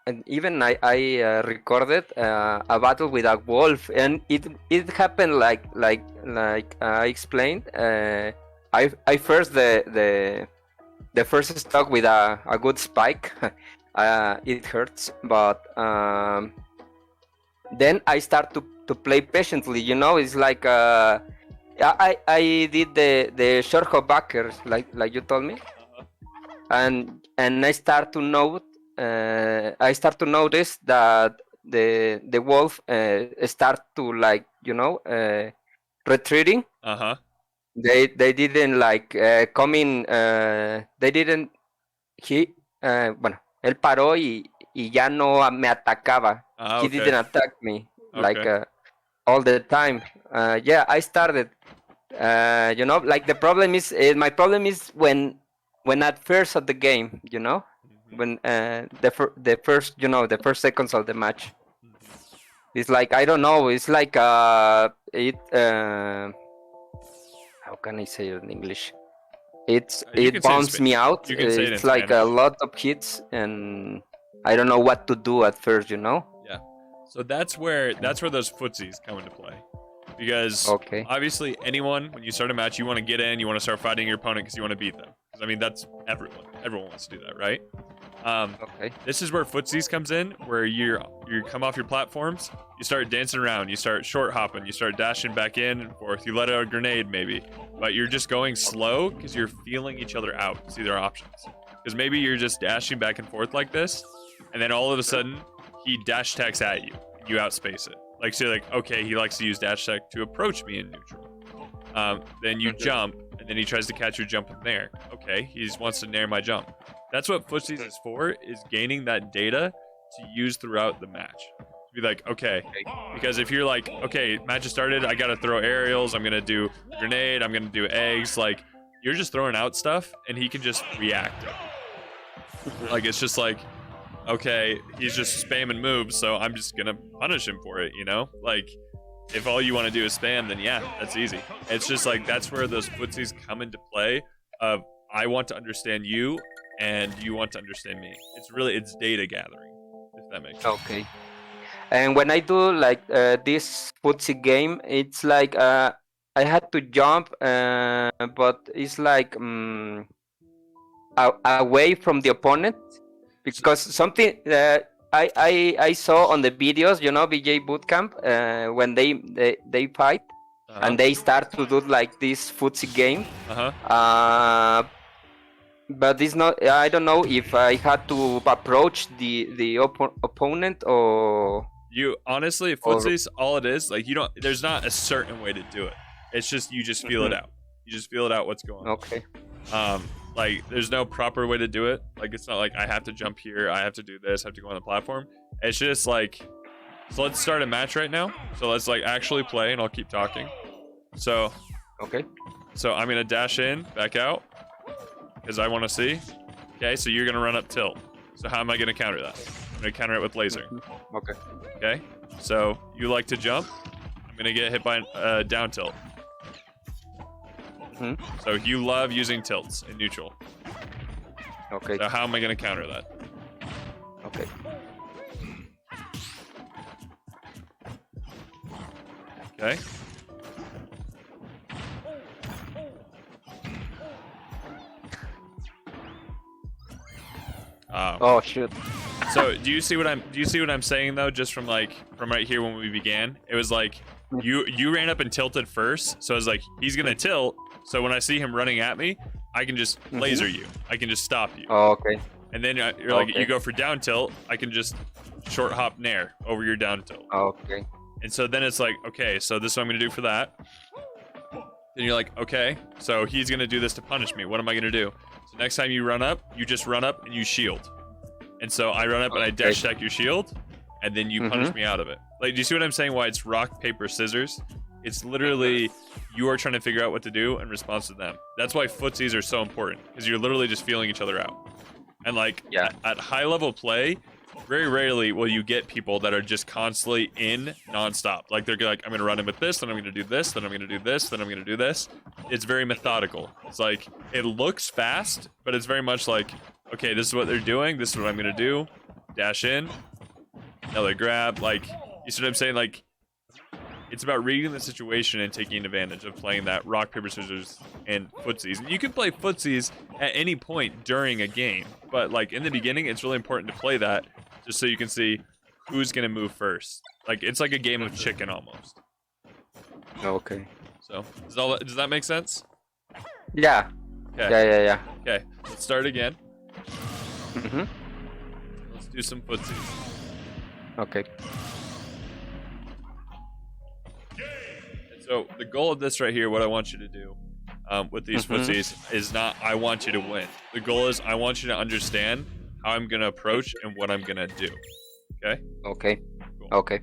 and even I recorded a battle with a wolf, and it happened like I explained. I first the first stock with a good spike. It hurts, but then I start to play patiently. You know, it's like I did the short hop backers like you told me, and I start to note. I start to notice that the wolf start to like retreating. They didn't like come in. They didn't. Bueno, él paró y ya no me atacaba. He didn't attack me like all the time. Yeah, I started. Like the problem is my problem is when at first of the game, when the first seconds of the match. It's like I don't know. It's like how can I say it in English? It bounces me out. It's like a lot of hits, and I don't know what to do at first. Yeah. So that's where those footsies come into play. Because obviously anyone, when you start a match, you want to get in, you want to start fighting your opponent because you want to beat them. Because I mean, that's everyone. Everyone wants to do that, right? This is where footsies comes in, where you come off your platforms, you start dancing around, you start short hopping, you start dashing back in and forth, you let out a grenade maybe, but you're just going slow because you're feeling each other out. See their options. Because maybe you're just dashing back and forth like this, and then all of a sudden he dash attacks at you, and you outspace it. Like, so you're like, okay, he likes to use dash attack to approach me in neutral. Then you jump, and then he tries to catch your jump in there. Okay, he just wants to nair my jump. That's what footsies is for, is gaining that data to use throughout the match. To be like, okay, because if you're like, okay, match has started, I gotta throw aerials, I'm gonna do grenade, I'm gonna do eggs, like, you're just throwing out stuff, and he can just react. Like, it's just like, okay, he's just spamming moves, so I'm just gonna punish him for it, Like, if all you want to do is spam, then yeah, that's easy. It's just like, that's where those footsies come into play of, I want to understand you, and you want to understand me. It's data gathering, if that makes sense. Okay. And when I do like this footsie game, it's like I had to jump, but it's like away from the opponent, because something that I saw on the videos, BJ Bootcamp, when they fight and they start to do like this footsie game. But it's not. I don't know if I had to approach the opponent or You honestly, footsies, all it is, like you don't. There's not a certain way to do it. It's just you just feel it out. You just feel it out what's going on. Okay. Like there's no proper way to do it. Like it's not like I have to jump here, I have to do this, I have to go on the platform. It's just like, so let's start a match right now. So let's like actually play, and I'll keep talking. So. Okay. So I'm gonna dash in, back out, because I want to see. Okay, so you're gonna run up tilt. So how am I gonna counter that? I'm gonna counter it with laser. Okay. Okay. So you like to jump. I'm gonna get hit by down tilt. So you love using tilts in neutral. Okay. So how am I gonna counter that? Okay. Okay. Oh shoot. So do you see what I'm saying though? Just from right here when we began, it was like you ran up and tilted first. So I was like, he's gonna tilt. So when I see him running at me, I can just laser you. I can just stop you. Oh, okay. And then you're like, you go for down tilt. I can just short hop nair over your down tilt. Okay. And so then it's like, okay, so this is what I'm gonna do for that. Then you're like, okay, so he's gonna do this to punish me. What am I gonna do? So next time you run up, you just run up and you shield. And so I run up and I dash attack your shield, and then you punish me out of it. Like, do you see what I'm saying? Why it's rock, paper, scissors? It's literally you are trying to figure out what to do in response to them. That's why footsies are so important, because you're literally just feeling each other out. And like at high level play, very rarely will you get people that are just constantly in nonstop. Like they're like, I'm gonna run in with this, then I'm gonna do this, then I'm gonna do this, then I'm gonna do this. It's very methodical. It's like it looks fast, but it's very much like, okay, this is what they're doing, this is what I'm gonna do. Dash in, another grab. Like, you see what I'm saying? Like, it's about reading the situation and taking advantage of playing that rock, paper, scissors, and footsies. And you can play footsies at any point during a game, but like in the beginning, it's really important to play that just so you can see who's gonna move first. Like, it's like a game of chicken almost. Okay. So, does that make sense? Yeah. Okay. Yeah. Okay, let's start again. Let's do some footsies. Okay. And so the goal of this right here, what I want you to do with these footsies is not I want you to win. The goal is I want you to understand how I'm gonna approach and what I'm gonna do. Okay? Okay. Cool. Okay.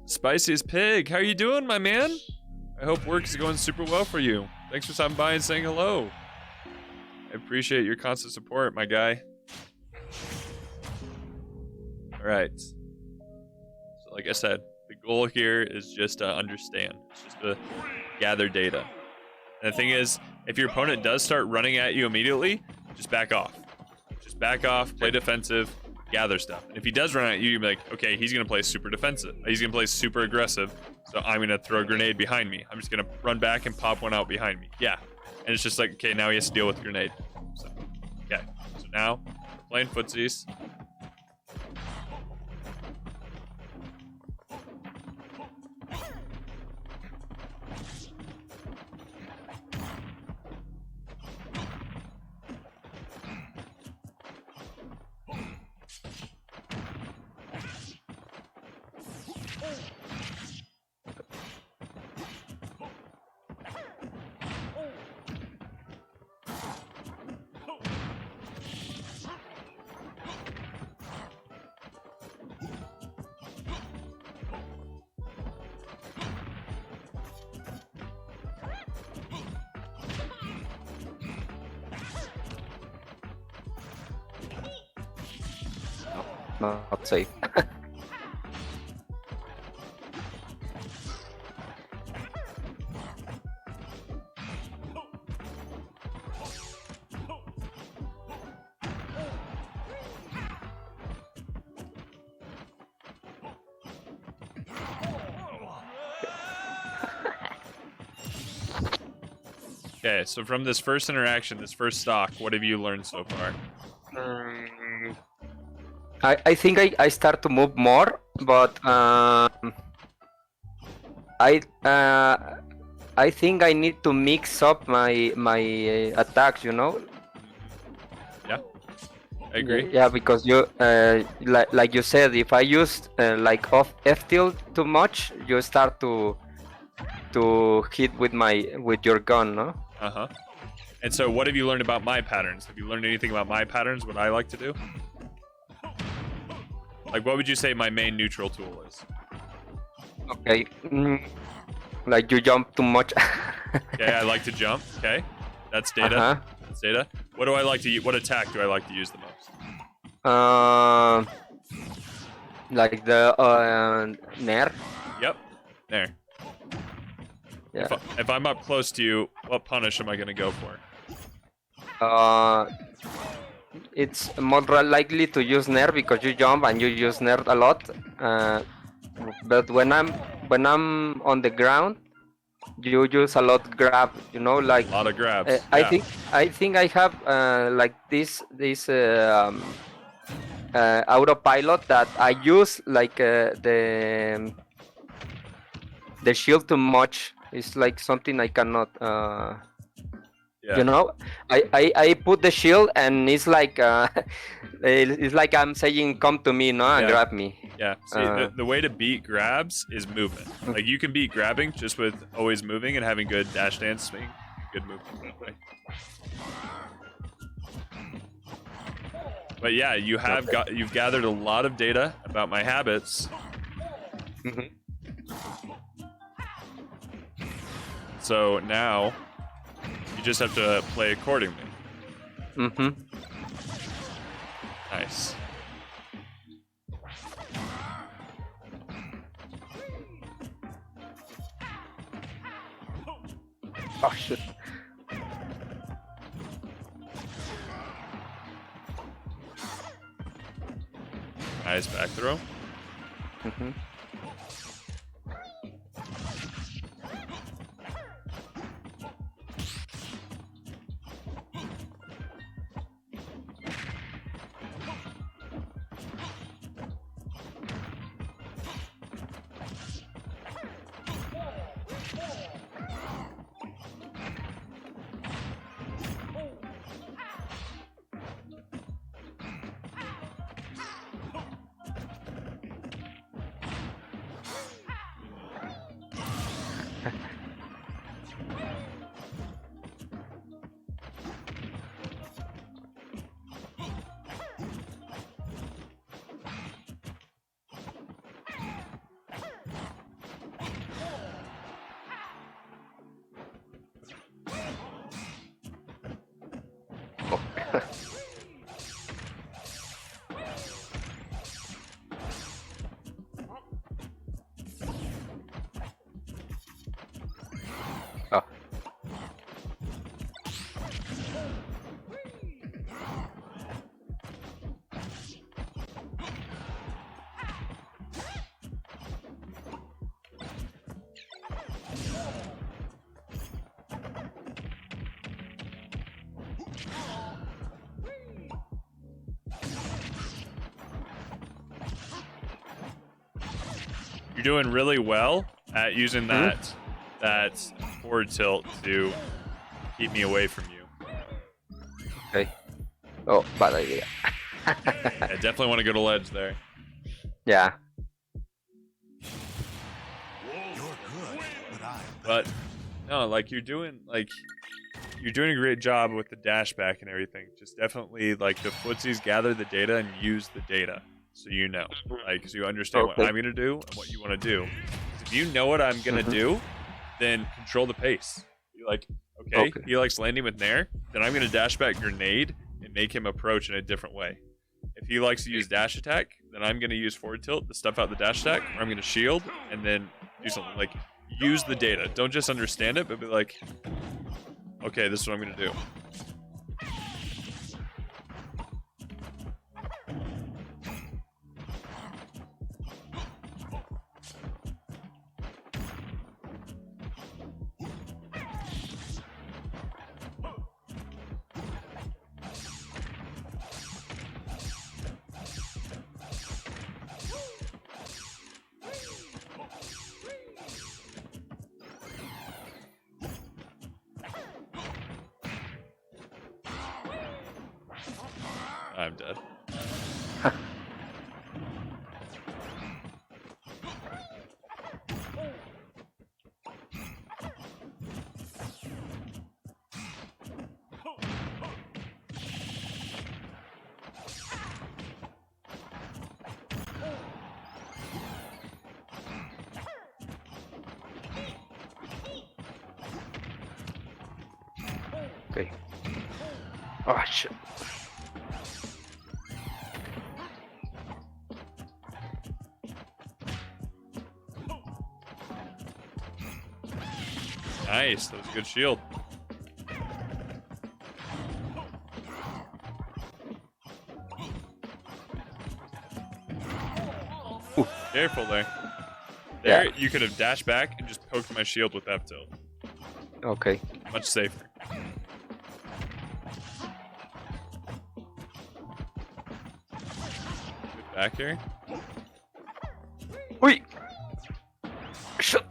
Spiciest Pig, how you doing, my man? I hope work is going super well for you. Thanks for stopping by and saying hello. I appreciate your constant support, my guy. Alright. So like I said, the goal here is just to understand. It's just to gather data. And the thing is, if your opponent does start running at you immediately, just back off. Just back off, play defensive, gather stuff. And if he does run at you, you'll be like, okay, he's going to play super defensive. He's going to play super aggressive. So I'm going to throw a grenade behind me. I'm just going to run back and pop one out behind me. Yeah. And it's just like, okay, now he has to deal with the grenade. So, okay. So now, playing footsies. Not safe. Okay, so from this first interaction, this first stock, what have you learned so far? I think I start to move more, but I think I need to mix up my attacks, you know. Yeah. I agree. Yeah, because you like you said, if I use like off F tilt too much, you start to hit with your gun, no? Uh-huh. And so what have you learned about my patterns? Have you learned anything about my patterns, what I like to do? Like, what would you say my main neutral tool is? Okay. Like you jump too much. Okay, I like to jump. Okay, that's data. Uh-huh. That's data. What do I like to use? What attack do I like to use the most? Like the Nair. Yep, there. Yeah. If I'm up close to you, what punish am I gonna go for? It's more likely to use Nair because you jump and you use Nair a lot. But when I'm on the ground, you use a lot grab. You know, like A lot of grabs. I yeah. think I have like this autopilot that I use like the shield too much. It's like something I cannot. Yeah. You know, I put the shield and it's like it's like I'm saying, "Come to me, no, and Yeah. grab me." Yeah. See, the way to beat grabs is movement. Like you can beat grabbing just with always moving and having good dash dance swing, good movement that way. But yeah, you've gathered a lot of data about my habits. Mhm. So now you just have to play accordingly. Mhm. Nice. Oh shit. Nice back throw. Mhm. Oh. You're doing really well at using that forward tilt to keep me away from you. Okay. Oh, bad idea. I definitely want to go to ledge there. Yeah. But no, like you're doing a great job with the dash back and everything. Just definitely like the footsies gather the data and use the data so you know. Like so you understand what Okay. I'm gonna do and what you want to do. If you know what I'm gonna do, then control the pace. You're like, okay, he likes landing with Nair, then I'm gonna dash back grenade and make him approach in a different way. If he likes to use dash attack, then I'm gonna use forward tilt to stuff out the dash attack, or I'm gonna shield and then do something. Like use the data. Don't just understand it, but be like, okay, this is what I'm gonna do. I'm dead. Okay. Oh shit. Nice. That was a good shield. Ooh. Careful there. There, Yeah. you could have dashed back and just poked my shield with F tilt. Okay. Much safer. Good back here. Wait. Shit.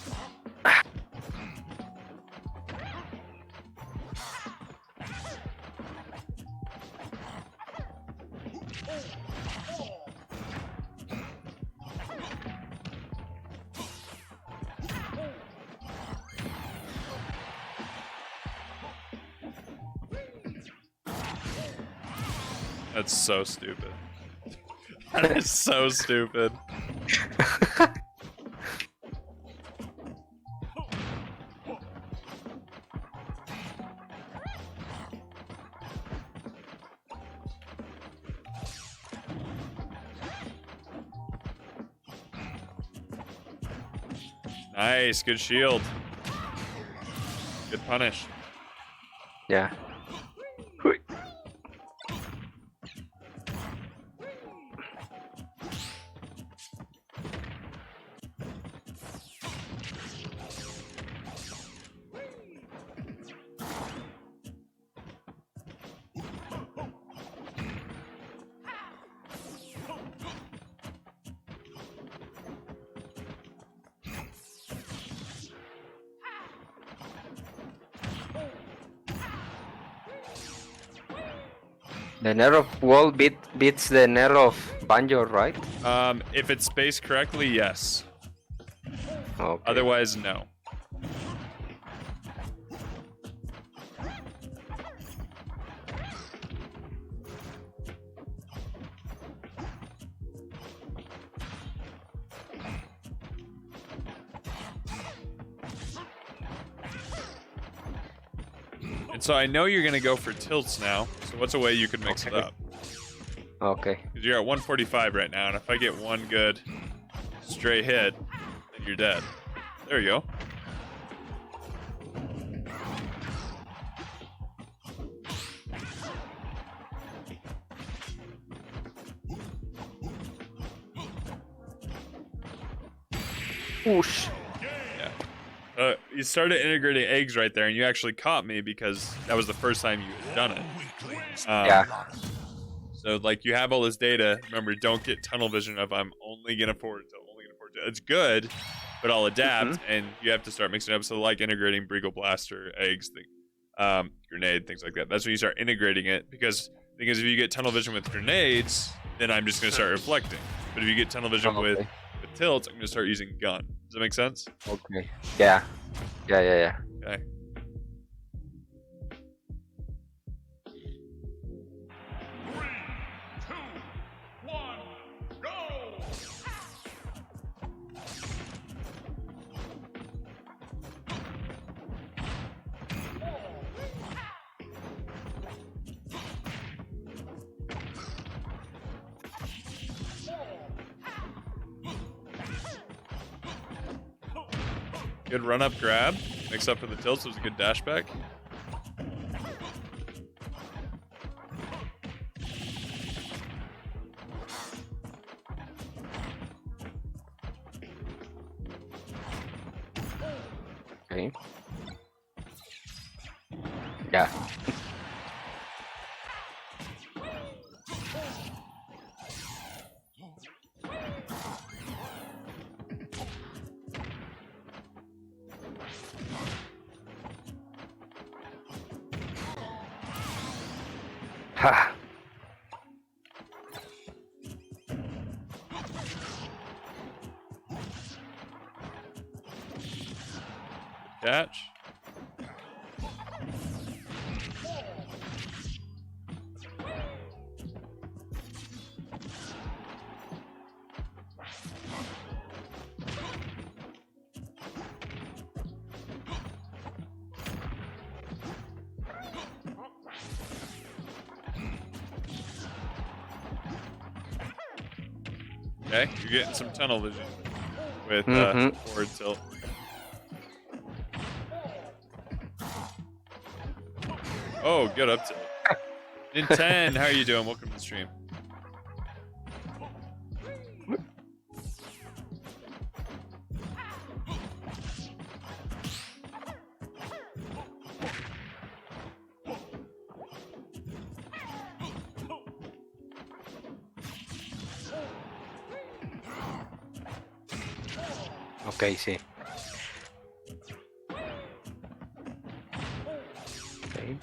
That's so stupid. That is so stupid. Nice, good shield. Good punish. Yeah. Wait. The Nero wall beats the Nero of Banjo, right? If it's spaced correctly, yes. Okay. Otherwise, no. And so I know you're gonna go for tilts now. So what's a way you could mix it Okay. up? Okay. Because you're at 145 right now, and if I get one good straight hit, then you're dead. There you go. Whoosh. You started integrating eggs right there, and you actually caught me because that was the first time you had done it. Yeah. So, like, you have all this data. Remember, don't get tunnel vision of I'm only going to forward tilt, only going to forward tilt. It's good, but I'll adapt, and you have to start mixing it up. So, like integrating Briegel Blaster, eggs, grenade, things like that. That's when you start integrating it, because if you get tunnel vision with grenades, then I'm just going to start reflecting. But if you get tunnel vision with tilts, I'm going to start using gun. Does that make sense? Okay. Yeah. Yeah. Okay. Good run up grab. Mix up for the tilts. It was a good dash back. Okay. Yeah. Ha. catch. Okay, you're getting some tunnel vision with forward tilt. Oh, good up tilt. Nintendo, how are you doing? Welcome to the stream. Okay, sí. Okay.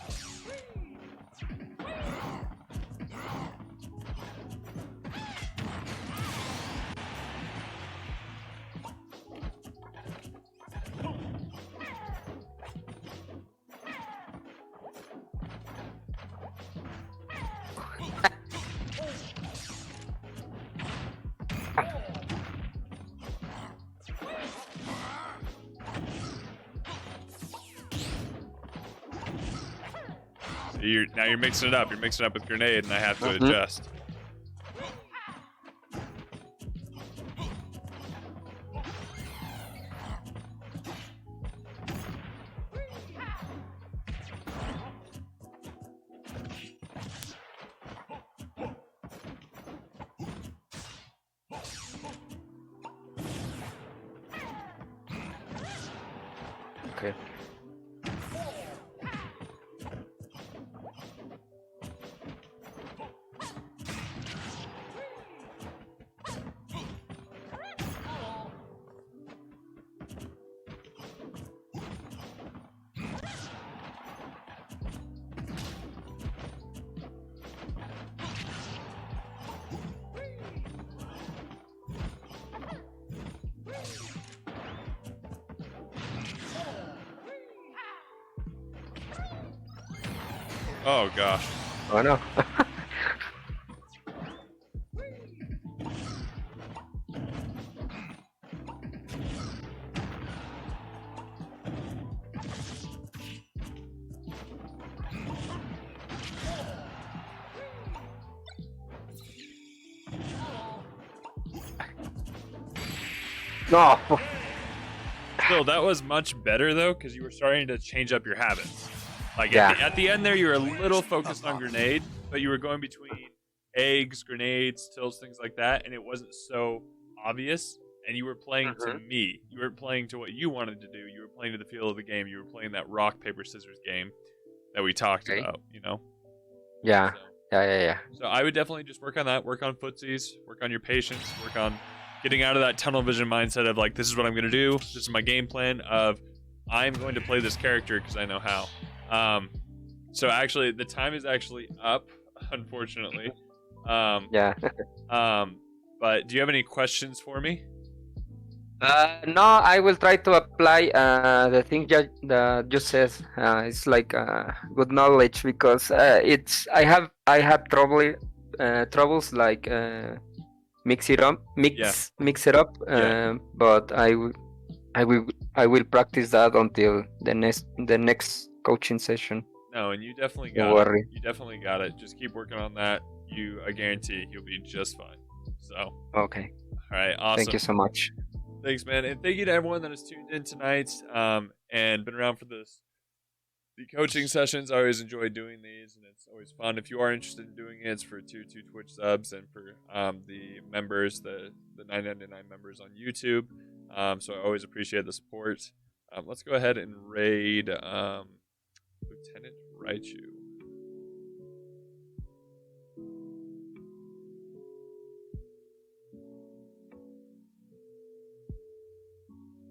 Now you're mixing it up. You're mixing it up with grenade, and I have to adjust. Okay. Oh gosh. Oh no. No. Still, that was much better though, because you were starting to change up your habits. Like Yeah. at the end there, you were a little focused on grenade, but you were going between eggs, grenades, tilts, things like that, and it wasn't so obvious. And you were playing to me. You were playing to what you wanted to do. You were playing to the feel of the game. You were playing that rock paper scissors game that we talked Okay. about. You know. Yeah. So, Yeah. so I would definitely just work on that. Work on footsies. Work on your patience. Work on getting out of that tunnel vision mindset of like, this is what I'm going to do. This is my game plan of I'm going to play this character because I know how. So actually, the time is actually up, unfortunately. Yeah. But do you have any questions for me? No, I will try to apply the thing that you said. It's like good knowledge because I have troubles like mix it up. Yeah. But I will practice that until the next coaching session. No, and you definitely Don't got it. worry. You definitely got it. Just keep working on that. I guarantee you'll be just fine. So, Okay. all right, awesome. Thank you so much. Thanks, man, and thank you to everyone that has tuned in tonight and been around for the coaching sessions. I always enjoy doing these, and it's always fun. If you are interested in doing it, it's for two Twitch subs and for the members, the 999 members on YouTube. So I always appreciate the support. Let's go ahead and raid Lieutenant Raichu.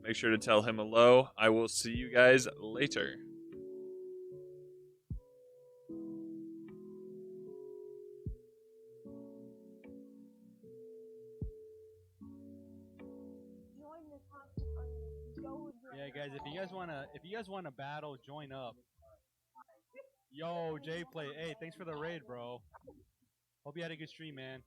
Make sure to tell him hello. I will see you guys later. Yeah, guys, if you guys wanna battle, join up. Yo, Jay Play. Hey, thanks for the raid, bro. Hope you had a good stream, man.